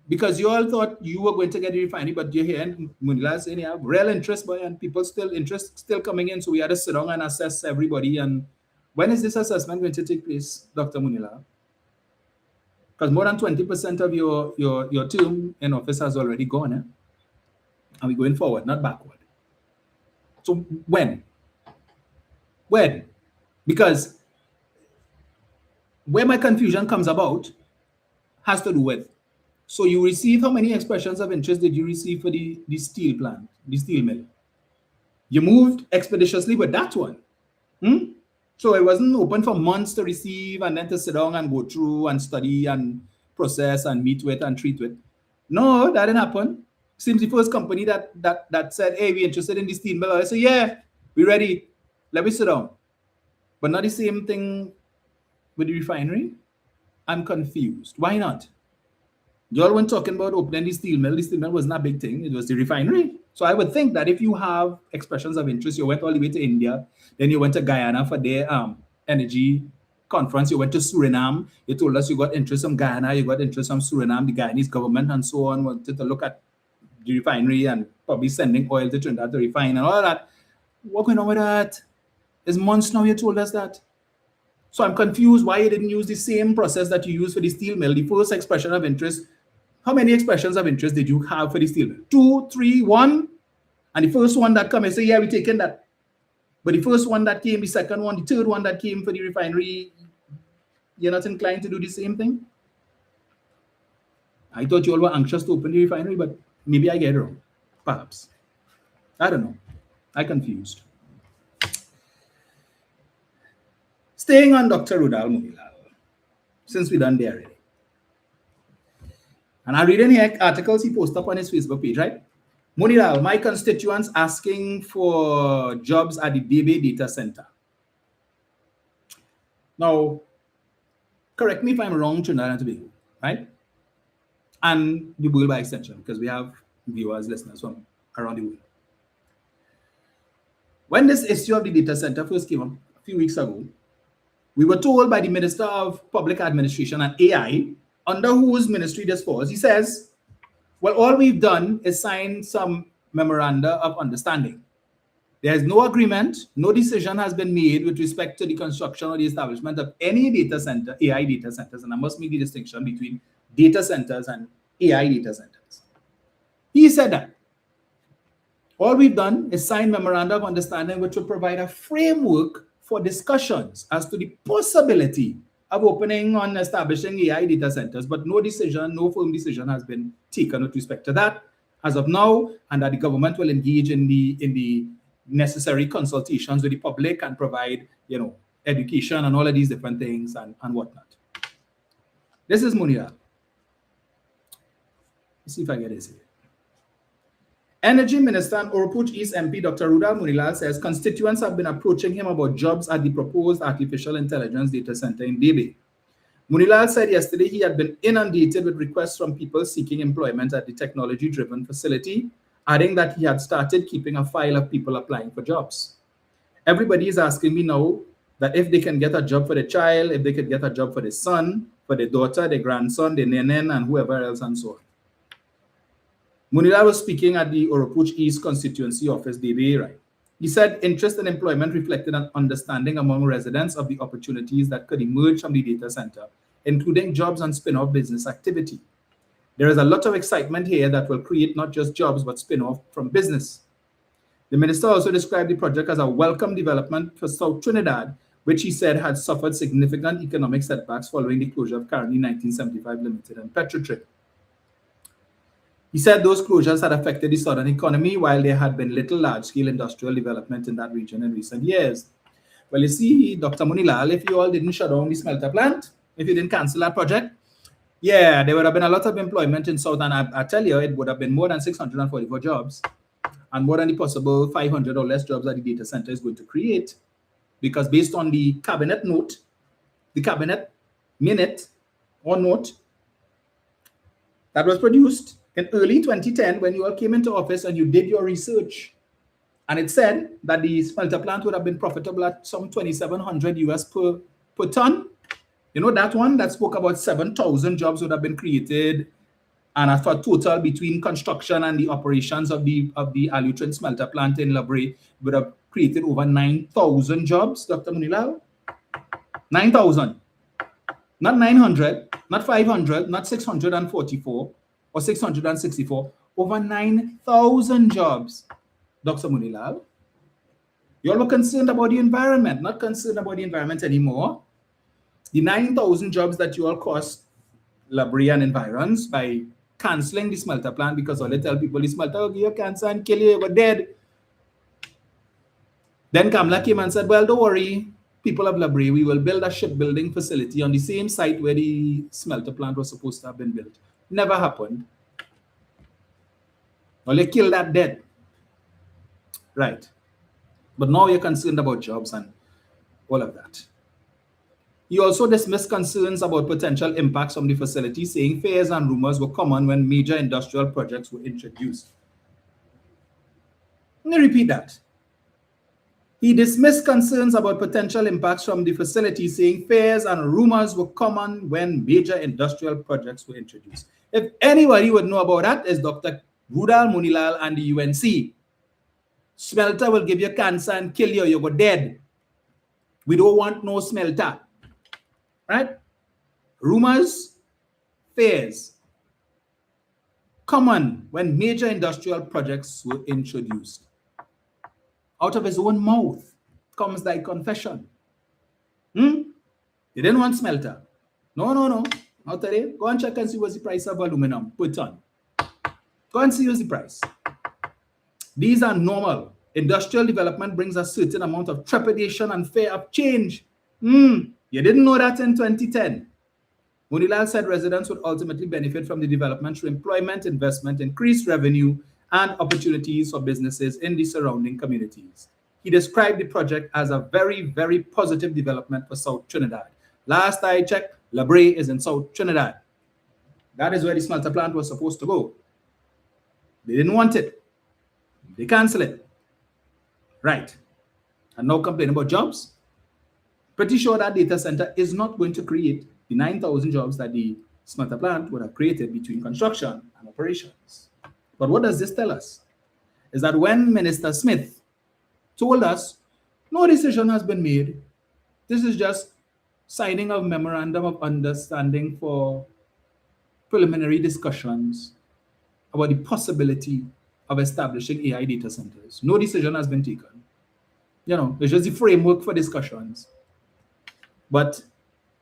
Because you all thought you were going to get the refinery, but you're here and Munila saying you have real interest, boy, and people still coming in. So we had to sit down and assess everybody. And when is this assessment going to take place, Dr. Munila? Because more than 20% of your term in office has already gone, and we're going forward, not backward. So when? Because where my confusion comes about has to do with, so you receive, how many expressions of interest did you receive for the steel plant, the steel mill? You moved expeditiously with that one. So it wasn't open for months to receive and then to sit down and go through and study and process and meet with and treat with. No, that didn't happen. Seems the first company that said, hey, we're interested in the steel mill. I said, yeah, we're ready. Let me sit down. But not the same thing with the refinery. I'm confused. Why not? You all weren't talking about opening the steel mill. The steel mill wasn't a big thing. It was the refinery. So I would think that if you have expressions of interest, you went all the way to India, then you went to Guyana for their energy conference, you went to Suriname, you told us you got interest from Guyana, you got interest from Suriname, the Guyanese government and so on wanted to look at the refinery and probably sending oil to Trinidad to refine and all that. What going on with that? It's months now you told us that. So I'm confused why you didn't use the same process that you used for the steel mill. The first expression of interest, how many expressions of interest did you have for the steel mill? 2, 3, 1? And the first one that came and say, yeah, we're taking that. But the first one that came, the second one, the third one that came for the refinery, you're not inclined to do the same thing? I thought you all were anxious to open the refinery, but maybe I get it wrong. Perhaps. I don't know. I'm confused. Staying on Dr. Rudal Munilal, since we're done there already. And I read any articles he posted up on his Facebook page, right? Munilal, my constituents asking for jobs at the Debe data center. Now, correct me if I'm wrong, Trinidad and Tobago, right? And the world by extension, because we have viewers, listeners from around the world. When this issue of the data center first came up a few weeks ago, we were told by the Minister of Public Administration and AI, under whose ministry this falls, he says, well, all we've done is sign some memoranda of understanding. There is no agreement, no decision has been made with respect to the construction or the establishment of any data center, AI data centers, and I must make the distinction between data centers and AI data centers. He said that all we've done is sign memoranda of understanding which will provide a framework for discussions as to the possibility of opening on establishing AI data centers, but no firm decision has been taken with respect to that as of now, and that the government will engage in the necessary consultations with the public and provide, education and all of these different things and whatnot. This is Munilal. Let's see if I get this here. Energy Minister and Oropouche East MP Dr. Rudal Munilal says constituents have been approaching him about jobs at the proposed artificial intelligence data center in Debe. Munilal said yesterday he had been inundated with requests from people seeking employment at the technology-driven facility, adding that he had started keeping a file of people applying for jobs. Everybody is asking me now that if they can get a job for their child, if they could get a job for their son, for their daughter, their grandson, their nenen, and whoever else and so on. Munilal was speaking at the Oropouche East constituency office, DBA. He said interest in employment reflected an understanding among residents of the opportunities that could emerge from the data center, including jobs and spin-off business activity. There is a lot of excitement here that will create not just jobs, but spin-off from business. The minister also described the project as a welcome development for South Trinidad, which he said had suffered significant economic setbacks following the closure of Caroni 1975 Limited and Petrotrip. He said those closures had affected the southern economy, while there had been little large-scale industrial development in that region in recent years. Well, you see, Dr. Munilal, if you all didn't shut down the smelter plant, if you didn't cancel that project, yeah, there would have been a lot of employment in South, and I tell you, it would have been more than 644 jobs, and more than the possible 500 or less jobs that the data center is going to create, because based on the cabinet note, the cabinet minute or note that was produced in early 2010, when you all came into office and you did your research, and it said that the smelter plant would have been profitable at some 2,700 US per ton. You know, that one that spoke about 7,000 jobs would have been created, and as for total between construction and the operations of the Alutrin smelter plant in Labray would have created over 9,000 jobs, Dr. Munilal. 9,000. Not 900, not 500, not 644 or 664, over 9,000 jobs, Dr. Munilal. You all were concerned about the environment, not concerned about the environment anymore. The 9,000 jobs that you all cost Labray and environs by cancelling the smelter plant, because all they tell people the smelter will give you cancer and kill you, you were dead. Then Kamla came and said, well, don't worry, people of Labray, we will build a shipbuilding facility on the same site where the smelter plant was supposed to have been built. Never happened. Well, they killed that dead. Right. But now you're concerned about jobs and all of that. He also dismissed concerns about potential impacts from the facility, saying fears and rumors were common when major industrial projects were introduced. Let me repeat that. He dismissed concerns about potential impacts from the facility, saying fears and rumors were common when major industrial projects were introduced. If anybody would know about that, is Dr. Rudal Munilal and the UNC. Smelter will give you cancer and kill you, you go dead. We don't want no smelter. Right? Rumors, fears, common when major industrial projects were introduced. Out of his own mouth comes thy confession. You didn't want smelter. No. Out there, go and check and see what's the price of aluminum per ton. Go and see what's the price. These are normal. Industrial development brings a certain amount of trepidation and fear of change. You didn't know that in 2010. Munilal said residents would ultimately benefit from the development through employment, investment, increased revenue, and opportunities for businesses in the surrounding communities. He described the project as a very, very positive development for South Trinidad. Last I checked, Labray is in South Trinidad. That is where the smelter plant was supposed to go. They didn't want it. They canceled it. Right. And now complain about jobs. Pretty sure that data center is not going to create the 9,000 jobs that the smelter plant would have created between construction and operations. But what does this tell us? Is that when Minister Smith told us no decision has been made, this is just signing of memorandum of understanding for preliminary discussions about the possibility of establishing AI data centers. No decision has been taken. You know, it's just the framework for discussions. But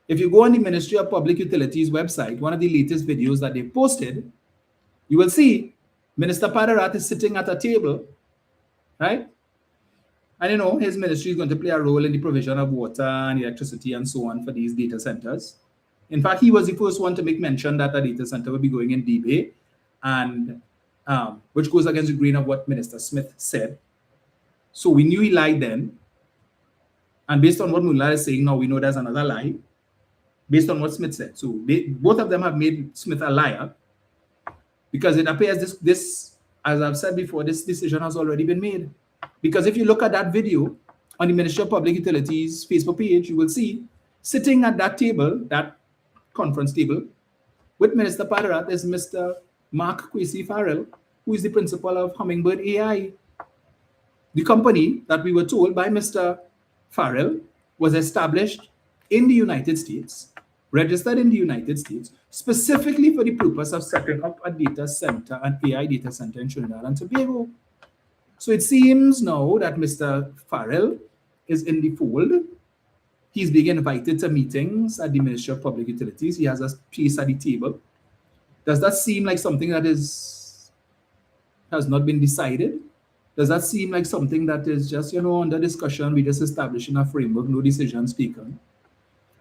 if you go on the Ministry of Public Utilities website, one of the latest videos that they posted, you will see Minister Padarat is sitting at a table, right? And you know, his ministry is going to play a role in the provision of water and electricity and so on for these data centers. In fact, he was the first one to make mention that a data center will be going in DBA, and which goes against the grain of what Minister Smith said. So we knew he lied then. And based on what Munilal is saying now, we know there's another lie. based on what Smith said. So both of them have made Smith a liar, because it appears this, as I've said before, this decision has already been made. Because if you look at that video on the Ministry of Public Utilities Facebook page, you will see sitting at that table, that conference table, with Minister Padarat is Mr. Mark Kwesi Farrell, who is the principal of Hummingbird AI. The company that we were told by Mr. Farrell was established in the United States, registered in the United States, specifically for the purpose of setting up a data center, an AI data center in Trinidad and Tobago. So it seems now that Mr. Farrell is in the fold. He's being invited to meetings at the Ministry of Public Utilities. He has a place at the table. Does that seem like something that has not been decided? Does that seem like something that is just, under discussion? We just establishing a framework, no decisions taken.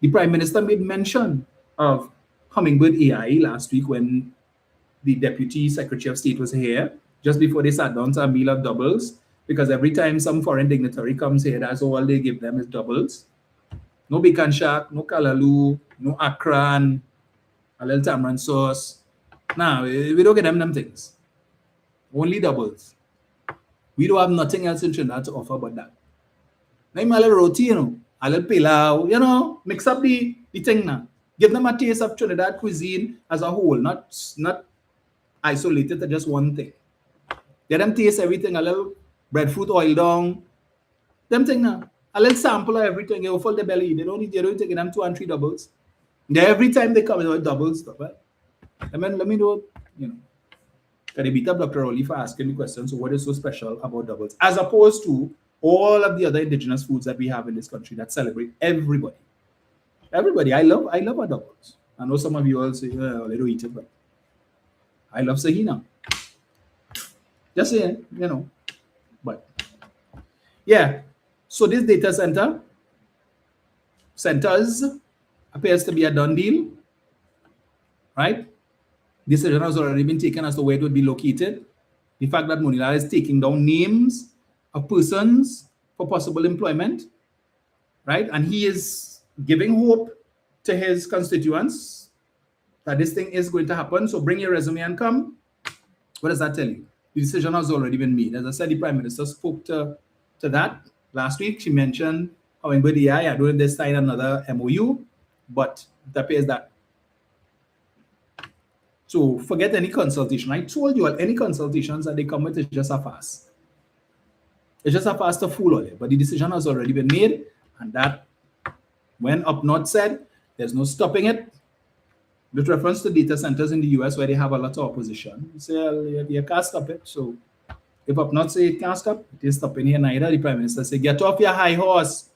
The Prime Minister made mention of Hummingbird AI last week when the Deputy Secretary of State was here, just before they sat down to a meal of doubles, because every time some foreign dignitary comes here, that's all they give them is doubles. No bacon shack, no kalaloo, no akran, a little tamarind sauce. Nah, we don't get them things. Only doubles. We don't have nothing else in Trinidad to offer but that. Now, a little roti, a little pilau, mix up the thing now. Give them a taste of Trinidad cuisine as a whole, not isolated to just one thing. Let them taste everything, a little breadfruit oil down. Them thing now. A little sample of everything. You fill the belly. They don't take them 2 and 3 doubles. Every time they come with doubles, right? Let me know, Can they beat up Dr. Rowley for asking the question, so what is so special about doubles? As opposed to all of the other indigenous foods that we have in this country that celebrate everybody. Everybody. I love our doubles. I know some of you all say, they don't eat it, but I love Sahina. Just saying, But yeah. So this data centers appears to be a done deal, right? Decision has already been taken as to where it would be located. The fact that Monilal is taking down names of persons for possible employment, right? And he is giving hope to his constituents that this thing is going to happen. So bring your resume and come. What does that tell you? The decision has already been made. As I said, the Prime Minister spoke to that last week. She mentioned Hummingbird AI. I don't know if they signed another MOU, but it appears that. So forget any consultation. I told you all, any consultations that they come with is just a farce. It's just a farce to fool all it. But the decision has already been made, and that, when Up North said, there's no stopping it. With reference to data centers in the US where they have a lot of opposition, you say, well, you can't stop it. So if Up North say it can't stop, it is stopping here neither. The Prime Minister say, get off your high horse.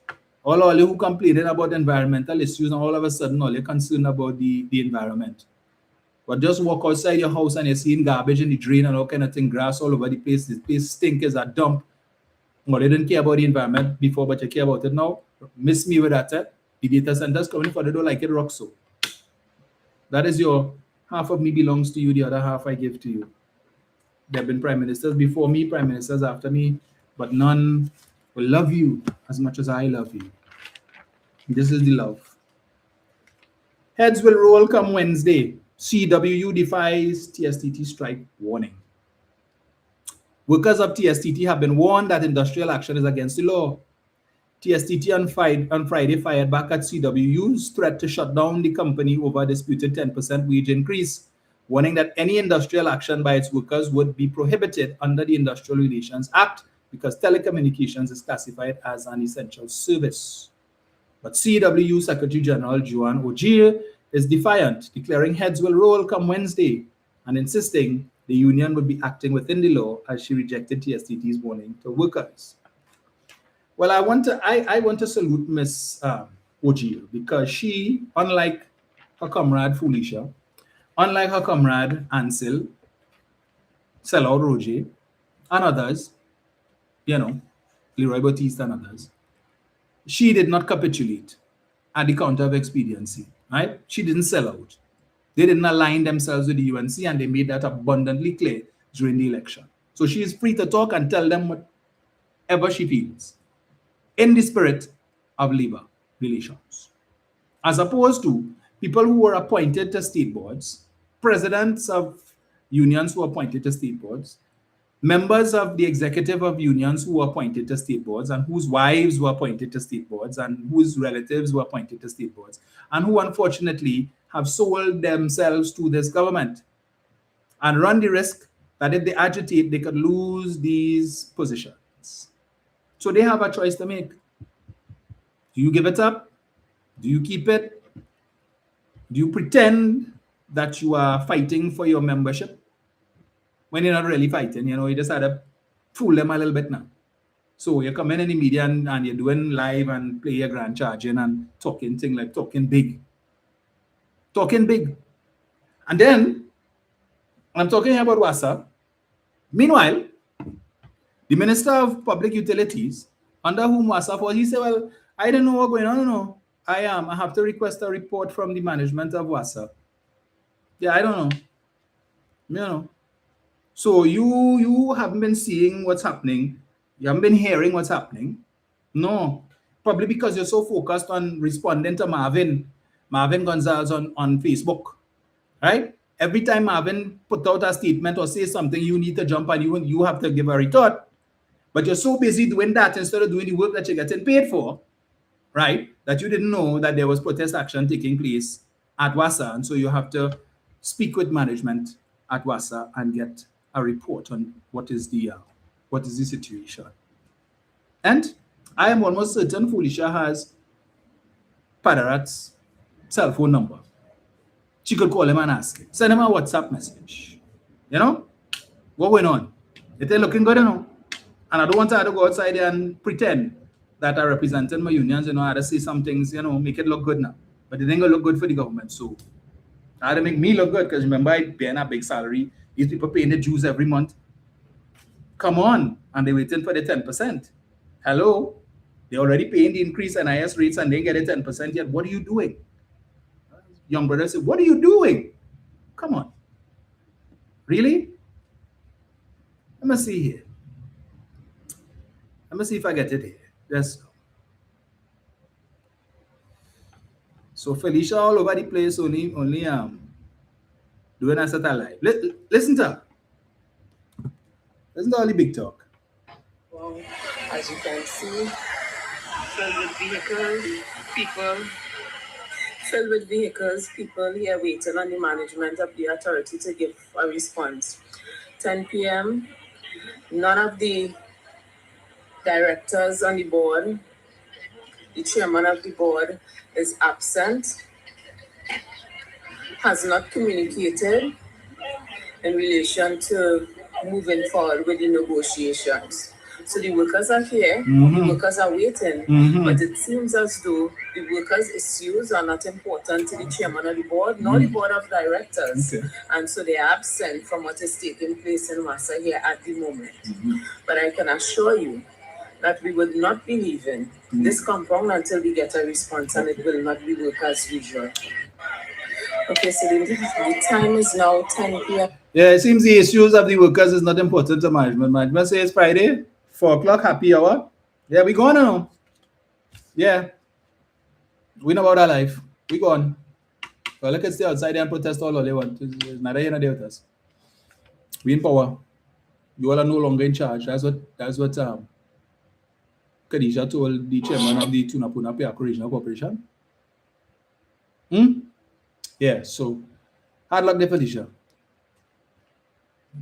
All you who complaining about environmental issues, and all of a sudden all you're concerned about the environment. But just walk outside your house and you're seeing garbage in the drain and all kind of thing, grass all over the place. The place stink is a dump. Well, they didn't care about the environment before, but you care about it now. Miss me with that. The data centers coming for they don't like it, rock so. That is your half of me belongs to you, the other half I give to you. There have been prime ministers before me, prime ministers after me, but none will love you as much as I love you. This is the love. Heads will roll come Wednesday. CWU defies TSTT strike warning. Workers of TSTT have been warned that industrial action is against the law. TSTT on Friday fired back at CWU's threat to shut down the company over a disputed 10% wage increase, warning that any industrial action by its workers would be prohibited under the Industrial Relations Act because telecommunications is classified as an essential service. But CWU Secretary General Joan Ogier is defiant, declaring heads will roll come Wednesday and insisting the union would be acting within the law as she rejected TSTT's warning to workers. Well, I want to salute Miss Ogier because she, unlike her comrade Felicia, unlike her comrade Ansel, Sellout Roger, and others, Leroy Batiste and others, she did not capitulate at the counter of expediency, right? She didn't sell out. They didn't align themselves with the UNC, and they made that abundantly clear during the election. So she is free to talk and tell them whatever she feels in the spirit of labor relations, as opposed to people who were appointed to state boards, presidents of unions who were appointed to state boards, members of the executive of unions who were appointed to state boards and whose wives were appointed to state boards and whose relatives were appointed to state boards and who unfortunately have sold themselves to this government and run the risk that if they agitate, they could lose these positions. So they have a choice to make. Do you give it up? Do you keep it? Do you pretend that you are fighting for your membership when you're not really fighting? You just had to fool them a little bit now. So you're coming in the media and you're doing live and play your grand charging and talking things like talking big. Talking big. And then I'm talking about WASA. Meanwhile, the Minister of Public Utilities, under whom WASA was, he said, well, I don't know what's going on. No. I have to request a report from the management of WASA. Yeah, I don't know. So you haven't been seeing what's happening. You haven't been hearing what's happening. No. Probably because you're so focused on responding to Marvin Gonzalez on Facebook. Right? Every time Marvin put out a statement or say something, you need to jump and you have to give a retort. But you're so busy doing that instead of doing the work that you're getting paid for, right? That you didn't know that there was protest action taking place at WASA. And so you have to speak with management at WASA and get a report on what is the situation. And I am almost certain Felicia has Padarat's cell phone number. She could call him and ask him. Send him a WhatsApp message. What went on? It ain't looking good, And I don't want her to go outside there and pretend that I represented my unions, I had to say some things, make it look good now. But it ain't gonna look good for the government. So I had to make me look good because remember, I paying a big salary. These people paying the dues every month. Come on. And they're waiting for the 10%. Hello? They're already paying the increase in IS rates and they get the 10% yet. What are you doing? Young brother said, what are you doing? Come on. Really? Let me see here. Let me see if I get it here. Yes. So Felicia all over the place, only doing us at live. Listen to her. Listen to all the big talk. Well, as you can see, filled with vehicles, people here waiting on the management of the authority to give a response. 10 p.m., none of the directors on the board, the chairman of the board is absent, has not communicated in relation to moving forward with the negotiations. So the workers are here, the workers are waiting, but it seems as though the workers' issues are not important to the chairman of the board, nor the board of directors. Okay. And so they are absent from what is taking place in WASA here at the moment. But I can assure you that we will not be leaving this compound until we get a response, and it will not be work as usual. Okay, so the time is now 10 p.m. Yeah, it seems the issues of the workers is not important to management. Management says Friday, 4 o'clock, happy hour. Yeah, we going now. Yeah. We know about our life. We gone. Well, let's stay outside there and protest all they want. It's neither here nor there with us. We in power. You all are no longer in charge. That's what Khadija told the chairman of the Tunapuna Piako Regional Corporation. Yeah, so hard luck there, Khadija.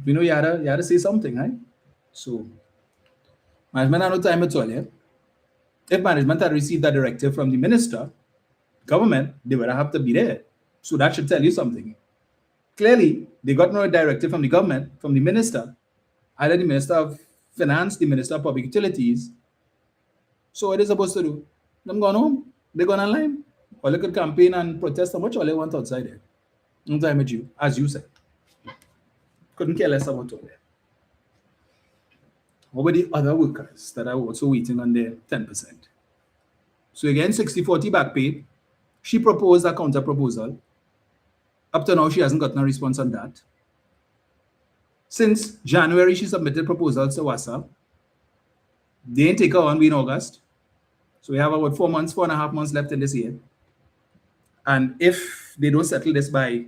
We know you had to say something, right? So management had no time at all, yeah? If management had received a directive from the minister, government, they would have to be there. So that should tell you something. Clearly, they got no directive from the government, from the minister, either the Minister of Finance, the Minister of Public Utilities. So what are they supposed to do? Them gone home? They gone online? Or they could campaign and protest how much all they want outside there. No time with you, as you said. Couldn't care less about all that. What about the other workers that are also waiting on their 10%? So again, 60-40 back pay. She proposed a counter proposal. Up to now, she hasn't gotten a response on that. Since January, she submitted proposals to WASA. They didn't take her on in August. So we have about 4.5 months left in this year. And if if they don't settle this by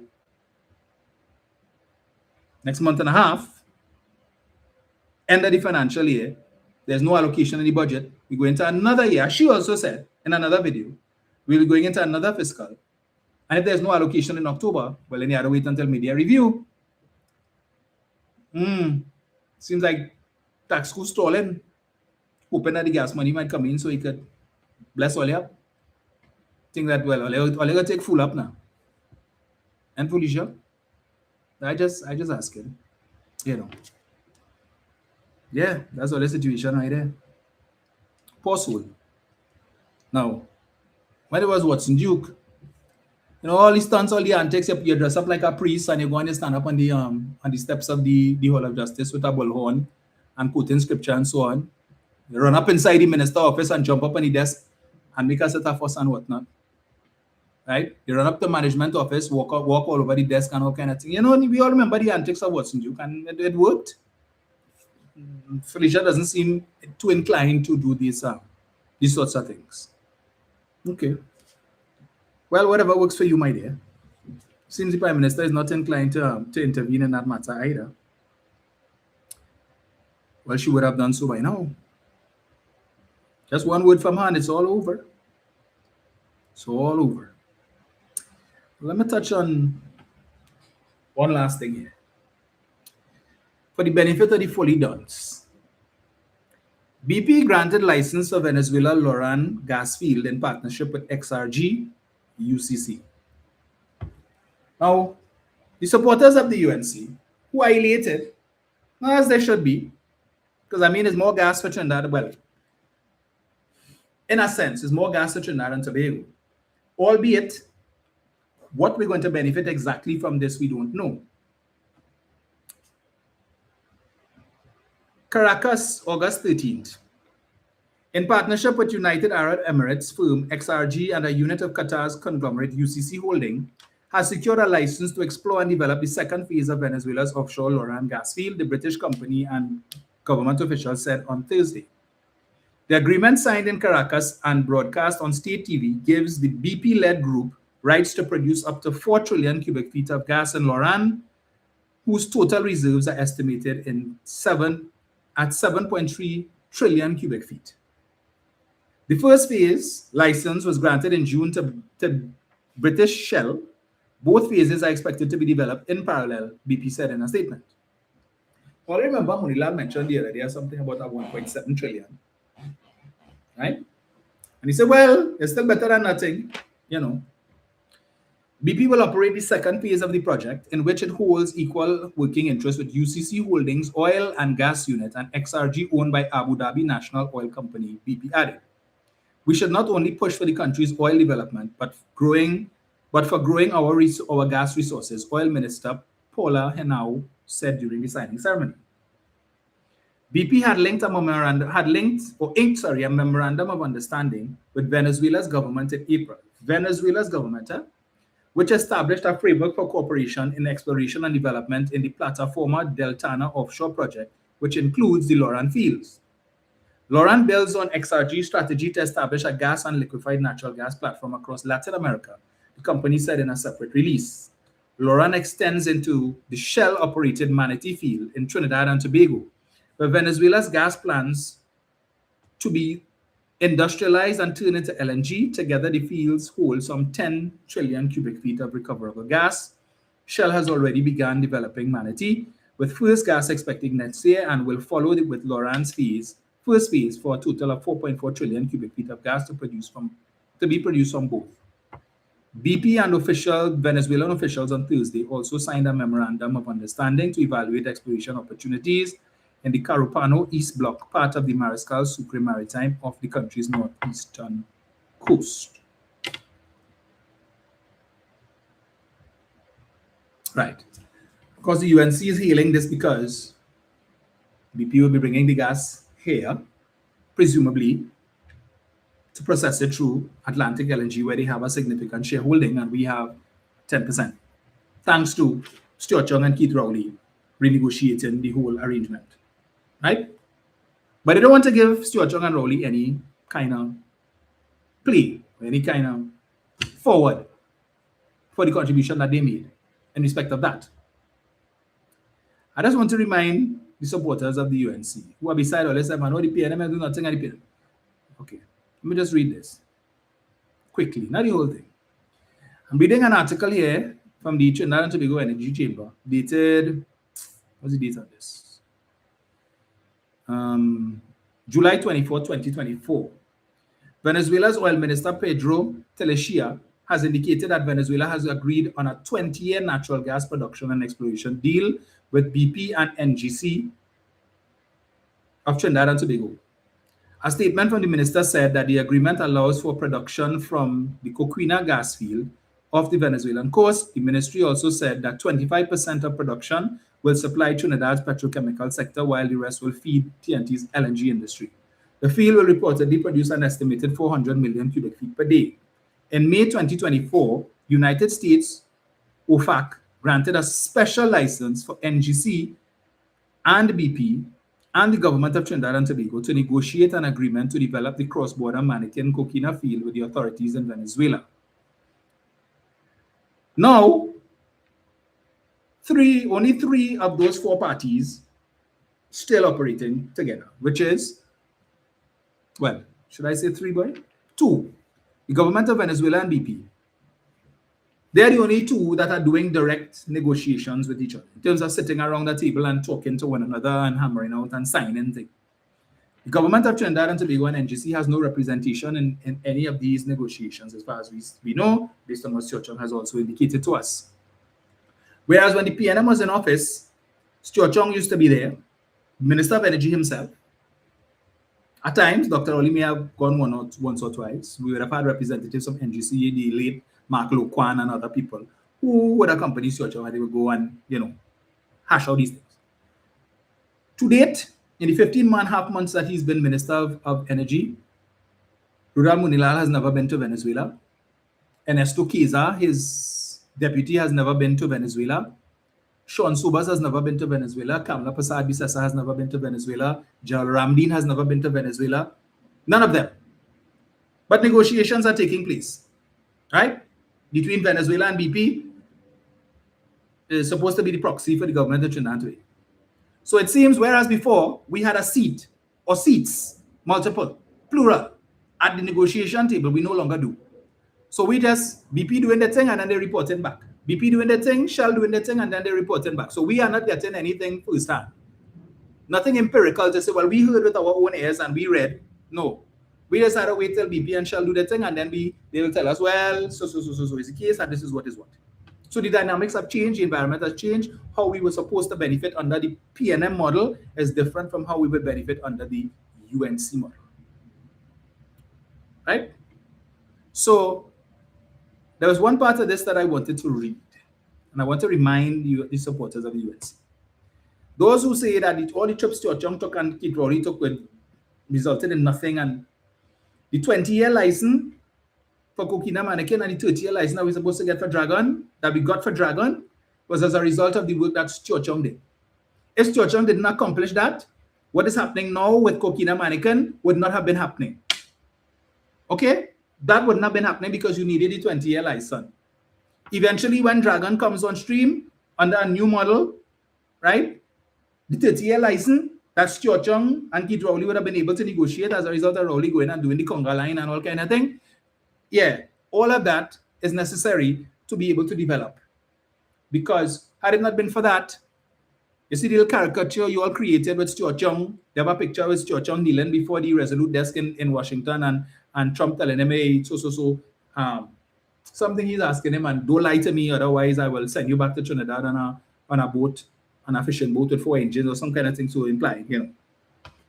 next month and a half, end of the financial year, there's no allocation in the budget, we go into another year. She also said in another video, we'll be going into another fiscal. And if there's no allocation in October, well, then you have to wait until media review. Seems like tax school stalling, hoping that the gas money might come in so he could bless all up. Think that, well, all you gotta take full up now. And Felicia, I just ask him, you know. Yeah, that's all the situation right there. Poor soul. Now, when it was Watson Duke, you know, all the stunts, all the antics, you dress up like a priest and you go and you stand up on the steps of the Hall of Justice with a bullhorn and quoting scripture and so on. You run up inside the minister office and jump up on the desk and make a set of fuss and whatnot. Right? You run up to management office, walk all over the desk and all kind of thing. You know, we all remember the antics of Watson Duke, and it worked. Felicia doesn't seem too inclined to do these sorts of things. Okay. Well, whatever works for you, my dear. Seems the Prime Minister is not inclined to intervene in that matter either. Well, she would have done so by now. Just one word from her and it's all over. It's all over. Let me touch on one last thing here. For the benefit of the fully dones, BP granted license for Venezuela Loran gas field in partnership with XRG UCC. Now, the supporters of the UNC, who are elated, as they should be, because I mean, it's more gas for Trinidad. Well, in a sense, it's more gas for Trinidad and Tobago. Albeit, what we're going to benefit exactly from this, we don't know. Caracas, August 13th. In partnership with United Arab Emirates firm XRG and a unit of Qatar's conglomerate UCC Holding, has secured a license to explore and develop the second phase of Venezuela's offshore Loran gas field, the British company and government officials said on Thursday. The agreement signed in Caracas and broadcast on state TV gives the BP-led group rights to produce up to 4 trillion cubic feet of gas in Loran, whose total reserves are estimated at 7.3 trillion cubic feet. The first phase license was granted in June to British Shell. Both phases are expected to be developed in parallel, BP said in a statement. Well, I remember Munilal mentioned the other day something about a 1.7 trillion. Right? And he said, well, it's still better than nothing, you know. BP will operate the second phase of the project, in which it holds equal working interest with UCC Holdings oil and gas unit and XRG owned by Abu Dhabi National Oil Company, BP added. We should not only push for the country's oil development, but for growing our gas resources, Oil Minister Paula Henao said during the signing ceremony. BP had inked a memorandum of understanding with Venezuela's government in April. Venezuela's government, which established a framework for cooperation in exploration and development in the Plataforma Deltana offshore project, which includes the Loran fields. Loran builds on XRG's strategy to establish a gas and liquefied natural gas platform across Latin America, the company said in a separate release. Loran extends into the Shell-operated Manatee field in Trinidad and Tobago, where Venezuela's gas plans to be industrialized and turned into LNG. Together, the fields hold some 10 trillion cubic feet of recoverable gas. Shell has already begun developing Manatee, with first gas expected next year, and will follow with Loran's first phase for a total of 4.4 trillion cubic feet of gas to be produced from both. BP and Venezuelan officials on Thursday also signed a memorandum of understanding to evaluate exploration opportunities in the Carupano East Block, part of the Mariscal Sucre Maritime of the country's northeastern coast. Right. Of course, the UNC is hailing this because BP will be bringing the gas here, presumably, to process it through Atlantic LNG, where they have a significant shareholding, and we have 10%, thanks to Stuart Young and Keith Rowley renegotiating the whole arrangement. Right? But they don't want to give Stuart Young and Rowley any kind of play, any kind of forward for the contribution that they made in respect of that. I just want to remind the supporters of the UNC who are beside all this, I know the PNM do nothing at the PNM. Okay, let me just read this quickly, not the whole thing. I'm reading an article here from the Trinidad and Tobago Energy Chamber, dated, what's the date of this? July 24, 2024. Venezuela's oil minister Pedro Telechia has indicated that Venezuela has agreed on a 20-year natural gas production and exploration deal with BP and NGC of Trinidad and Tobago. A statement from the minister said that the agreement allows for production from the Coquina gas field off the Venezuelan coast. The ministry also said that 25% of production will supply Trinidad's petrochemical sector, while the rest will feed TNT's LNG industry. The field will reportedly produce an estimated 400 million cubic feet per day. In May 2024, United States OFAC granted a special license for NGC and BP and the government of Trinidad and Tobago to negotiate an agreement to develop the cross-border Maniquí Coquina field with the authorities in Venezuela. Now, only three of those four parties still operating together, which is, well, should I say three, boy? Two, the government of Venezuela and BP. They're the only two that are doing direct negotiations with each other in terms of sitting around the table and talking to one another and hammering out and signing things. The government of Trinidad and Tobago and NGC has no representation in any of these negotiations as far as we know, based on what Stuart Chung has also indicated to us. Whereas when the PNM was in office, Stuart Chung used to be there, Minister of Energy himself. At times, Dr. Oli may have gone once or twice. We would have had representatives from NGC, the late Mark Loquan and other people who would accompany Stuart Chung and they would go and, hash out these things. To date, in the 15.5 months that he's been Minister of Energy, Rudal Munilal has never been to Venezuela. Ernesto Queza, his deputy, has never been to Venezuela. Sean Sobers has never been to Venezuela. Kamla Prasad Bisesa has never been to Venezuela. Jal Ramdeen has never been to Venezuela. None of them. But negotiations are taking place, right? Between Venezuela and BP is supposed to be the proxy for the government of Trinidad and Tobago. So it seems, whereas before we had a seat or seats, multiple, plural, at the negotiation table, we no longer do. So we just, BP doing the thing and then they report it back. BP doing the thing, Shell doing the thing, and then they report it back. So we are not getting anything firsthand. Nothing empirical to say, well, we heard with our own ears and we read. No. We just had to wait till BP and Shell do the thing, and then they will tell us, well, so is the case, and this is what is what. So the dynamics have changed, the environment has changed. How we were supposed to benefit under the PNM model is different from how we would benefit under the UNC model. Right? So there was one part of this that I wanted to read, and I want to remind you, the supporters of the UNC. Those who say that all the trips Stuart Chung took and Keith Rowley took resulted in nothing, and the 20-year license for Coquina Maniquí and the 30-year license that we're supposed to get for Dragon, that we got for Dragon, was as a result of the work that Stuart Chung did. If Stuart Chung did not accomplish that, what is happening now with Coquina Maniquí would not have been happening. Okay? That would not have been happening because you needed the 20-year license. Eventually, when Dragon comes on stream under a new model, right, the 30-year license that Stuart Chung and Keith Rowley would have been able to negotiate as a result of Rowley going and doing the conga line and all kind of thing. Yeah, all of that is necessary to be able to develop. Because had it not been for that, you see the little caricature you all created with Stuart Chung. They have a picture with Stuart Chung kneeling before the Resolute desk in Washington, and Trump telling him, hey, something he's asking him, and don't lie to me, otherwise I will send you back to Trinidad on a boat, on a fishing boat with 4 engines or some kind of thing to imply,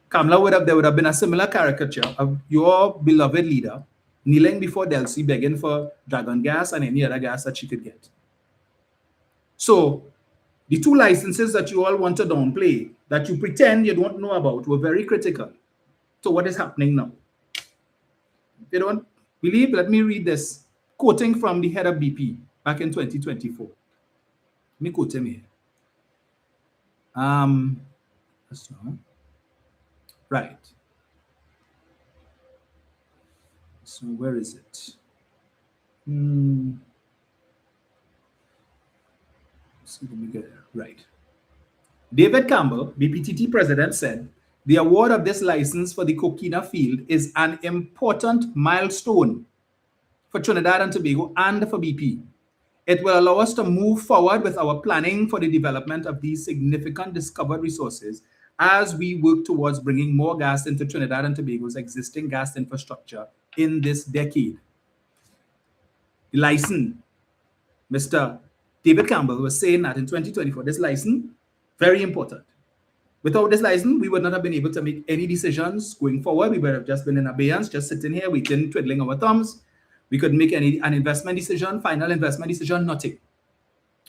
Kamla there would have been a similar caricature of your beloved leader kneeling before Delcy begging for Dragon gas and any other gas that she could get. So the 2 licenses that you all want to downplay, that you pretend you don't know about, were very critical to what is happening now. If you don't believe, let me read this, quoting from the head of BP back in 2024. Let me quote him here. Right. So where is it? So let me get it right. David Campbell, BPTT president, said the award of this license for the Coquina field is an important milestone for Trinidad and Tobago and for BP. It will allow us to move forward with our planning for the development of these significant discovered resources as we work towards bringing more gas into Trinidad and Tobago's existing gas infrastructure in this decade. The license, Mr. David Campbell was saying that in 2024, this license, very important. Without this license, we would not have been able to make any decisions going forward. We would have just been in abeyance, just sitting here waiting, twiddling our thumbs. We couldn't make an investment decision, final investment decision, nothing.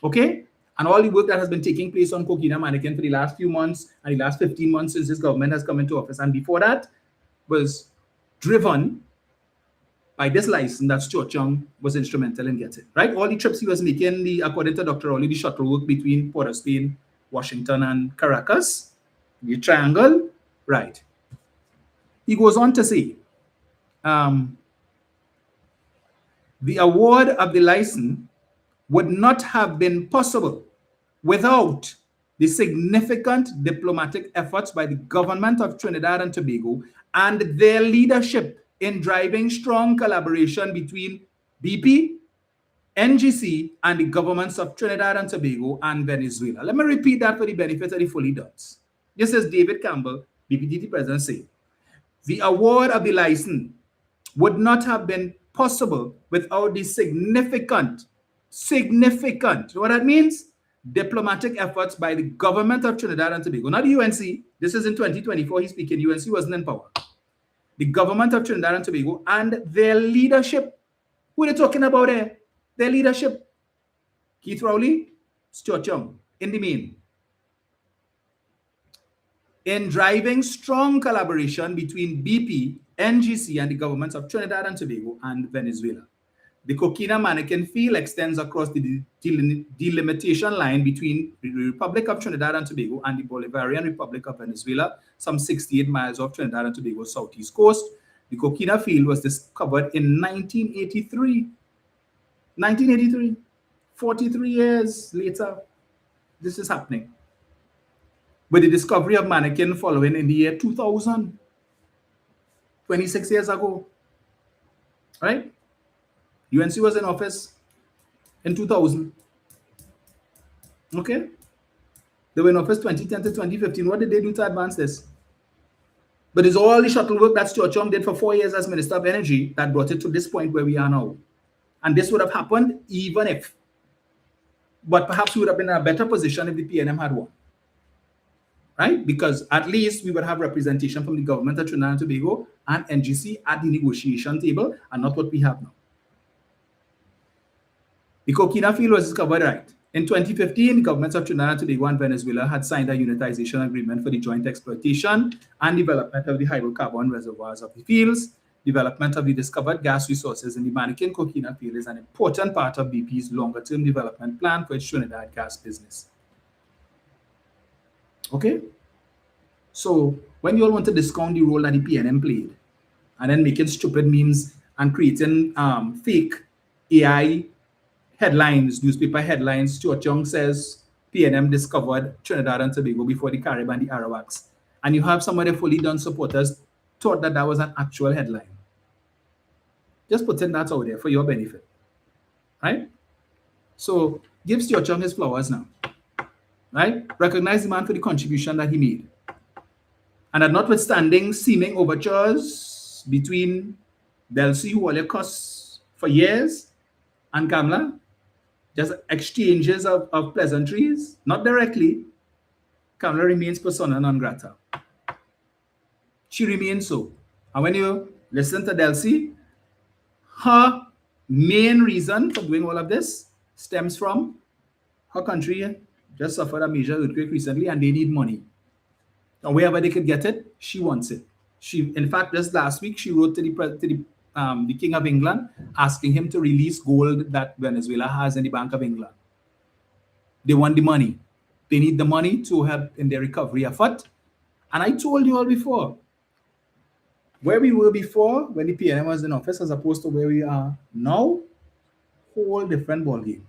Okay? And all the work that has been taking place on Coquina Mannequin for the last few months and the last 15 months since this government has come into office, and before that, was driven by this license that Stuart Young was instrumental in getting, right? All the trips he was making, according to Dr. Rowley, the shuttle work between Port of Spain, Washington, and Caracas, the triangle, right? He goes on to say, the award of the license would not have been possible without the significant diplomatic efforts by the government of Trinidad and Tobago and their leadership in driving strong collaboration between BP, NGC, and the governments of Trinidad and Tobago and Venezuela. Let me repeat that for the benefit of the fully dots. This is David Campbell, BPTT president, saying, the award of the license would not have been possible without the significant, what that means? Diplomatic efforts by the government of Trinidad and Tobago, not the UNC. This is in 2024, he's speaking, UNC wasn't in power. The government of Trinidad and Tobago and their leadership. Who are they talking about there? Their leadership. Keith Rowley, Stuart Young, in the main. In driving strong collaboration between BP, NGC, and the governments of Trinidad and Tobago and Venezuela. The Coquina Mannequin field extends across the delimitation line between the Republic of Trinidad and Tobago and the Bolivarian Republic of Venezuela, some 68 miles off Trinidad and Tobago's southeast coast. The Coquina field was discovered in 1983. 1983, 43 years later, this is happening. With the discovery of Mannequin following in the year 2000, 26 years ago, right? UNC was in office in 2000. Okay? They were in office 2010 to 2015. What did they do to advance this? But it's all the shuttle work that Stuart Young did for 4 years as Minister of Energy that brought it to this point where we are now. And this would have happened even if. But perhaps we would have been in a better position if the PNM had won. Right? Because at least we would have representation from the government of Trinidad and Tobago and NGC at the negotiation table, and not what we have now. The Coquina field was discovered right. In 2015, the governments of Trinidad and Tobago and Venezuela had signed a unitization agreement for the joint exploitation and development of the hydrocarbon reservoirs of the fields. Development of the discovered gas resources in the Mannequin Coquina field is an important part of BP's longer-term development plan for its Trinidad gas business. Okay? So when you all want to discount the role that the PNM played and then making stupid memes and creating fake AI headlines, newspaper headlines, Stuart Young says PNM discovered Trinidad and Tobago before the Caribbean and the Arawaks. And you have some of the fully done supporters thought that that was an actual headline. Just putting that out there for your benefit. Right? So give Stuart Young his flowers now. Right? Recognize the man for the contribution that he made. And that notwithstanding seeming overtures between Delcy, who only costs for years, and Kamla, just exchanges of pleasantries, not directly, Kamla remains persona non grata. She remains so. And when you listen to Delcy, her main reason for doing all of this stems from her country just suffered a major earthquake recently and they need money. And wherever they could get it, she wants it. She, in fact, just last week, she wrote to the King of England asking him to release gold that Venezuela has in the Bank of England. They want the money. They need the money to help in their recovery effort. And I told you all before, where we were before when the PNM was in office as opposed to where we are now, whole different ballgame.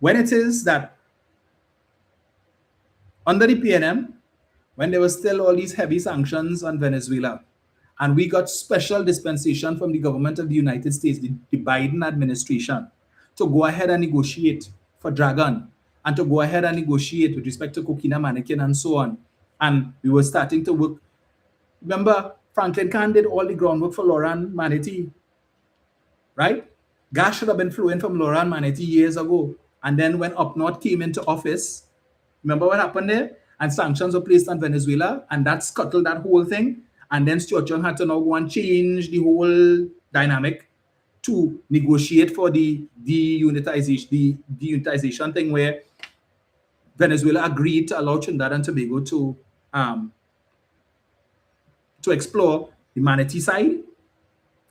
when it is that under the PNM, when there were still all these heavy sanctions on Venezuela, and we got special dispensation from the government of the United States, the Biden administration, to go ahead and negotiate for Dragon, and to go ahead and negotiate with respect to Coquina Mannequin and so on. And we were starting to work. Remember, Franklin Kahn did all the groundwork for Loran Manatee, right? Gas should have been flowing from Loran Manatee years ago. And then when Up North came into office, remember what happened there? And sanctions were placed on Venezuela, and that scuttled that whole thing. And then Stuart Young had to now go and change the whole dynamic to negotiate for the deunitization thing, where Venezuela agreed to allow Trinidad and Tobago to explore the Manatee side.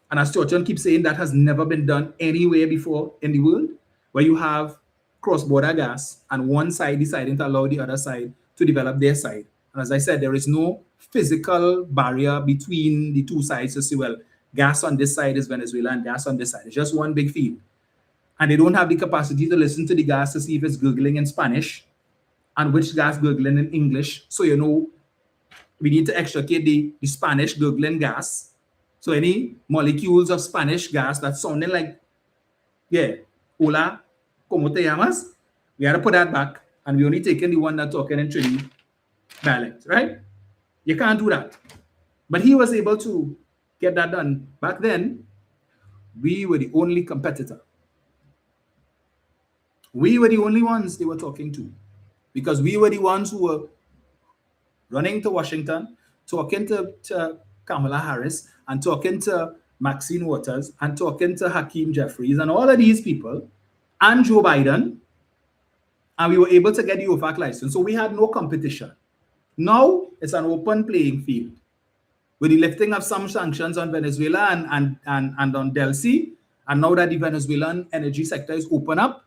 And as Stuart Young keeps saying, that has never been done anywhere before in the world, where you have cross-border gas and one side deciding to allow the other side to develop their side. And as I said, there is no physical barrier between the two sides to say, well, gas on this side is Venezuela and gas on this side. It's just one big field. And they don't have the capacity to listen to the gas to see if it's gurgling in Spanish and which gas gurgling in English. So, you know, we need to extricate the Spanish gurgling gas. So any molecules of Spanish gas that's sounding like, yeah, hola, ¿cómo te llamas? We had to put that back, and we only taking the one that's talking in Trini dialect, right? You can't do that. But he was able to get that done. Back then, we were the only competitor. We were the only ones they were talking to, because we were the ones who were running to Washington, talking to Kamala Harris, and talking to Maxine Waters, and talking to Hakeem Jeffries, and all of these people, and Joe Biden, and we were able to get the OFAC license. So we had no competition. Now it's an open playing field. With the lifting of some sanctions on Venezuela and on Delcy, and now that the Venezuelan energy sector is open up,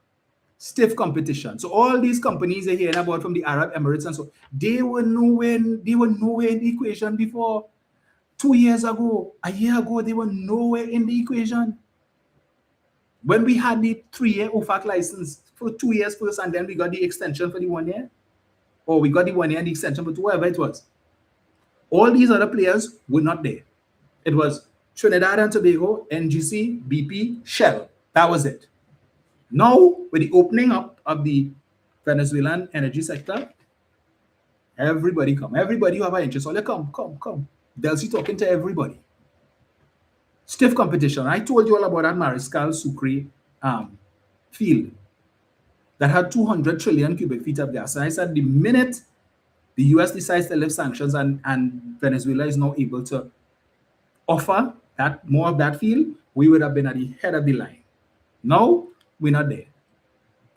stiff competition. So all these companies are hearing about from the Arab Emirates and so, they were nowhere in the equation before. 2 years ago, a year ago, they were nowhere in the equation. When we had the 3-year OFAC license for 2 years first, and then we got the extension for the 1 year, or we got the 1 year and the extension for whatever it was. All these other players were not there. It was Trinidad and Tobago, NGC, BP, Shell. That was it. Now, with the opening up of the Venezuelan energy sector, everybody come. Everybody who have an interest, all come. Delcy talking to everybody. Stiff competition. I told you all about that Mariscal Sucre field that had 200 trillion cubic feet of gas. And I said the minute the US decides to lift sanctions and Venezuela is now able to offer that more of that field, we would have been at the head of the line. Now, we're not there.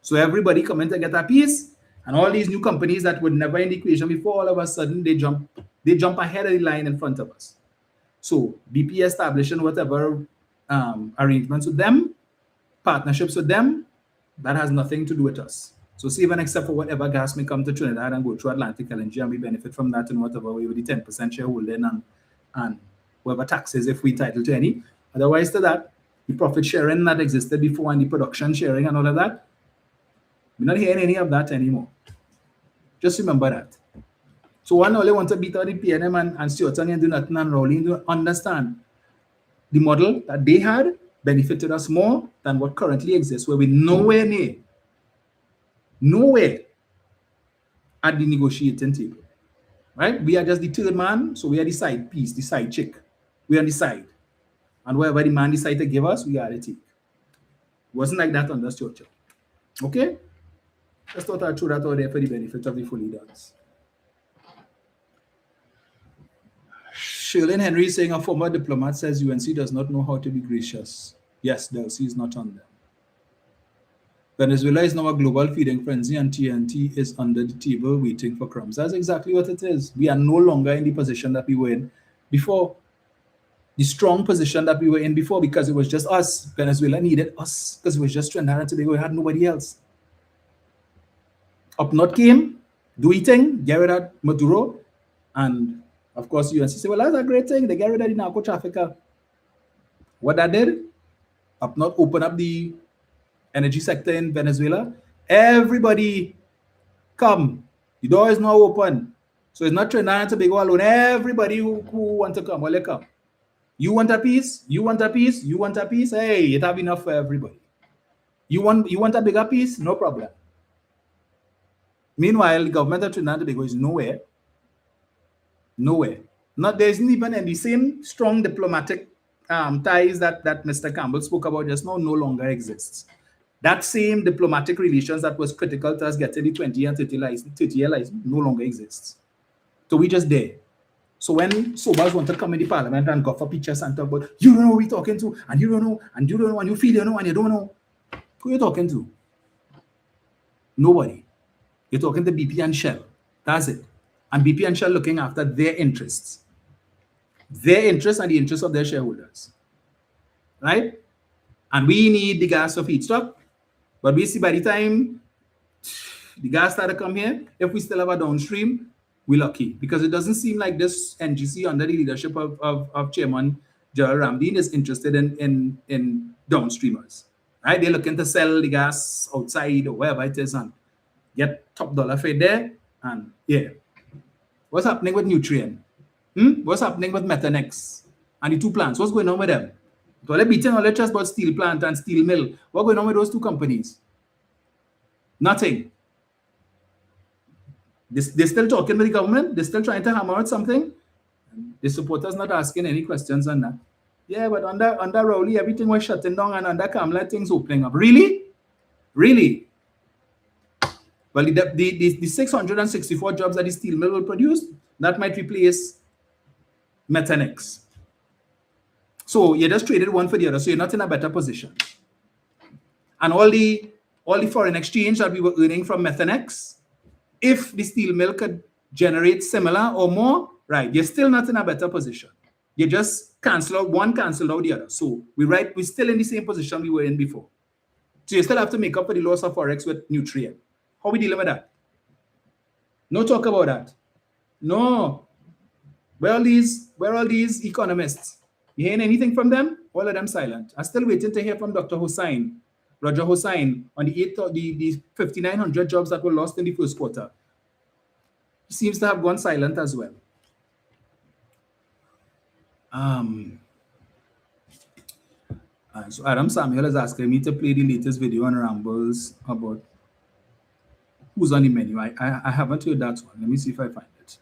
So everybody coming to get a piece, and all these new companies that were never in the equation before, all of a sudden they jump ahead of the line in front of us. So BP establishing whatever arrangements with them, partnerships with them, that has nothing to do with us. So see, even except for whatever gas may come to Trinidad and go through Atlantic LNG, and we benefit from that in whatever way with the 10% shareholding and whatever taxes if we entitled to any. Otherwise to that, the profit sharing that existed before and the production sharing and all of that, we're not hearing any of that anymore. Just remember that. So one only want to beat out the PNM and Stuart Young and do nothing, and Rowling to understand the model that they had benefited us more than what currently exists, where we're nowhere at the negotiating table. Right? We are just the third man, so we are the side piece, the side chick. We are on the side. And whatever the man decided to give us, we are to take. It wasn't like that under Stuart Young. Okay? Just thought I'd throw that out there for the benefit of the full leaders. Shirley Henry saying a former diplomat says UNC does not know how to be gracious. Yes, Delcy is not on them. Venezuela is now a global feeding frenzy, and TNT is under the table waiting for crumbs. That's exactly what it is. We are no longer in the position that we were in before. The strong position that we were in before, because it was just us. Venezuela needed us because it was just Trinidad and Tobago. We had nobody else. Up North came, do eating, get rid of Maduro, and of course UNC said, well, that's a great thing. They get rid of the narco trafficker. What that did, Up North opened up the energy sector in Venezuela. Everybody come. The door is now open. So it's not Trinidad and Tobago alone. Everybody who want to come, well, they come. You want a piece? You want a piece? You want a piece? Hey, it have enough for everybody. You want a bigger piece? No problem. Meanwhile, the government of Trinidad and Tobago is nowhere. Nowhere. There isn't even any same strong diplomatic ties that Mr. Campbell spoke about just now no longer exists. That same diplomatic relations that was critical to us getting the 20 and 30-year license no longer exists. So we just there. So when Sobers want to come in the parliament and go for pictures and talk about, you don't know who we're talking to, and you don't know, and you don't know, and you feel you know, and you don't know, who you talking to? Nobody. You're talking to BP and Shell. That's it. And BP and Shell looking after their interests. Their interests and the interests of their shareholders. Right? And we need the gas for feedstock. But we see by the time the gas started to come here, if we still have a downstream, we're lucky. Because it doesn't seem like this NGC under the leadership of Chairman Gerald Ramdeen is interested in downstreamers. Right? They're looking to sell the gas outside or wherever it is and get top dollar for it there. And yeah. What's happening with Nutrien? What's happening with Methanex? And the two plants? What's going on with them? So they're beating all the just about steel plant and steel mill. What's going on with those two companies? Nothing. They're still talking with the government. They're still trying to hammer out something. The supporters not asking any questions on that. Yeah, but under Rowley, everything was shutting down, and under Kamala, things opening up. Really? Really? Well, the 664 jobs that the steel mill will produce, that might replace Methanex. So you just traded one for the other, so you're not in a better position. And all the foreign exchange that we were earning from Methanex, if the steel mill could generate similar or more, right, you're still not in a better position. You just cancel out the other. So we're still in the same position we were in before. So you still have to make up for the loss of Forex with Nutrien. How we dealing with that? No talk about that. No. Where are all these economists? You hearing anything from them? All of them silent. I'm still waiting to hear from Dr. Hossain, Roger Hossain, on the 5,900 jobs that were lost in the first quarter. He seems to have gone silent as well. So Adam Samuel is asking me to play the latest video on Rambles about who's on the menu. I haven't heard that one. Let me see if I find it.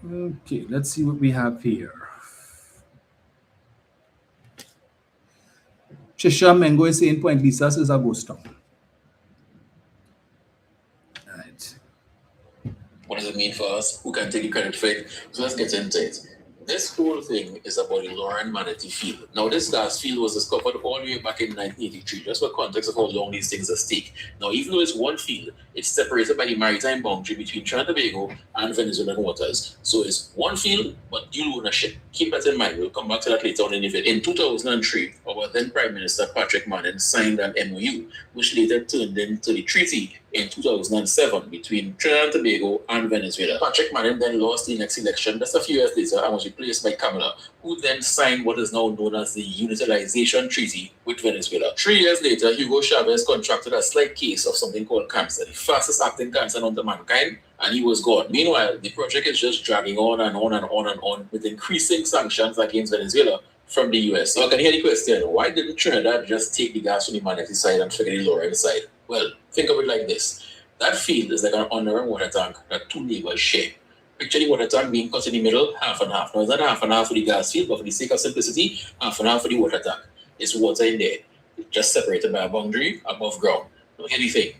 Okay, let's see what we have here. Trisha Mengo is saying Point Lisa says a ghost town. Right. What does it mean for us? Who can take the credit for it? So let's get into it. This whole thing is about the Lauren Manatee Field. Now, this gas field was discovered all the way back in 1983, just for context of how long these things are stake. Now, even though it's one field, it's separated by the maritime boundary between Trinidad and Tobago and Venezuelan waters. So it's one field, but dual ownership. Keep that in mind. We'll come back to that later on in the video. In 2003, our then Prime Minister Patrick Manning signed an MOU, which later turned into the treaty in 2007 between Trinidad and Tobago and Venezuela. Patrick Manning then lost the next election just a few years later and was replaced by Kamala, who then signed what is now known as the Unitarialization Treaty with Venezuela. 3 years later, Hugo Chavez contracted a slight case of something called cancer, the fastest acting cancer known to mankind, and he was gone. Meanwhile, the project is just dragging on and on and on and on with increasing sanctions against Venezuela from the US. So I can hear the question, why didn't Trinidad just take the gas from the Manatee side and figure the Lauren side? Well, think of it like this. That field is like an underground water tank that two neighbors share. Picture the water tank being cut in the middle, half and half. Now, it's not half and half for the gas field, but for the sake of simplicity, half and half for the water tank. It's water in there, it's just separated by a boundary above ground. Now, here's the thing.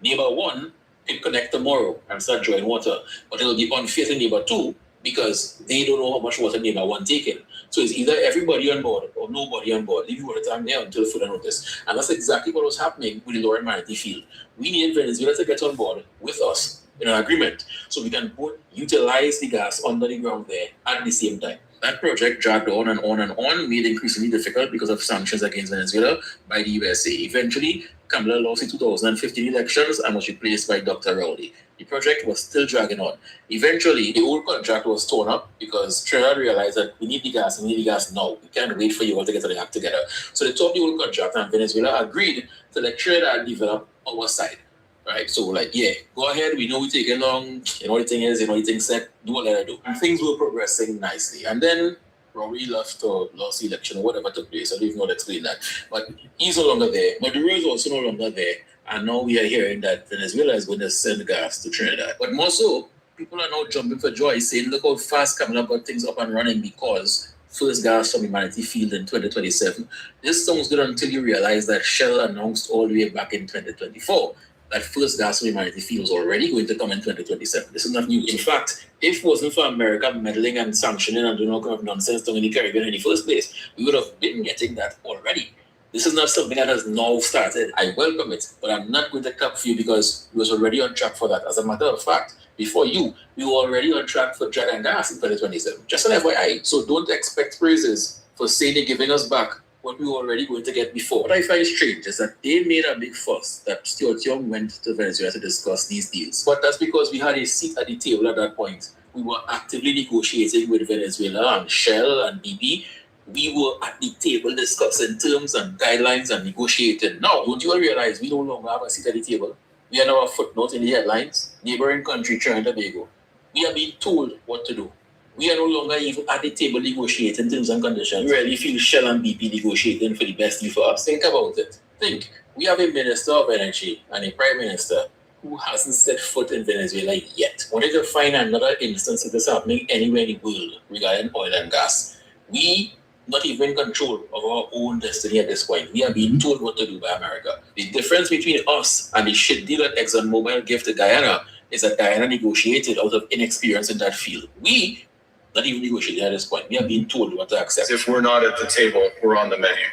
Neighbor 1 can connect tomorrow and start drawing water, but it'll be unfair to neighbor 2 because they don't know how much water neighbor 1 taking. So it's either everybody on board or nobody on board. Leave the water tank there until further notice. And that's exactly what was happening with the Lauren Manatee Field. We need Venezuela to get on board with us in an agreement so we can both utilize the gas under the ground there at the same time. That project dragged on and on and on, made it increasingly difficult because of sanctions against Venezuela by the USA. Eventually, Kamala lost the 2015 elections and was replaced by Dr. Rowley. The project was still dragging on. Eventually, the old contract was torn up because Trinidad realized that we need the gas and we need the gas now. We can't wait for you all to get the act together. So they took the old contract and Venezuela agreed to let Trinidad develop our side. Right? So like, yeah, go ahead. We know we take it long. You know what the thing is, you know what the thing set. Do what I do. And things were progressing nicely. And then Rory left or lost the election or whatever took place. I don't even know how to explain that. But he's no longer there. Maduro is also no longer there. And now we are hearing that Venezuela is going to send gas to Trinidad. But more so, people are now jumping for joy, saying, look how fast Kamala got things up and running because first gas from Humanity Field in 2027. This sounds good until you realize that Shell announced all the way back in 2024 that first gas from Humanity Field was already going to come in 2027. This is not new. In fact, if it wasn't for America meddling and sanctioning and doing all kind of nonsense down in the Caribbean in the first place, we would have been getting that already. This is not something that has now started. I welcome it, but I'm not going to clap for you because we was already on track for that. As a matter of fact, before you, we were already on track for Dragon Gas in 2027. Just an FYI. So don't expect praises for saying they're giving us back what we were already going to get before. What I find strange is that they made a big fuss that Stuart Young went to Venezuela to discuss these deals. But that's because we had a seat at the table at that point. We were actively negotiating with Venezuela and Shell and BP. We were at the table discussing terms and guidelines and negotiating. Now, don't you realize we no longer have a seat at the table? We are now a footnote in the headlines. Neighboring country, Trinidad and Tobago. We are being told what to do. We are no longer even at the table negotiating terms and conditions. We really feel Shell and BP negotiating for the best deal for us. Think about it. Think. We have a Minister of Energy and a Prime Minister who hasn't set foot in Venezuela yet. Wanted to find another instance of this happening anywhere in the world regarding oil and gas. We not even in control of our own destiny at this point. We are being told what to do by America. The difference between us and the shit deal that ExxonMobil gave to Guyana is that Guyana negotiated out of inexperience in that field. We not even negotiating at this point. We are being told what to accept. If we're not at the table, we're on the menu.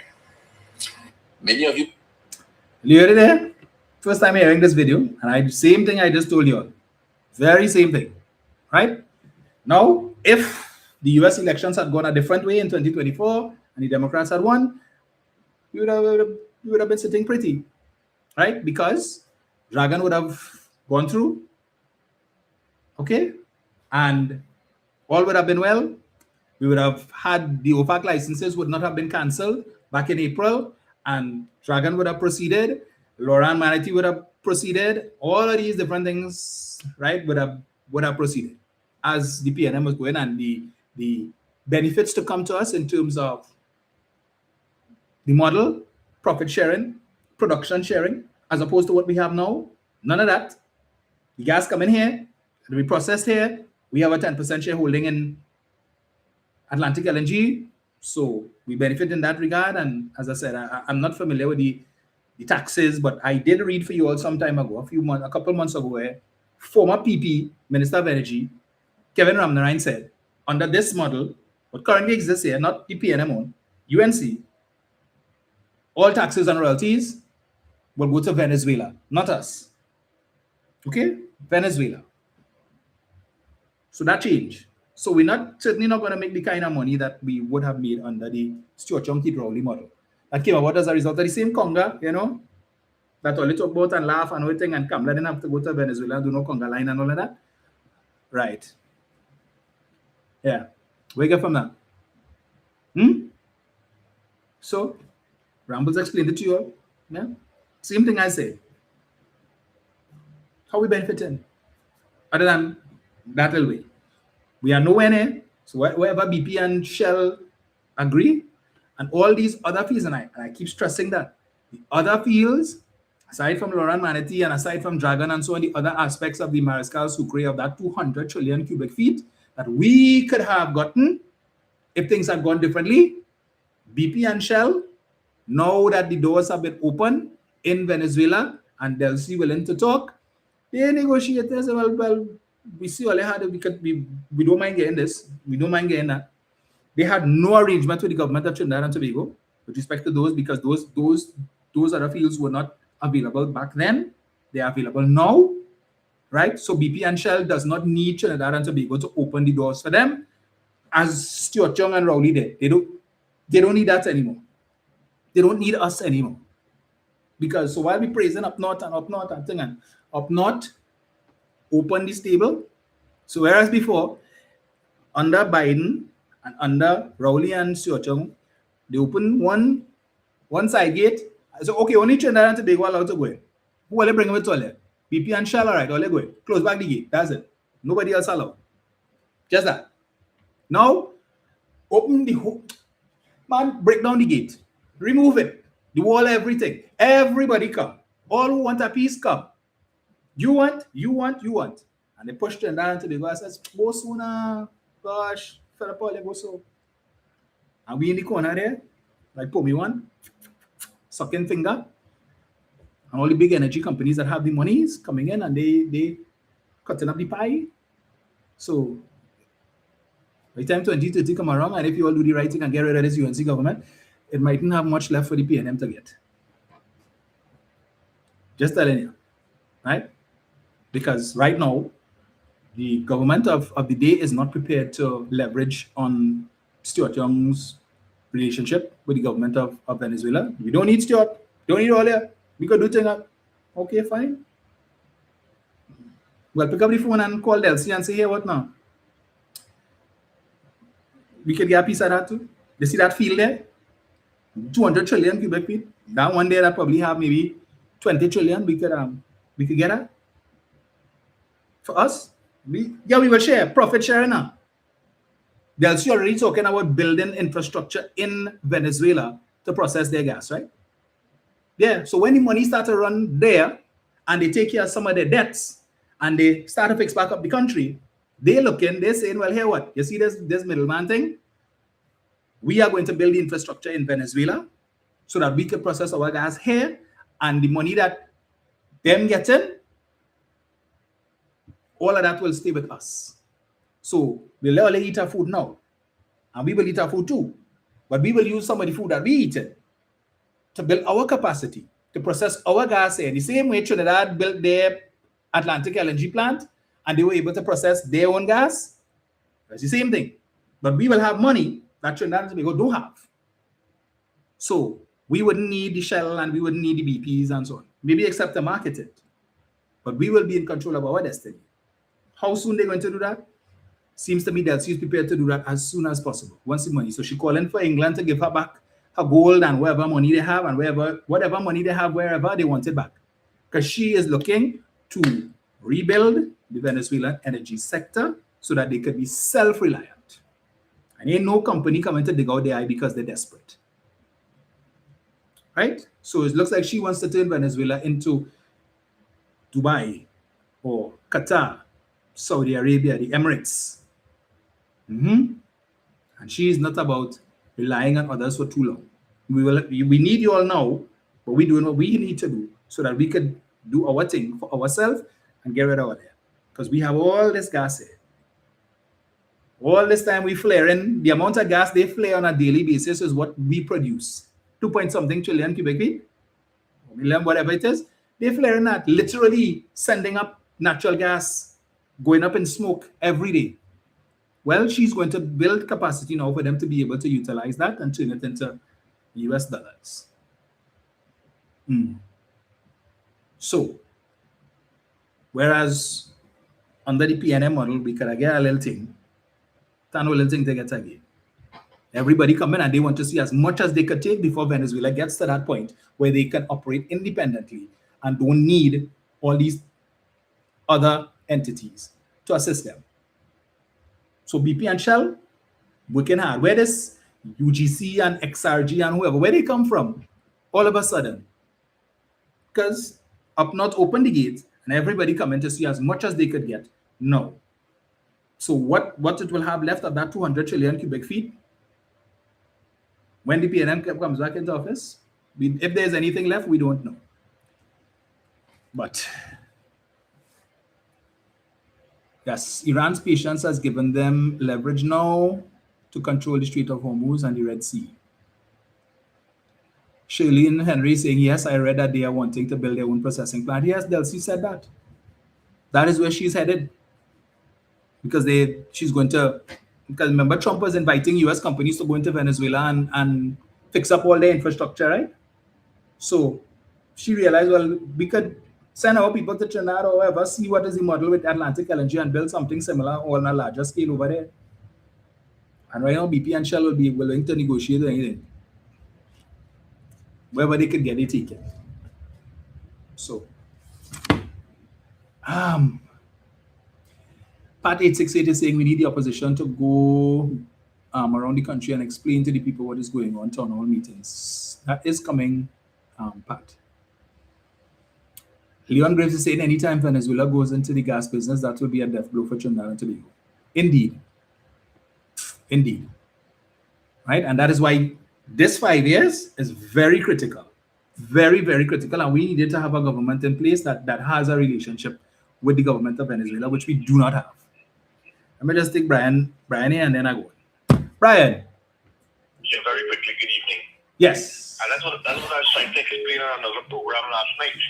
Many of you. You heard it there? First time hearing this video, and same thing I just told you all. Very same thing. Right? Now, if the US elections had gone a different way in 2024 and the Democrats had won, we would have been sitting pretty. Right? Because Dragon would have gone through. Okay? And all would have been well. We would have had the OFAC licenses would not have been cancelled back in April, and Dragon would have proceeded. Loran Manatee would have proceeded. All of these different things, right, would have proceeded as the PNM was going, and the benefits to come to us in terms of the model, profit sharing, production sharing, as opposed to what we have now. None of that. The gas coming here, it'll be processed here. We have a 10% shareholding in Atlantic LNG, so we benefit in that regard. And as I said, I'm not familiar with the taxes, but I did read for you all some time ago, a couple months ago, where former PP, Minister of Energy, Kevin Ramnarine said, under this model, what currently exists here, not the PNM own, UNC, all taxes and royalties will go to Venezuela, not us. Okay? Venezuela. So that changed. So we're certainly not going to make the kind of money that we would have made under the Stuart Young Keith Rowley model. That came about as a result of the same conga, that all they talk about and laugh and everything, and Kamala didn't have to go to Venezuela and do no conga line and all of that. Right. Yeah. Where you get from that? So, Rambles explained it to you all. Yeah. Same thing I say. How we benefiting? Other than that little way. We are nowhere near. So wherever BP and Shell agree, and all these other fields, and I keep stressing that, the other fields, aside from Loran Manatee and aside from Dragon and so on, the other aspects of the Mariscal Sucre of that 200 trillion cubic feet that we could have gotten if things had gone differently, BP and Shell, now that the doors have been opened in Venezuela and they'll see willing to talk, they negotiate this. Well, we see all they had. We don't mind getting this. We don't mind getting that. They had no arrangement with the government of Trinidad and Tobago with respect to those, because those other fields were not available back then. They are available now, right? So BP and Shell does not need Trinidad and Tobago to open the doors for them, as Stuart Young and Rowley did. They don't need that anymore. They don't need us anymore. Because so while we praising up north and thing and up north open this table. So whereas before, under Biden and under Rowley and Stuart Young, they open one side gate. So okay, only Trinidad and Tobago allowed to go in. Who will they bring them to toilet? BP and Shell, all right, all they go in. Close back the gate. That's it. Nobody else allowed. Just that. Now, open the whole man, break down the gate, remove it, the wall, everything. Everybody come. All who want a piece come. You want. And they push them down to the guy and says, go sooner, gosh, fell apart, go so. And we in the corner there, like put me one, sucking finger. And all the big energy companies that have the monies coming in and they cutting up the pie. So by the time 2030 come around, and if you all do the right thing and get rid of this UNC government, it mightn't have much left for the PNM to get. Just telling you, right? Because right now, the government of the day is not prepared to leverage on Stuart Young's relationship with the government of Venezuela. We don't need Stuart. Don't need all there. We could do things up. Okay, fine. Well, pick up the phone and call Delcy and say, hey, what now? We could get a piece of that too. You see that field there? 200 trillion cubic feet. That one there that probably have maybe 20 trillion. We could get that. For us, we will share, profit sharing now. Delcy already talking about building infrastructure in Venezuela to process their gas, right? Yeah, so when the money starts to run there and they take care of some of their debts and they start to fix back up the country, they're saying, well, here what? You see this middleman thing? We are going to build the infrastructure in Venezuela so that we can process our gas here, and the money that them get in, all of that will stay with us. So we'll only eat our food now, and we will eat our food too, but we will use some of the food that we eat to build our capacity to process our gas here. The same way Trinidad built their Atlantic LNG plant and they were able to process their own gas. That's the same thing. But we will have money that Trinidad and Tobago don't have. So we wouldn't need the Shell and we wouldn't need the BPs and so on. Maybe except to market it. But we will be in control of our destiny. How soon they're going to do that? Seems to me that she's prepared to do that as soon as possible. Once the money. So she's calling for England to give her back her gold and whatever money they have and whatever money they have wherever they want it back. Because she is looking to rebuild the Venezuelan energy sector so that they could be self-reliant. And ain't no company coming to dig out their eye because they're desperate. Right? So it looks like she wants to turn Venezuela into Dubai or Qatar, Saudi Arabia, the Emirates. And she is not about relying on others for too long. We need you all now, but we're doing what we need to do so that we can do our thing for ourselves and get rid of it. Because we have all this gas here. All this time we flaring, the amount of gas they flare on a daily basis is what we produce. 2-point-something trillion cubic feet, million, whatever it is. They're flaring that, literally sending up natural gas, going up in smoke every day. Well, she's going to build capacity now for them to be able to utilize that and turn it into US dollars. So, whereas under the PNM model, we could get a little thing, to get again. Everybody come in and they want to see as much as they could take before Venezuela gets to that point where they can operate independently and don't need all these other entities to assist them. So BP and Shell working hard. Where does UGC and XRG and whoever, where they come from all of a sudden? Because up north opened the gate and everybody come in to see as much as they could get. No. So what it will have left of that 200 trillion cubic feet when the PNM comes back into office, if there's anything left, we don't know. But yes, Iran's patience has given them leverage now to control the Strait of Hormuz and the Red Sea. Shirlene Henry saying, yes, I read that they are wanting to build their own processing plant. Yes, Delcy said that. That is where she's headed. Because because remember, Trump was inviting US companies to go into Venezuela and fix up all their infrastructure, right? So she realized, well, we could send our people to Trinidad or whatever, see what is the model with Atlantic LNG and build something similar or on a larger scale over there. And right now, BP and Shell will be willing to negotiate anything. Wherever they could get it taken. So, Part 868 is saying we need the opposition to go around the country and explain to the people what is going on, town hall meetings. That is coming, Pat. Leon Graves is saying anytime Venezuela goes into the gas business, that will be a death blow for Trinidad and Tobago. Indeed. Indeed. Right? And that is why this 5 years is very critical. Very, very critical. And we needed to have a government in place that has a relationship with the government of Venezuela, which we do not have. Let me just take Brian here and then I go. Brian. Yeah, very quickly, good evening. Yes. And that's what I was trying to explain on another program last night.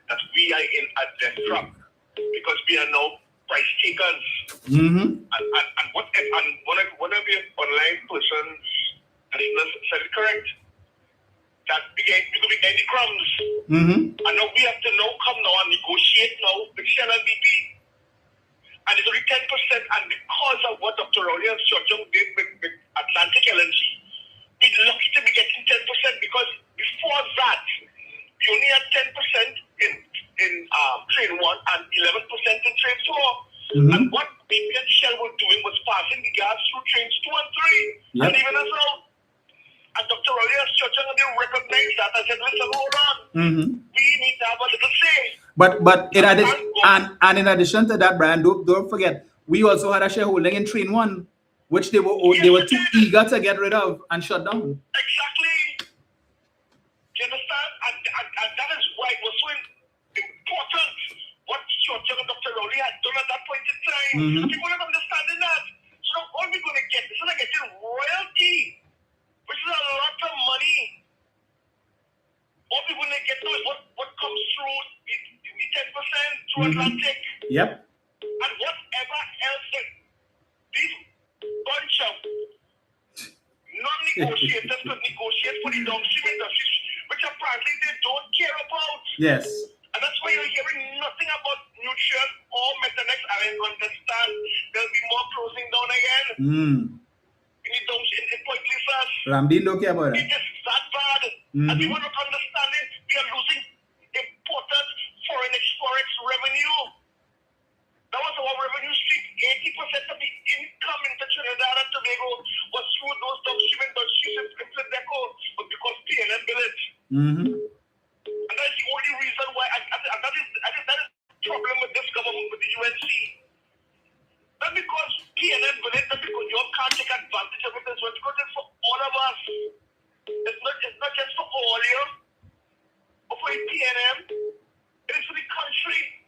That we are in a death trap because we are now price takers. Mm-hmm. And one of the online persons said it correct. That we get the crumbs. Mm-hmm. And now we have to come and negotiate now with Shell and BP. And it's only 10%, and because of what Dr. Rowley and Shojung did with Atlantic LNG, we're lucky to be getting 10% because before that, we only had 10% in Train 1 and 11% in Train 4. Mm-hmm. And what BP and Shell were doing was passing the gas through Trains 2 and 3, yep. and even as well. And Dr. Rowley and Shojung, they recognized that and said, listen, hold on, we need to have a little say. But in addition to that, Brian, don't forget, we also had a shareholding in Train 1, which they were too eager to get rid of and shut down. Exactly. Do you understand? And that is why it was so important what Shojung and Dr. Rowley had done at that point in time. Mm-hmm. People are understanding that. So now all we're going to get is getting royalty, which is a lot of money. All we're going to get now is what comes through the 10% through Atlantic. Yep. And whatever else these bunch of non-negotiators could negotiate for the downstream industries, which apparently they don't care about. Yes. And that's why you're hearing nothing about Nutrien or Methanex. I understand there'll be more closing down again. In Point Lisas. Ramdeen don't care about it. It is that bad. And people don't understand it. We are losing important foreign forex revenue. That was our revenue stream. 80% of the income into Trinidad and Tobago was through those downstream industries in Deco, but because PNM built it. And that's the only reason why, and that is the problem with this government, with the UNC. Not because PNM built it, not because you can't take advantage of it as well, because it's for all of us. It's not just for all of you, but for PNM. It is for the country.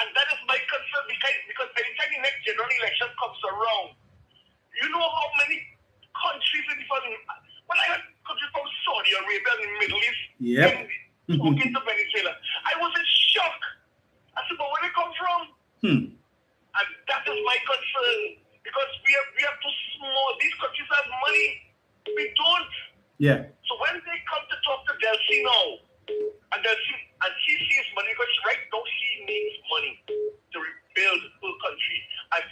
And that is my concern because anytime the next general election comes around, you know how many countries in the when I had countries from Saudi Arabia and the Middle East talking to Venezuela, I was in shock. I said, but where they come from? And that is my concern because we are too small. These countries have money. We don't. Yeah. So when they come to talk to Delcy now, and she sees money because right now she needs money to rebuild the whole country and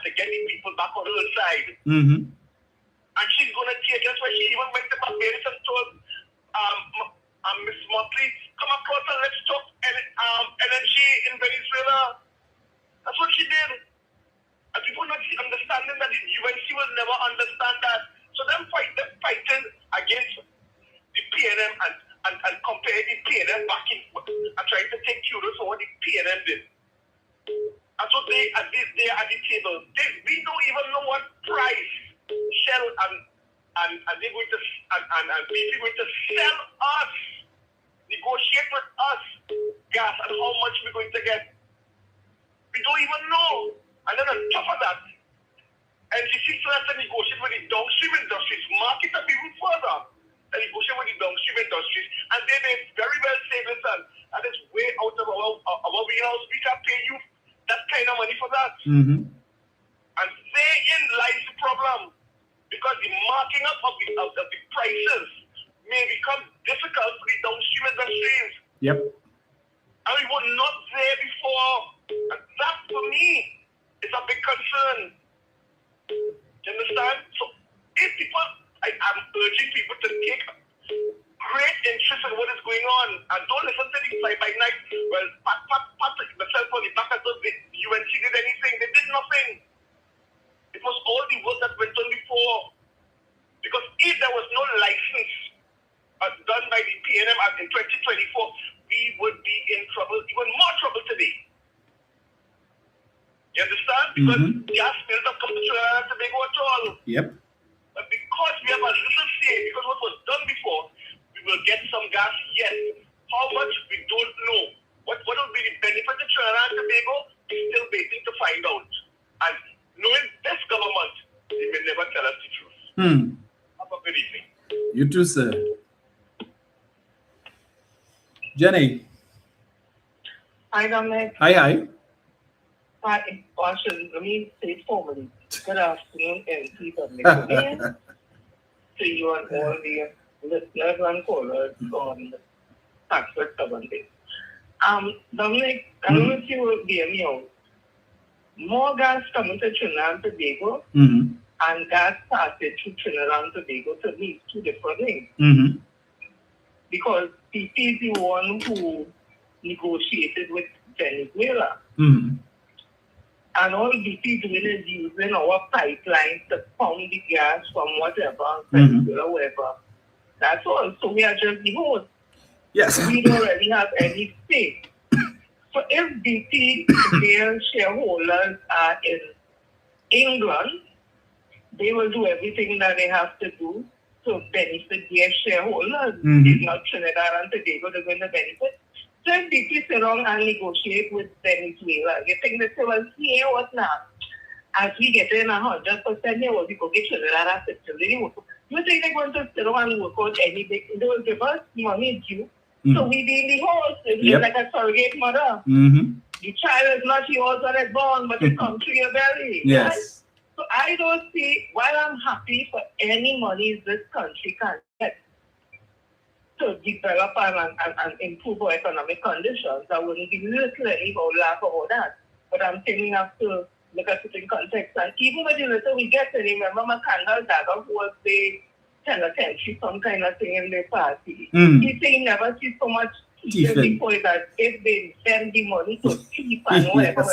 to get the people back on her side. And she's gonna take. That's why she even went to Barbados and told Miss Motley, come across and let's talk LNG in Venezuela. That's what she did. And people not understanding that the UNC will never understand that. So them fighting against the PNM and compare the PNM back in and trying to take kudos for what the PNM did. And so they are at the table. We don't even know what price Shell and they're going to and BP going to sell us, negotiate with us gas and how much we're going to get. We don't even know. And then on top of that, NGC still has to negotiate with the downstream industries, market them even further, and negotiate with the downstream industries. And they may very well say, listen, that is way out of our wheelhouse. We can pay you that kind of money for that. And therein lies the problem. Because the marking up of the prices may become difficult for the downstream industries. Yep. And we were not there before. And that, for me, is a big concern. You understand? So, if people, I'm urging people to take great interest in what is going on and don't listen to these fly-by-night. Well, pat myself on the back as though the UNC did anything. They did nothing. It was all the work that went on before. Because if there was no license done by the PNM in 2024, we would be in trouble, even more trouble today. You understand? Because gas mills have come to Trinidad and Tobago at all. Yep. But because we have a little say, because what was done before, we will get some gas, yes. How much, we don't know. What will be the benefit to Trinidad and Tobago? We're still waiting to find out. And knowing this government, they will never tell us the truth. Have a good evening. You too, sir. Jenny. Hi, Dominic. Hi. Hi, Washington. Let me say formally. Good afternoon, MP Dominic. To you and all the listeners and callers on Taxford Monday. Dominic, I don't know if you will hear me out. More gas coming to Trinidad and Tobago and gas started to Trinidad and Tobago to me two different things. Because BP is the one who negotiated with Venezuela. And all BP doing is using our pipeline to pump the gas from whatever, Venezuela, wherever. That's all. So we are just the host. Yes. We don't really have any stake. So if BP, their shareholders are in England, they will do everything that they have to do to benefit their shareholders. If not Trinidad and Tobago, they're going to benefit. So if BP sit down and negotiate with Venezuela, you think they say, well, here, what now? As we get in 100% here, we go get Trinidad and Tobago. You think they're going to sit down and work out any big, they will give us money due. So we be in the host, it's like a surrogate mother. The child is not yours when it's born, but it comes through your belly. Yes. Right? So I don't see, while I'm happy for any money this country can get to develop and improve our economic conditions, I wouldn't be listening or laugh about that. But I'm saying we have to look at it in context. And even with the little we get to remember McCandless Dagger, who was the penitentiary, some kind of thing in the party. He said he never see so much before that if they send the money to thief and whatever.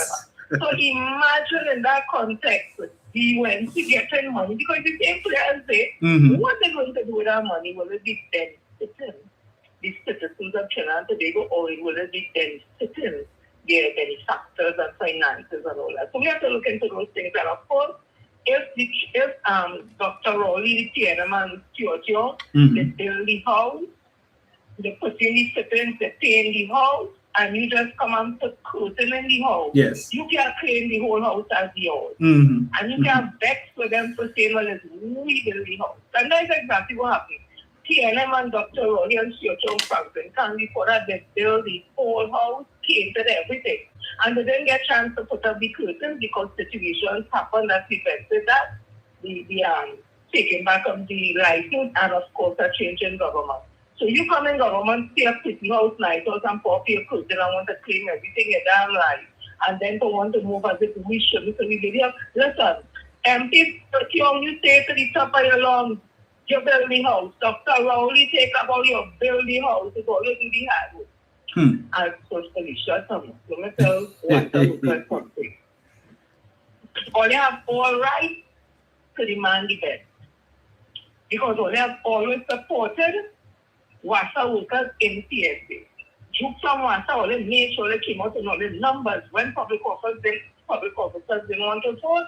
So imagine in that context, the UNC getting money, because the same players say, what are they going to do with our money? Will it be benefiting the citizens of Trinidad and Tobago, or will it be benefiting their benefactors and finances and all that? So we have to look into those things. And of course, if Dr. Rowley, the TNM and Stuart, they build the house, they put in the fittings, they paint the house, and you just come and put curtain in the house. Yes. You can claim the whole house as yours. And you can vex for them for saying, well, it's we build the house. And that's exactly what happened. TNM and Dr. Rowley and Stuart Franklin can before that they build the whole house, painted everything. And they didn't get a chance to put up the curtains because situations happened that prevented that. The taking back of the license and of course a change in government. So you come in government, see a pretty house, nice house, and pop your curtain and want to claim everything you damn right. And then to want to move as if we shouldn't. So we did listen, empty you stay to the top of your lungs, you build the house. Dr. Rowley take about your building house, it's all you do the hard work. And socially shut up. Let me tell you something. All you have all right to demand the best. Because all you have always supported WASA workers in PSA. Juke from WASA, all they made sure they came out in all the numbers. When public officers didn't want to vote,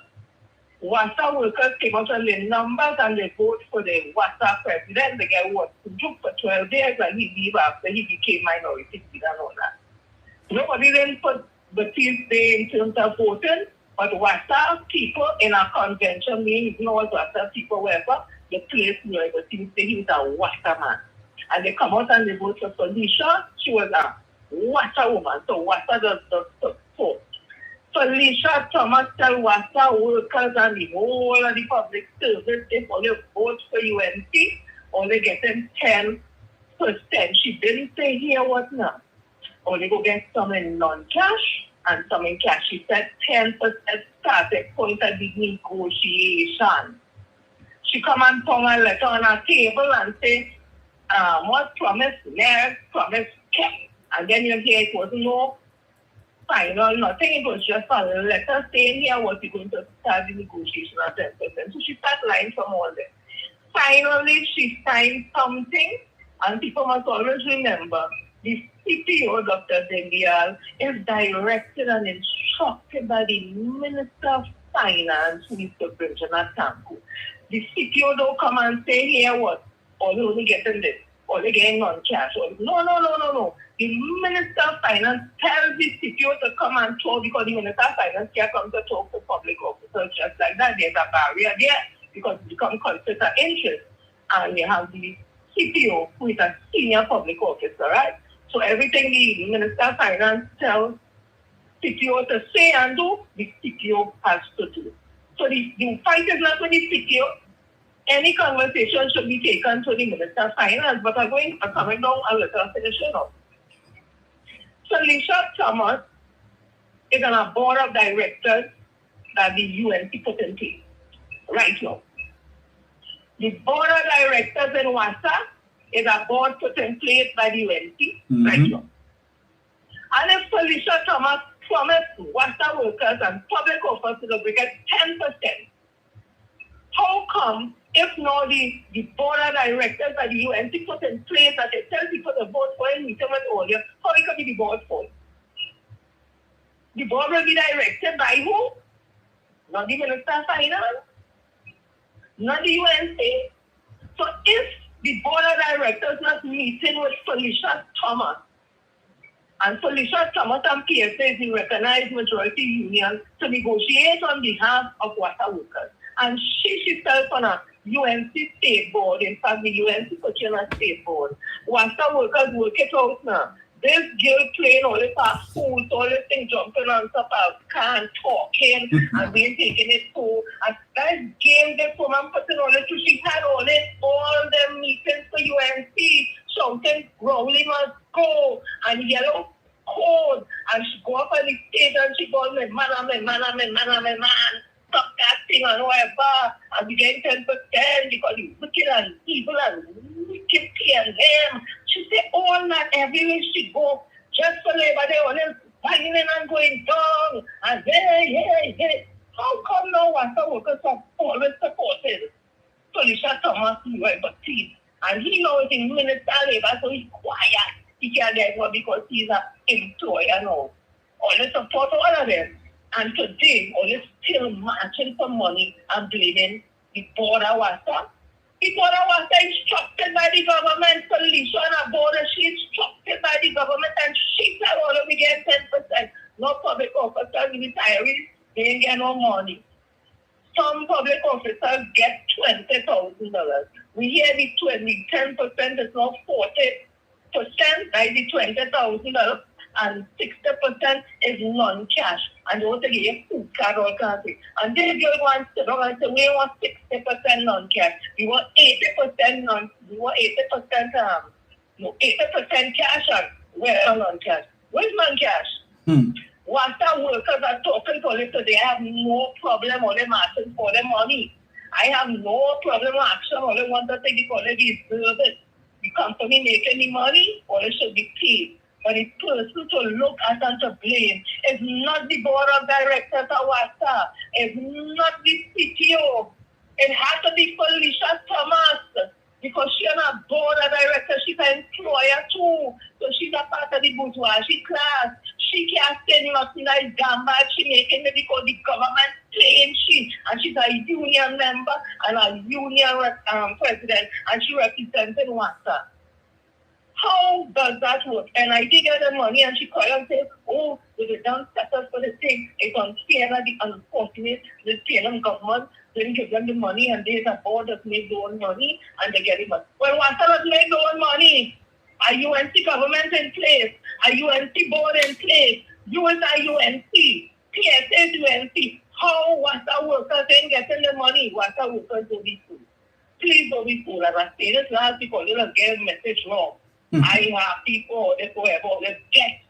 WASA workers came out on the numbers and they vote for the WASA president. They get what? Juke for 12 days and he leave after he became minority leader and all that. Nobody then put the Tuesday in terms of voting, but WASA people in a convention meeting, you know what WASA people were for, the place where the Tuesday he was a WASA man. And they come out and they vote for Felicia. She was a WASA woman, so WASA does the support. Felicia Thomas tell WASA workers and the whole of the public service, if only vote for UNC, only getting 10%. She didn't say here what now. Only go get some in non-cash and some in cash. She said 10% starting point at the negotiation. She come and put a letter on our table and say, what promise next, promise kept. And then you hear it was no final, nothing. It was just a letter saying here what you're going to start the negotiation at 10%. So she started lying from all that. Finally, she signed something, and people must always remember the CPO, Dr. Dengial, is directed and instructed by the Minister of Finance, Mr. Benjamin Tanku. The CPO don't come and say here what, or they only getting this, or they getting non-cash. No. The Minister of Finance tells the CPO to come and talk because the Minister of Finance can't come to talk to public officers just like that. There's a barrier there because it becomes conflict of interest. And you have the CPO, who is a senior public officer, right? So everything the Minister of Finance tells CPO to say and do, the CPO has to do. So the fight is not with the CPO. Any conversation should be taken to the Minister of Finance, but I'm coming down a little finishing up. Felicia Thomas is on a board of directors that the UNC put in place right now. The board of directors in WASA is a board put in place by the UNC right now. And if Felicia Thomas promised WASA workers and public officers to get 10%, how come if now the board of directors by the UNC put in place that they tell people to vote for a meeting with all you, how it can be the board for? The board will be directed by who? Not the Minister of Finance, not the UNC. So if the board of directors not meeting with Felicia Thomas, and Felicia Thomas and PSA is the recognized majority union to negotiate on behalf of WASA workers, and she herself on a UNC state board, in fact the UNC put you on a state board. WASA workers work it out now. This girl playing all this fools, all this thing jumping on top of can talking and being taking it to. And that game this woman putting all this, she had all them meetings for UNC, shouting, Rowley must go, and yellow code, and she go up on the stage and she goes, man, stop that thing and whatever, and we get 10% because he's wicked and evil and wicked and them. She said all that everywhere she go, just for labor, they always banging and going down, and hey. How come now WASA workers are always supported? Felicia Thomas, and he knows in Minister of Labor, so he's quiet. He can't get one because he's an employer now. Always support all of them. And today, always still marching for money and blaming the board of WASA. The board of WASA is instructed by the government. Felicia on a board, she is instructed by the government, and she said all of we get 10%. No public officers, retirees, they ain't get no money. Some public officers get $20,000. We hear the 10% is now 40%, like the $20,000. And 60% is non-cash. And they want to give you food card or something. And then you want to go and say, we want 60% non-cash. We want 80% cash and where non-cash. Where's non-cash? WASA workers are talking to us today. I have no problem on them asking for their money. I have no problem with action. All they want to take the quality service. The company making the money, or it should be paid. But the person to look at and to blame is not the board of directors of WASA. It's not the CTO. It has to be Felicia Thomas because she's on a board of directors. She's an employer too. So she's a part of the bourgeoisie class. She can't say nothing that is damn bad. She's making it because the government paying she. And she's a union member and a union president. And she represents WASA. How does that work? And I did get the money and she called and said, oh, they don't set us for the thing. It's unfair that the unfortunate, the PLM government didn't give them the money and there's a board that made their own money and they get it money. Well, WASA has made their own money. A UNC government in place, a UNC board in place, US are UNC, PSA is UNC. How WASA workers ain't getting the money? WASA workers do be food. please don't be fooled. As I say this last people, they don't get a message wrong. I have people that go about their debt.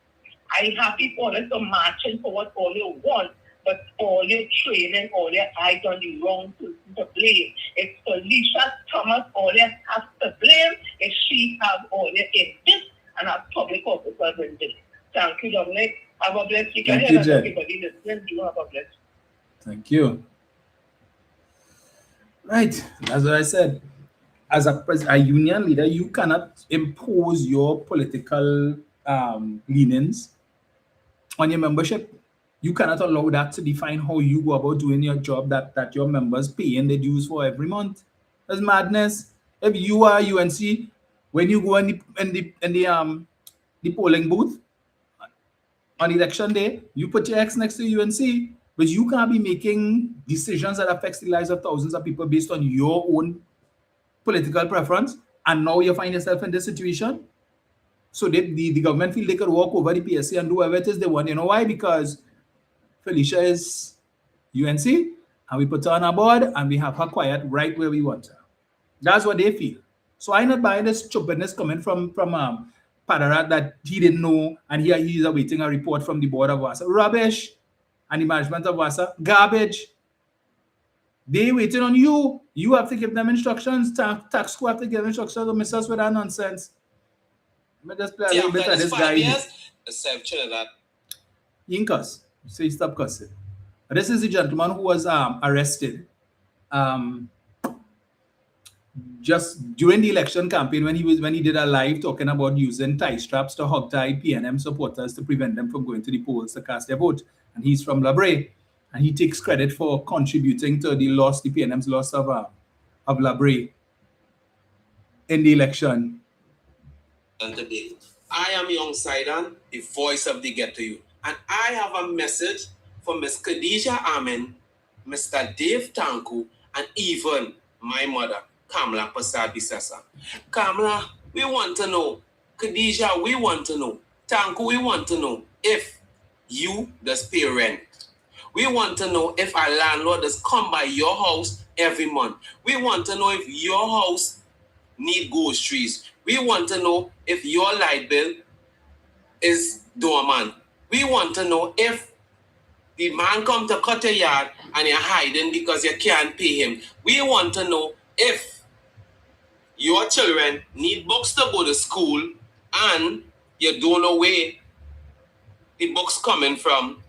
I have people that are marching for what all they want, but all their training, all their eyes on the wrong person to blame. It's Felicia Thomas, all they have to blame if she have all their in this and our public officers in this. Thank you, Dominic. Have a blessed week. Thank you, Jen. Everybody listening, you have a blessed. Thank you. Right, that's what I said. As a union leader, you cannot impose your political leanings on your membership. You cannot allow that to define how you go about doing your job that your members pay and they dues for every month. That's madness. If you are UNC, when you go in the polling booth on election day, you put your X next to UNC, but you can't be making decisions that affects the lives of thousands of people based on your own political preference. And now you find yourself in this situation. So the government feel they could walk over the PSC and do whatever it is they want. You know why? Because Felicia is UNC and we put her on our board and we have her quiet right where we want her. That's what they feel. So I'm not buying this stupidness coming from Padarat that he didn't know and he's awaiting a report from the board of WASA. Rubbish. And the management of WASA. Garbage. They waiting on you. You have to give them instructions. Tax school have to give instructions to miss us with that nonsense. Let me just play a little bit of this guy. He cuss. So he stop cussing. This is the gentleman who was arrested just during the election campaign when he did a live talking about using tie straps to hogtie PNM supporters to prevent them from going to the polls to cast their vote. And he's from La Brea. And he takes credit for contributing to the PNM's loss of La Brea in the election. And today, I am Young Saidan, the voice of the ghetto youth. And I have a message for Miss Khadija Amin, Mr. Dave Tanku, and even my mother, Kamla Pasabisasa. Kamla, we want to know. Khadija, we want to know. Tanku, we want to know if you does pay rent. We want to know if our landlord does come by your house every month. We want to know if your house need groceries. We want to know if your light bill is dormant. We want to know if the man come to cut your yard and you're hiding because you can't pay him. We want to know if your children need books to go to school and you don't know where the books coming from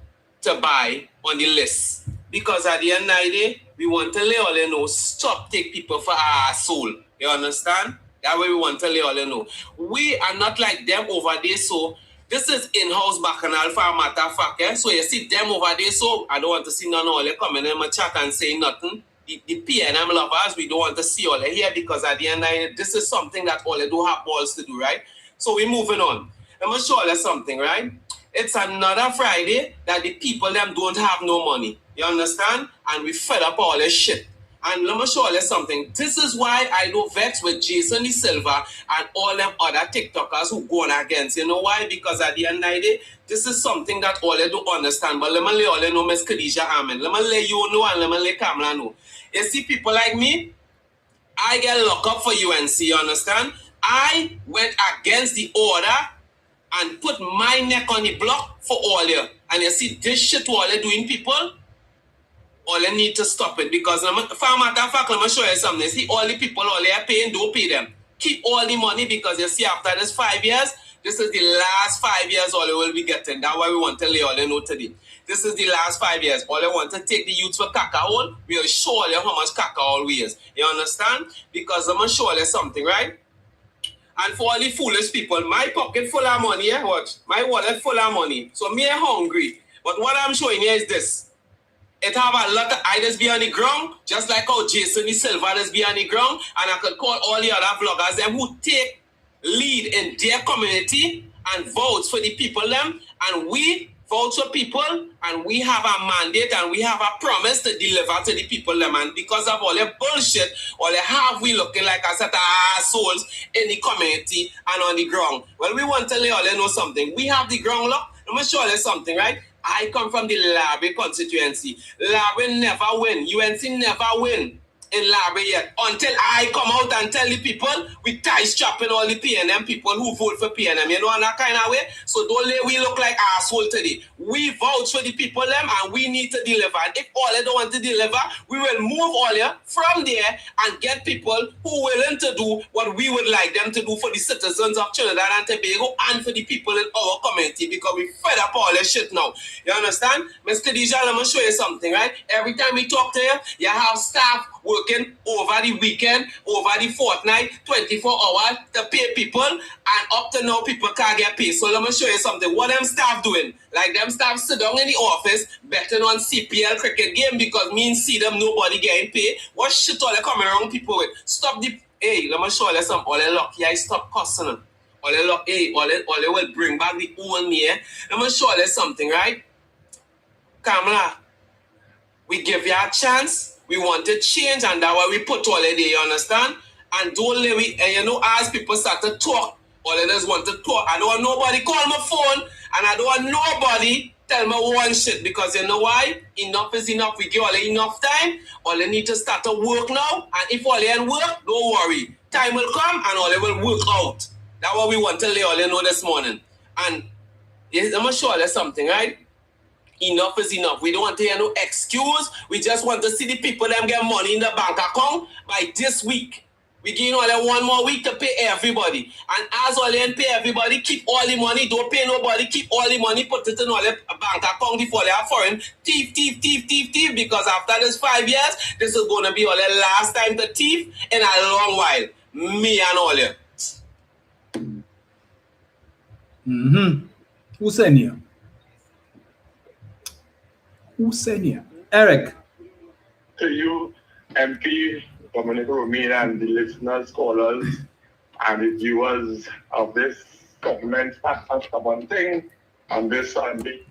to buy on the list. Because at the end of the day, we want to let all you know, stop take people for our soul. You understand? That's what we want to let all you know. We are not like them over there, so this is in-house bacchanal for a matter of fact. Eh? So you see them over there, so I don't want to see none of all you coming in my chat and saying nothing. The PNM lovers, we don't want to see all you here because at the end of the day, this is something that all you do have balls to do, right? So we're moving on. Let me show you something, right? It's another Friday that the people them don't have no money. You understand? And we fed up all this shit. And let me show you something. This is why I do vex with Jason De Silva and all them other TikTokers who go on against. You know why? Because at the end of the day, this is something that all you do understand. But let me let all you know, Miss Khadija Amin. Let me let you know and let me let Kamla know. You see, people like me, I get locked up for UNC, you understand? I went against the order and put my neck on the block for all you. And you see, this shit all you doing, people, all you need to stop it. Because, for a matter of fact, let me show you something. See, all the people all you are paying, don't pay them. Keep all the money because you see, after this 5 years, this is the last 5 years all you will be getting. That's why we want to lay all you know today. This is the last 5 years. All you want to take the youth for cacao, we'll show you how much cacao we is. You understand? Because I'm going to show you something, right? And for all the foolish people, my pocket full of money, yeah, what? My wallet full of money. So me hungry. But what I'm showing you is this. It have a lot of items be on the ground, just like how Jason De Silva does be on the ground. And I could call all the other vloggers them who take lead in their community and votes for the people them. And we vote for people and we have a mandate and we have a promise to deliver to the people them. And because of all the bullshit, all the have we looking like a set of assholes in the community and on the ground. Well, we want to let all you know something. We have the ground lock. Let me show you something, right? I come from the La Brea constituency. La Brea never win. UNC never win. in Library yet until I come out and tell the people we tie strapping all the PNM people who vote for PNM, you know, in that kind of way. So don't let we look like asshole today. We vouch for the people them and we need to deliver. And if all they don't want to deliver, we will move all here from there and get people who willing to do what we would like them to do for the citizens of Trinidad and Tobago and for the people in our community, because we fed up all this shit now. You understand? Ms. Khadija, let me show you something, right? Every time we talk to you, you have staff working over the weekend, over the fortnight, 24 hours to pay people, and up to now people can't get paid. So let me show you something. What them staff doing? Like them staff sit down in the office betting on CPL cricket game because me and see them nobody getting paid. What shit all they coming around people with? Stop the... Hey, let me show you something. All they lucky I stop cussing them. All they luck, hey, all they will bring back the old me. Let me show you something, right? Kamala, we give you a chance. We want to change, and that's why we put all of you understand? And don't let me, and you know, as people start to talk, all of us want to talk. I don't want nobody call my phone, and I don't want nobody tell me one shit, because you know why? Enough is enough. We give all enough time. All they need to start to work now, and if all they ain't work, don't worry. Time will come, and all they will work out. That's what we want to let all you know this morning. And yes, I'm going to show you something, right? Enough is enough. We don't want to hear no excuse. We just want to see the people them get money in the bank account by this week. We give all them one more week to pay everybody. And as all them pay everybody, keep all the money. Don't pay nobody. Keep all the money. Put it in all the bank account before they are foreign. Thief. Because after this 5 years, this is going to be all the last time to thief in a long while. Me and all you. Who sent you? Who sent you? Eric. To you, MP Dominic Romina, and the listeners, callers, and the viewers of this government stubborn thing on this Sunday.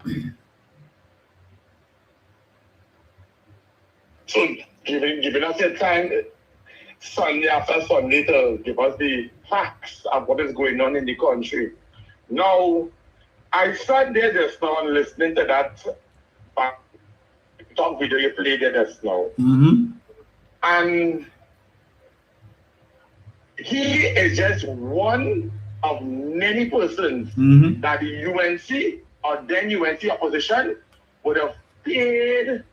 So, giving us your time, Sunday after Sunday, to give us the facts of what is going on in the country. Now, I sat there just now listening to that talk video you played there just now. And he is just one of many persons that the UNC or then UNC opposition would have paid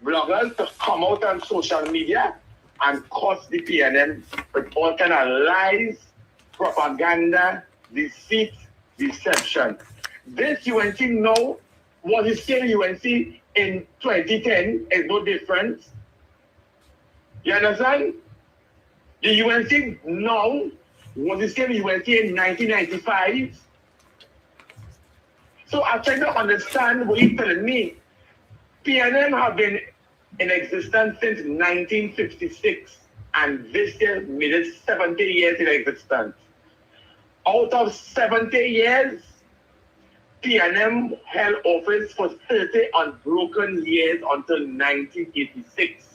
bloggers to come out on social media and cost the PNM with all kind of lies, propaganda, deceit, deception. This UNC now, what is still UNC in 2010 is no different. You understand? The UNC now was the same UNC in 1995. So I'm trying to understand what you're telling me. PNM have been in existence since 1956, and this year made it 70 years in existence. Out of 70 years, PNM held office for 30 unbroken years until 1986,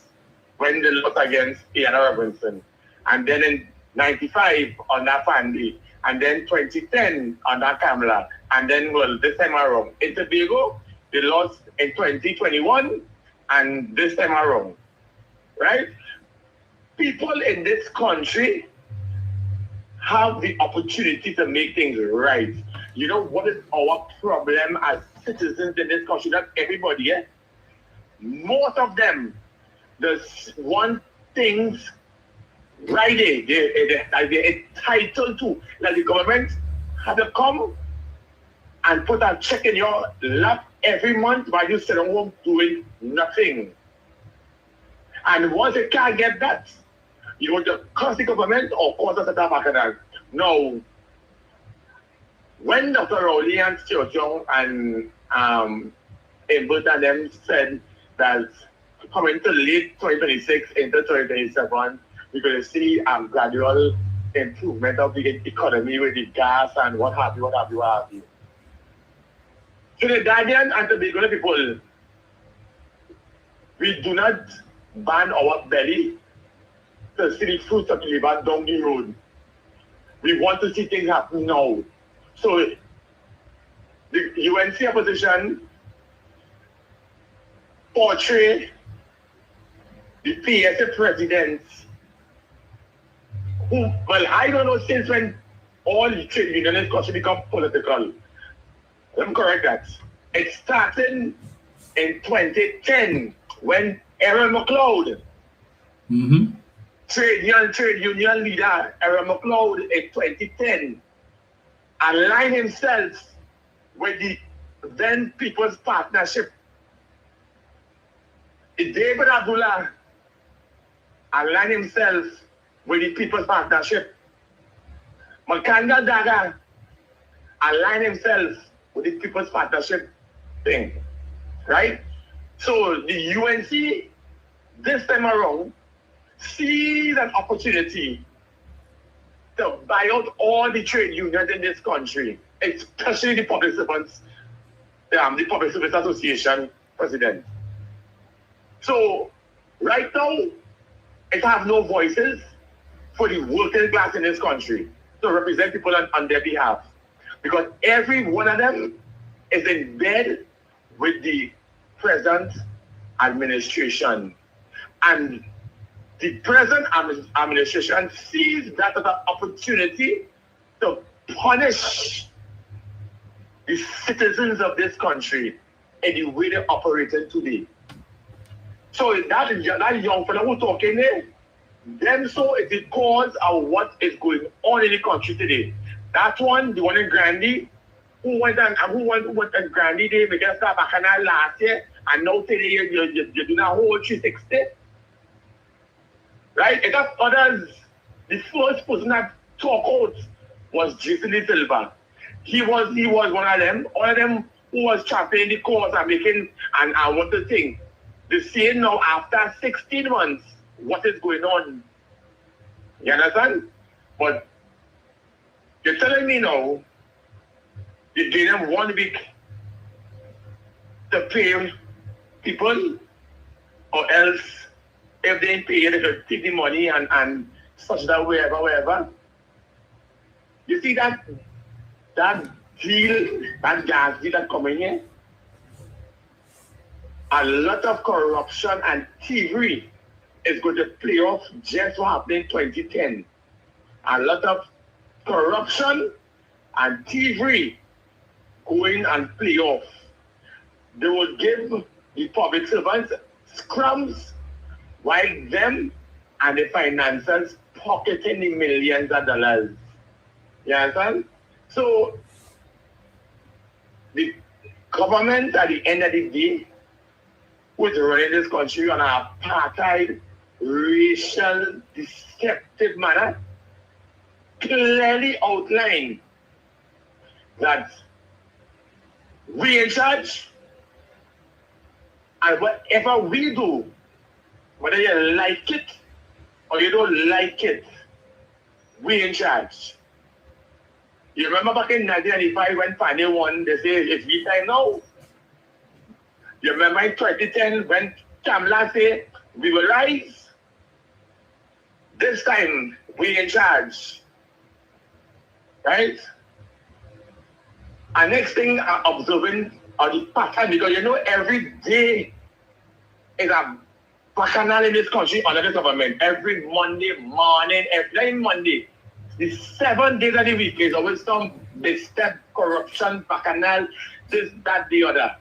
when they lost against Ian Robinson. And then in 95 on that Fandy, and then 2010 on that Kamala, and then, well, this time around. In Tobago, they lost in 2021, and this time around, right? People in this country have the opportunity to make things right. You know what is our problem as citizens in this country? Not everybody, yeah? Most of them, there's one things right there, they're entitled to. Like the government had to come and put a check in your lap every month while you sit at home doing nothing. And once you can't get that, you want to curse the government or cause us a bacchanal. No. When Dr. Rowley and Stuart Young and Imbert and them said that coming to late 2026 into 2027, we're going to see a gradual improvement of the economy with the gas and what have you. To the Guardian and to the Tobago people, we do not ban our belly to see the fruits of the labor down the road. We want to see things happen now. So the UNC opposition portray the PSA president, who, well, I don't know since when all the trade unionists become political. Let me correct that. It started in 2010 when Aaron McLeod, trade union leader Aaron McLeod in 2010, aligned himself with the then People's Partnership. David Abdullah aligned himself with the People's Partnership. Makanda Daga aligned himself with the People's Partnership thing, right? So the UNC this time around sees an opportunity to buy out all the trade unions in this country, especially the Public Servants, the Public Service Association president. So right now, it has no voices for the working class in this country to represent people on their behalf, because every one of them is in bed with the present administration. And the present administration sees that as an opportunity to punish the citizens of this country in the way they operate today. So that young fellow who talking there, them so it is cause of what is going on in the country today. That one, the one in Grandy, who went to Grandy, they make a start bacchanal last year, and now today you're doing a whole 360. Right? It has others. The first person that talk out was Jason De Silva. He was one of them. All of them who was championing the cause and making and what the thing. The same now after 16 months, what is going on? You understand? But you're telling me now, you gave them 1 week to pay people, or else if they ain't pay, they could take the money and such that wherever. You see that deal, that gas deal that coming here? A lot of corruption and thievery is going to play off just what happened in 2010. A lot of corruption and thievery going and play off. They will give the public servants scrums while them and the financiers pocketing the millions of dollars. You understand? So the government at the end of the day was running this country on an apartheid, racial, deceptive manner, clearly outlined that we in charge, and whatever we do, whether you like it or you don't like it, we in charge. You remember back in 1995 when Fanny won, they say it's we time now. You remember in 2010 when Kamala said we will rise? This time we in charge. Right? And next thing I'm observing are the pattern, because you know every day is a bacchanal in this country under this government. Every Monday morning, every Monday, the 7 days of the week is always some step corruption, bacchanal, this, that, the other.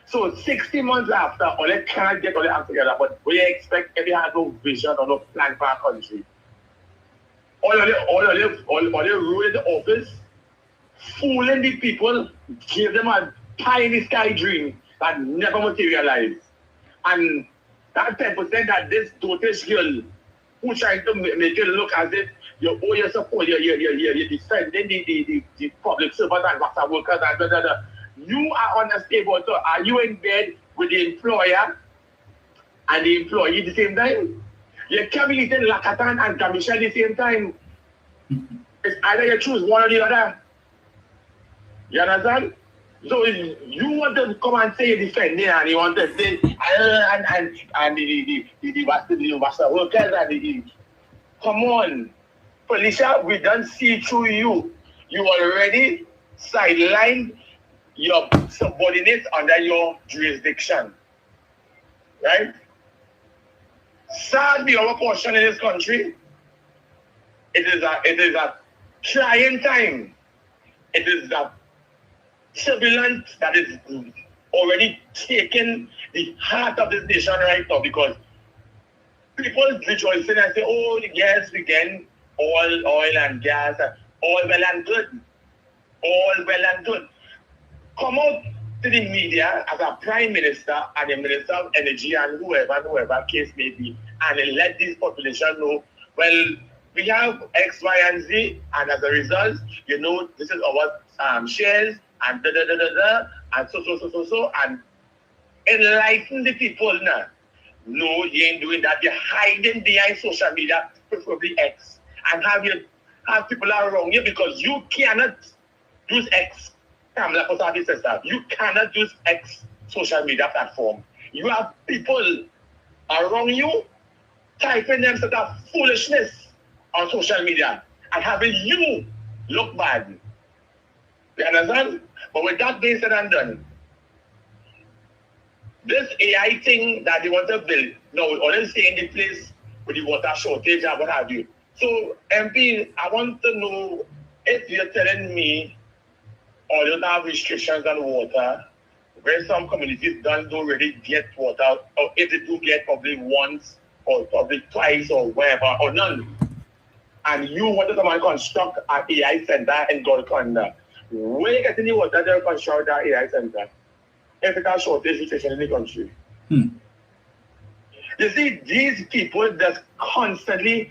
So 60 months after, all they cannot get all they have together, but we expect if they have no vision or no plan for our country. All they ruined the office, fooling the people, give them a pie in the sky dream that never materialized. And that 10% that this dotage girl who trying to make it look as if you owe your support, you're defending the public servants and worker workers and blah, blah, blah. You are unstable. So are you in bed with the employer and the employee at the same time? You can't be eating Lakatan and Gamisha at the same time. It's either you choose one or the other. You understand? So you want to come and say you defend it, and you want to say and the workers and the come on, Felicia, we don't see through you. You already sidelined your subordinates under your jurisdiction. Right? sad be our portion in this country. It is a trying time. It is a turbulence that is already taking the heart of this nation right now, because people rejoicing and say, oh yes, we get oil and gas, all well and good. All well and good. Come out to the media as a prime minister and a minister of energy and whoever case may be, and let this population know, well, we have X, Y, and Z, and as a result, this is our shares, and and so, and enlighten the people now. No, you ain't doing that. You're hiding behind social media, preferably X, and have people around you, because you cannot use X. You cannot use X social media platform. You have people around you typing them sort of foolishness on social media and having you look bad. You understand? But with that being said and done, this AI thing that they want to build, now we're already staying in the place with the water shortage and what have you. So, MP, I want to know if you're telling me or you don't have restrictions on water, where some communities don't really get water, or if they do get probably once or probably twice or wherever, or none. And you want to come and construct an AI center in Golconda. Where you get any water to construct that AI center? If it has shortage situation in the country. You see, these people just constantly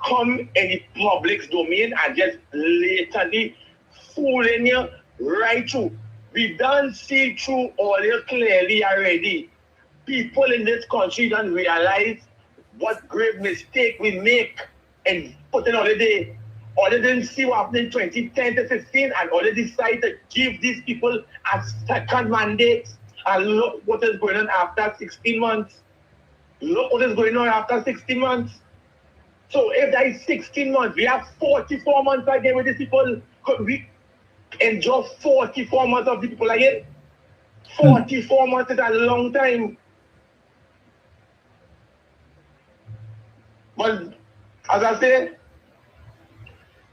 come in the public's domain and just blatantly fooling you right through. We don't see through all you clearly already. People in this country don't realize what grave mistake we make in putting on the day. Or they didn't see what happened in 2010 to 15 and already decided to give these people a second mandate. And look what is going on after 16 months. Look what is going on after 16 months. So if that is 16 months, we have 44 months again with these people. Could we enjoy 44 months of the people again? 44 months is a long time. But as I say,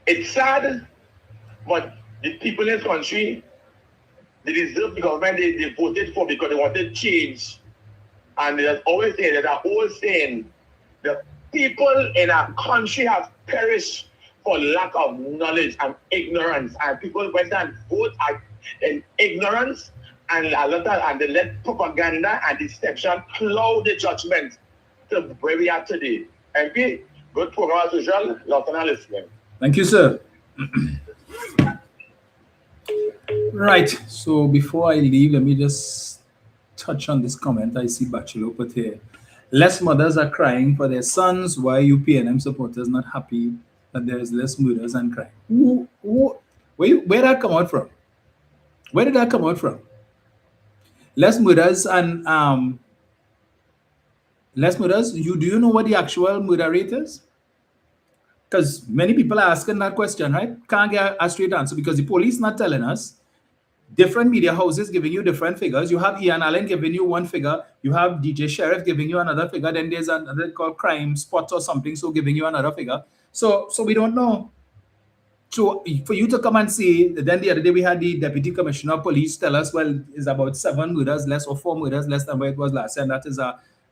it's sad, but the people in this country, they deserve the government they voted for because they wanted change. And there's always saying, there's an old saying, the people in our country have perished for lack of knowledge and ignorance. And people went and vote in ignorance and they let propaganda and deception cloud the judgment to where we are today. MP, good program as usual. Lots of listening. Thank you, sir. Right. So before I leave, let me just touch on this comment I see Bachelor put here. Less mothers are crying for their sons. Why are you PNM supporters not happy that there is less murders and crime? Where did that come out from? Where did that come out from? Less murders and less murders. Do you know what the actual murder rate is? Because many people are asking that question, right? Can't get a straight answer because the police not telling us. Different media houses giving you different figures. You have Ian Allen giving you one figure. You have DJ Sheriff giving you another figure. Then there's another called Crime Spot or something, so giving you another figure. So we don't know. So for you to come and say, then the other day we had the Deputy Commissioner of Police tell us, well, it's about 7 murders less or 4 murders less than where it was last year. And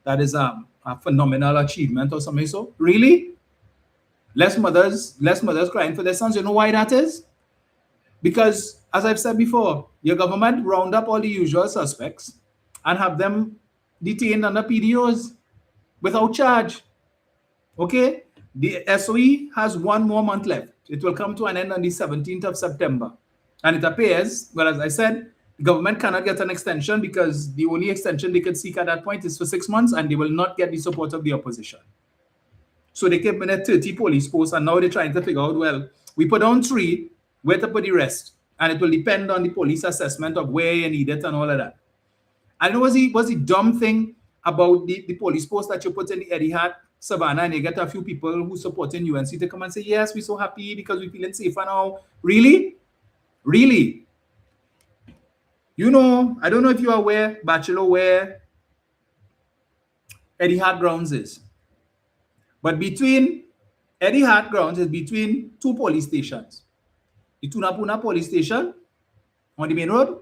that is a phenomenal achievement or something. So really? Less mothers crying for their sons. You know why that is? Because, as I've said before, your government round up all the usual suspects and have them detained under PDOs without charge. Okay? The SOE has 1 more month left. It will come to an end on the 17th of September. And it appears, well, as I said, the government cannot get an extension because the only extension they can seek at that point is for 6 months and they will not get the support of the opposition. So they kept in at 30 police posts and now they're trying to figure out, well, we put down 3, where to put the rest? And it will depend on the police assessment of where you need it and all of that. And it was the dumb thing about the police post that you put in the Etihad, Savannah, and you get a few people who supporting UNC to come and say, yes, we're so happy because we're feeling safer now. Really? Really? You know, I don't know if you're aware, Bachelor, where Etihad Grounds is. But between Eddie Hart grounds is between two police stations. The Tunapuna police station on the main road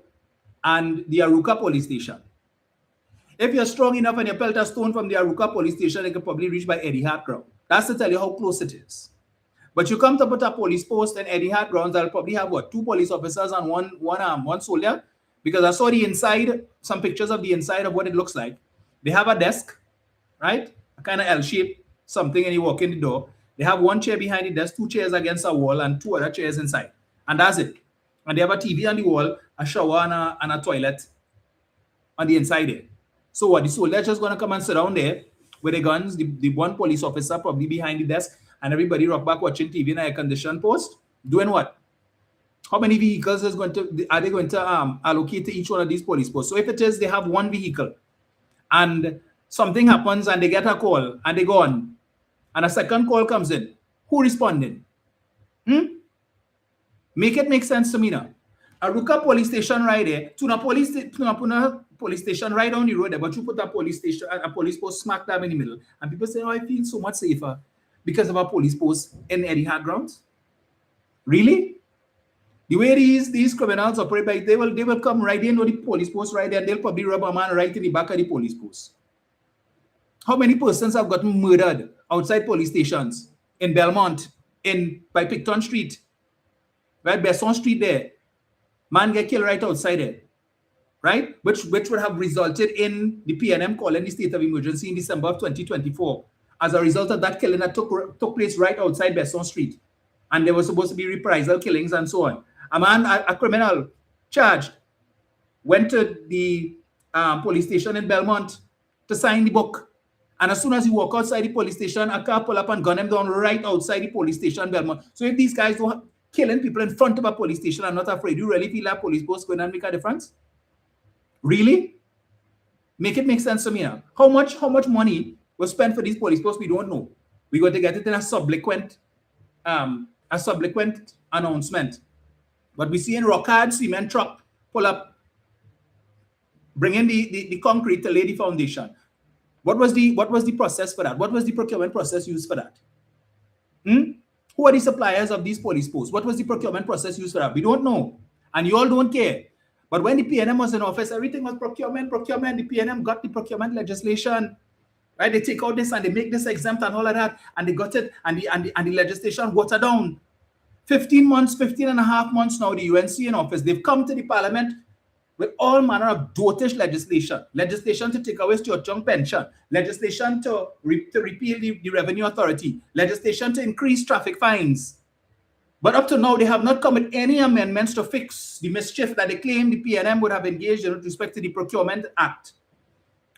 and the Aruka police station. If you're strong enough and you pelt a stone from the Aruka police station, it can probably reach by Eddie Hart ground. That's to tell you how close it is. But you come to put a police post in Eddie Hart grounds, I'll probably have what, 2 police officers and one soldier, because I saw the inside, some pictures of the inside of what it looks like. They have a desk, right? A kind of L-shape something, and you walk in the door. They have 1 chair behind the desk, 2 chairs against a wall, and 2 other chairs inside. And that's it. And they have a TV on the wall, a shower, and a toilet on the inside there. So what, the soldier just going to come and sit down there with the guns, the one police officer probably behind the desk, and everybody rock back watching TV in an air-conditioned post? Doing what? How many vehicles are they going to allocate to each one of these police posts? So if it is, they have 1 vehicle, and something happens, and they get a call, and they go on, and a second call comes in. Who responded? Make it make sense to me now. Aruka police station right there, Tunapuna police station right down the road there, but you put a police post smack dab in the middle, and people say, oh, I feel so much safer because of a police post in Eddie Hart grounds. Really? The way these criminals operate, they will come right in with the police post right there, and they'll probably rob a man right in the back of the police post. How many persons have gotten murdered outside police stations in Belmont, by Picton Street, right, Besson Street there? Man get killed right outside there, right? Which would have resulted in the PNM calling the state of emergency in December of 2024 as a result of that killing that took place right outside Besson Street. And there was supposed to be reprisal killings and so on. A man, a criminal charged, went to the police station in Belmont to sign the book. And as soon as he walk outside the police station, a car pull up and gun him down right outside the police station in Belmont. So if these guys don't killing people in front of a police station and not afraid, you really feel that police post going and make a difference? Really? Make it make sense to me now. How much money was spent for these police posts? We don't know. We're going to get it in a subsequent announcement. But we see in Rockhard cement truck pull up, bring in the concrete to lay the foundation. What was the process for that? What was the procurement process used for that? Who are the suppliers of these police posts? What was the procurement process used for that? We don't know. And you all don't care. But when the PNM was in office, everything was procurement. The PNM got the procurement legislation. Right? They take out this and they make this exempt and all of that. And they got it. And the legislation watered down. 15 and a half months now, the UNC in office. They've come to the parliament with all manner of dotish legislation. Legislation to take away your young pension. Legislation to repeal the revenue authority. Legislation to increase traffic fines. But up to now, they have not come with any amendments to fix the mischief that they claim the PNM would have engaged in with respect to the Procurement Act.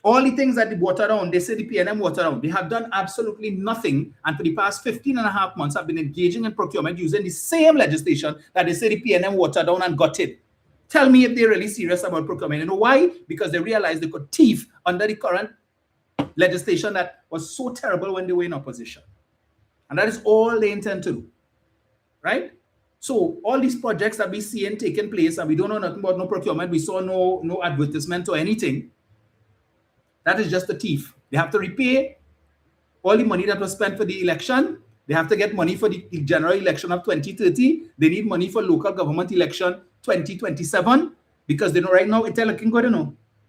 All the things that they watered down, they say the PNM watered down. They have done absolutely nothing. And for the past 15 and a half months, have been engaging in procurement using the same legislation that they say the PNM watered down and got it. Tell me if they're really serious about procurement. You know why? Because they realized they could thief under the current legislation that was so terrible when they were in opposition. And that is all they intend to do. Right? So all these projects that we see taking place, and we don't know nothing about no procurement, we saw no advertisement or anything. That is just a thief. They have to repay all the money that was spent for the election. They have to get money for the general election of 2030. They need money for local government election 2027, because they know right now it ain't looking good,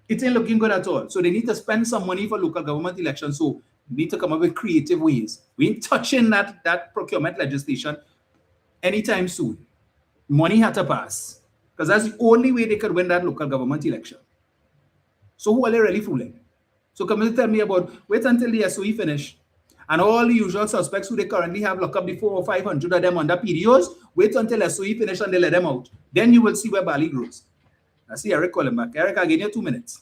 It ain't looking good at all. So they need to spend some money for local government elections. So we need to come up with creative ways. We ain't touching that procurement legislation anytime soon. Money had to pass, because that's the only way they could win that local government election. So who are they really fooling? So come and tell me about, wait until the SOE finish, and all the usual suspects who they currently have locked up, the 400 or 500 of them under PDOs, wait until SOE finish and they let them out. Then you will see where barley grows. I see Eric calling back. Eric, I'll give you 2 minutes.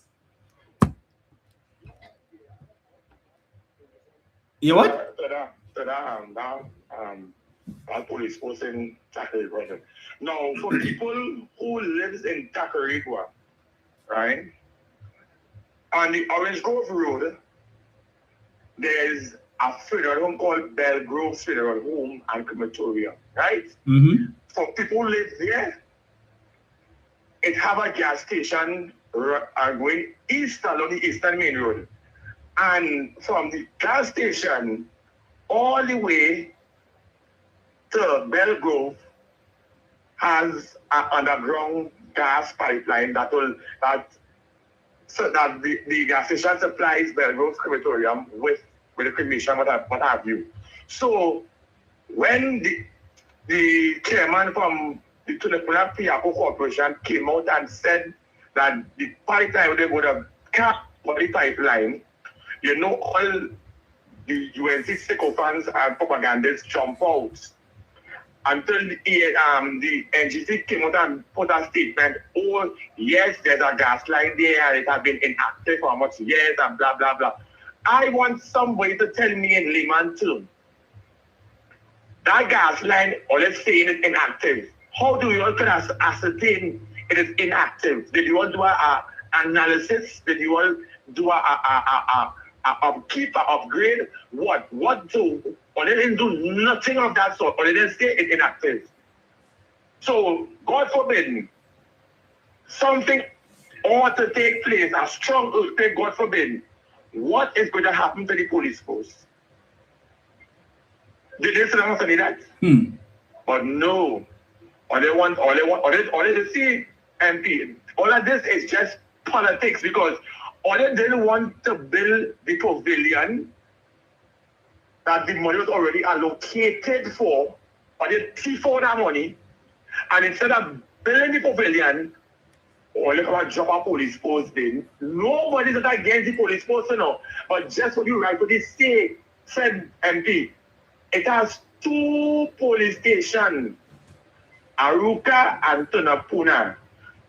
You what? Police post in Tacarigua. Now, for people who lives in Tacarigua, right, on the Orange Grove Road, there's a funeral home called Belgrove Funeral Home and Crematorium, right? Mm-hmm. For people who live there, it have a gas station going east along the Eastern Main Road. And from the gas station, all the way to Belgrove has an underground gas pipeline so that the gas station supplies Belgrove's crematorium with the cremation, what have you. So when the chairman from the Tunapuna Piapo Corporation came out and said that the pipeline they would have capped the pipeline, all the UNC sycophants and propagandists jump out until the NGC came out and put a statement, oh, yes, there's a gas line there, it has been inactive for much years, and blah, blah, blah. I want somebody to tell me in layman terms, that gas line, all it's saying is inactive. How do you all can ascertain it is inactive? Did you all do an analysis? Did you all do a upkeep, a upgrade? What do? Or they didn't do nothing of that sort, or they didn't say it's inactive. So, God forbid, something ought to take place, a strong earthquake, God forbid. What is going to happen to the police force? Did they say that? But no. All they see, MP, all of this is just politics because all they didn't want to build the pavilion that the money was already allocated for, or they thief all that money, and instead of building the pavilion, or look about drop a police post in. Nobody's against the police post, but just what you rightfully say, said MP, it has 2 police stations, Aruka and Tunapuna.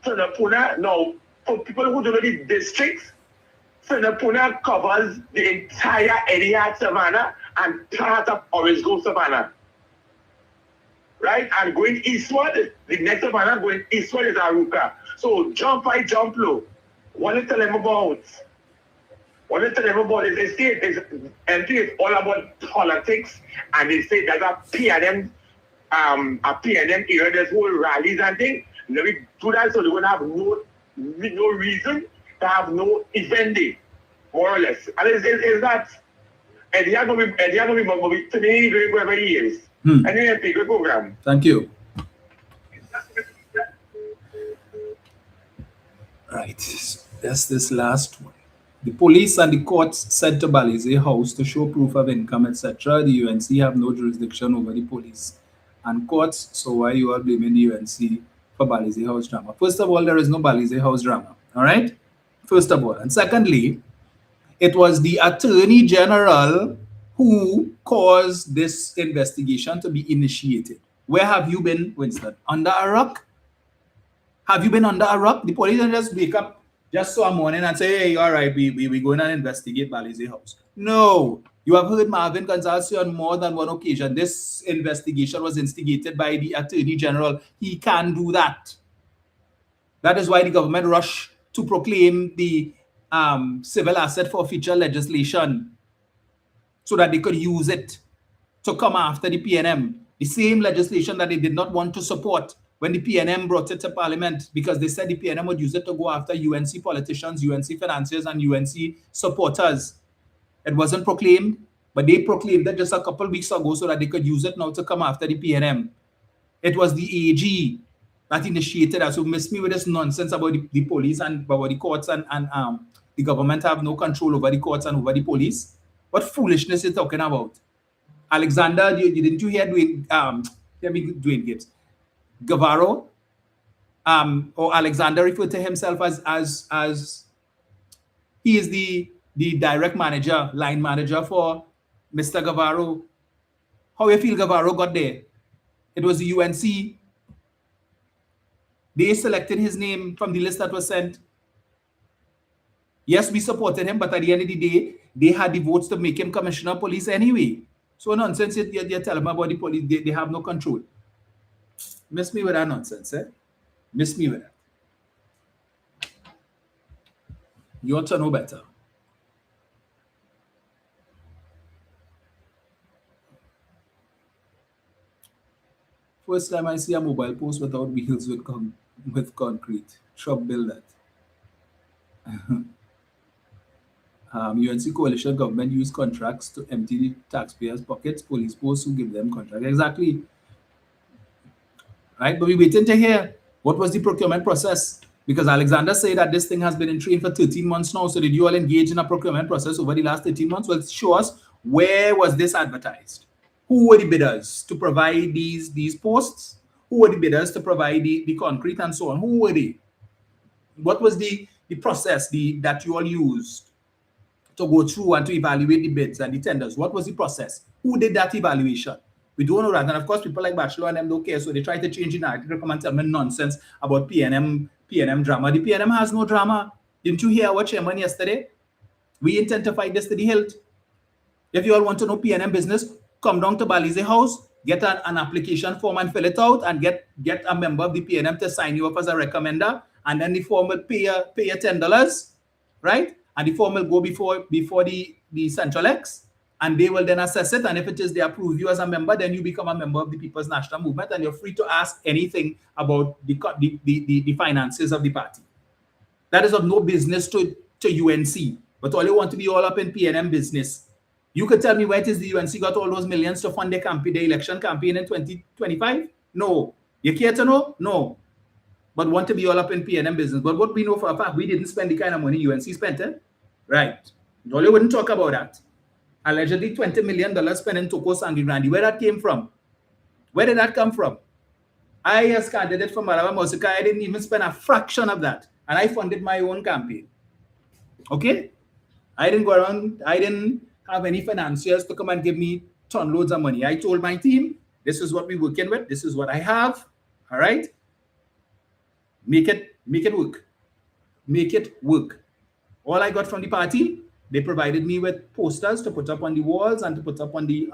Tunapuna, now, for people who don't know the districts, Tunapuna covers the entire area Savannah and part of Orange Grove Savannah. Right? And going eastward, the next Savannah going eastward is Aruka. So jump high, jump low. What they tell them about? They say MP is all about politics, and they say there's a PNM area, there's whole rallies and things. Let me do that so they're going to have no reason to have no event day, more or less. And is that, and they are going to be today for years. Anyway, MP, good program. Thank you. Right, that's this last one. The police and the courts said to Balize House to show proof of income, etc. The UNC have no jurisdiction over the police and courts, so why you are blaming the UNC for Balize House drama? First of all, there is no Balize House drama, all right? First of all. And secondly, it was the Attorney General who caused this investigation to be initiated. Where have you been, Winston? Under a rock? Have you been under a rock? The police don't just wake up just so morning and say, hey, all right, we going and investigate Balize House. No. You have heard Marvin Gonzalez say on more than one occasion, this investigation was instigated by the Attorney General. He can do that. That is why the government rushed to proclaim the civil asset forfeiture legislation so that they could use it to come after the PNM. The same legislation that they did not want to support when the PNM brought it to Parliament, because they said the PNM would use it to go after UNC politicians, UNC financiers, and UNC supporters. It wasn't proclaimed, but they proclaimed it just a couple of weeks ago so that they could use it now to come after the PNM. It was the AG that initiated that. So miss me with this nonsense about the police and about the courts and the government have no control over the courts and over the police. What foolishness is talking about? Alexander, didn't you hear Dwayne Gibbs? Guevara, or Alexander referred to himself as he is the direct manager, line manager for Mr. Guevara. How you feel Guevara got there? It was the UNC. They selected his name from the list that was sent. Yes, we supported him, but at the end of the day, they had the votes to make him commissioner of police anyway. So nonsense, you tell them about the police, they have no control. Miss me with that nonsense, eh? Miss me with that. You ought to know better. First time I see a mobile post without wheels with concrete. Truck build that. UNC coalition government use contracts to empty the taxpayers' pockets, police posts who give them contracts. Exactly. Right? But we're waiting to hear what was the procurement process. Because Alexander said that this thing has been in train for 13 months now. So did you all engage in a procurement process over the last 13 months? Well, show us, where was this advertised? Who were the bidders to provide these posts? Who were the bidders to provide the concrete and so on? Who were they? What was the process that you all used to go through and to evaluate the bids and the tenders? What was the process? Who did that evaluation? We don't know that. And of course, people like Bachelor and them don't care. So they try to change the narrative to come and tell me nonsense about PNM drama. The PNM has no drama. Didn't you hear our chairman yesterday? We intend to fight this to the hilt. If you all want to know PNM business, come down to Balize House, get an application form and fill it out, and get a member of the PNM to sign you up as a recommender. And then the form will pay you $10, right? And the form will go before the Central X, and they will then assess it. And if it is they approve you as a member, then you become a member of the People's National Movement, and you're free to ask anything about the finances of the party. That is of no business to UNC, but all you want to be all up in PNM business. You could tell me where it is the UNC got all those millions to fund the election campaign in 2025? No. You care to know? No. But want to be all up in PNM business. But what we know for a fact, we didn't spend the kind of money UNC spent, eh? Right. Dolly wouldn't talk about that. Allegedly $20 million spent in Toko Sangirandi. Where that came from? Where did that come from? I, as candidate for Maraba Mosika, I didn't even spend a fraction of that. And I funded my own campaign. Okay? I didn't go around, I didn't have any financiers to come and give me ton loads of money. I told my team, this is what we're working with. This is what I have. All right? Make it work. Make it work. All I got from the party, they provided me with posters to put up on the walls and to put up on the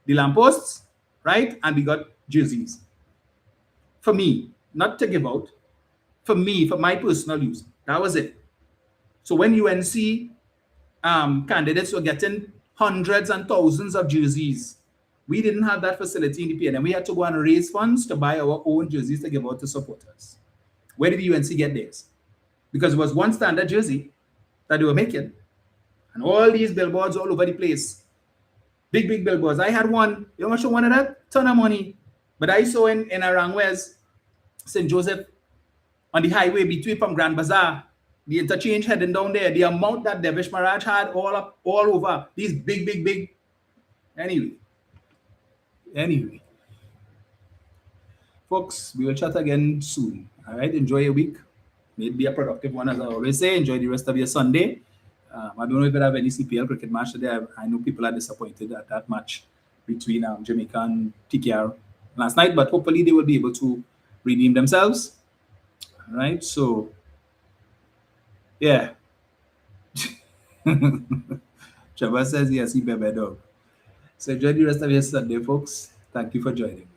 lampposts, right? And we got jerseys. For me, not to give out. For me, for my personal use. That was it. So when UNC candidates were getting hundreds and thousands of jerseys, we didn't have that facility in the PNM. We had to go and raise funds to buy our own jerseys to give out to supporters. Where did UNC get theirs? Because it was one standard jersey that they were making. And all these billboards all over the place. Big, big billboards. I had one. You know how much one of that? Ton of money. But I saw in Arangwes, St. Joseph, on the highway between from Grand Bazaar, the interchange heading down there, the amount that Devish Maharaj had all over. These big, big, big. Anyway. Folks, we will chat again soon. All right, enjoy your week. May it be a productive one, as I always say. Enjoy the rest of your Sunday. I don't know if you have any CPL cricket match today. I know people are disappointed at that match between Jamaica and TKR last night, but hopefully they will be able to redeem themselves. All right, so yeah. Trevor says yes, he baby dog. So enjoy the rest of your Sunday, folks. Thank you for joining.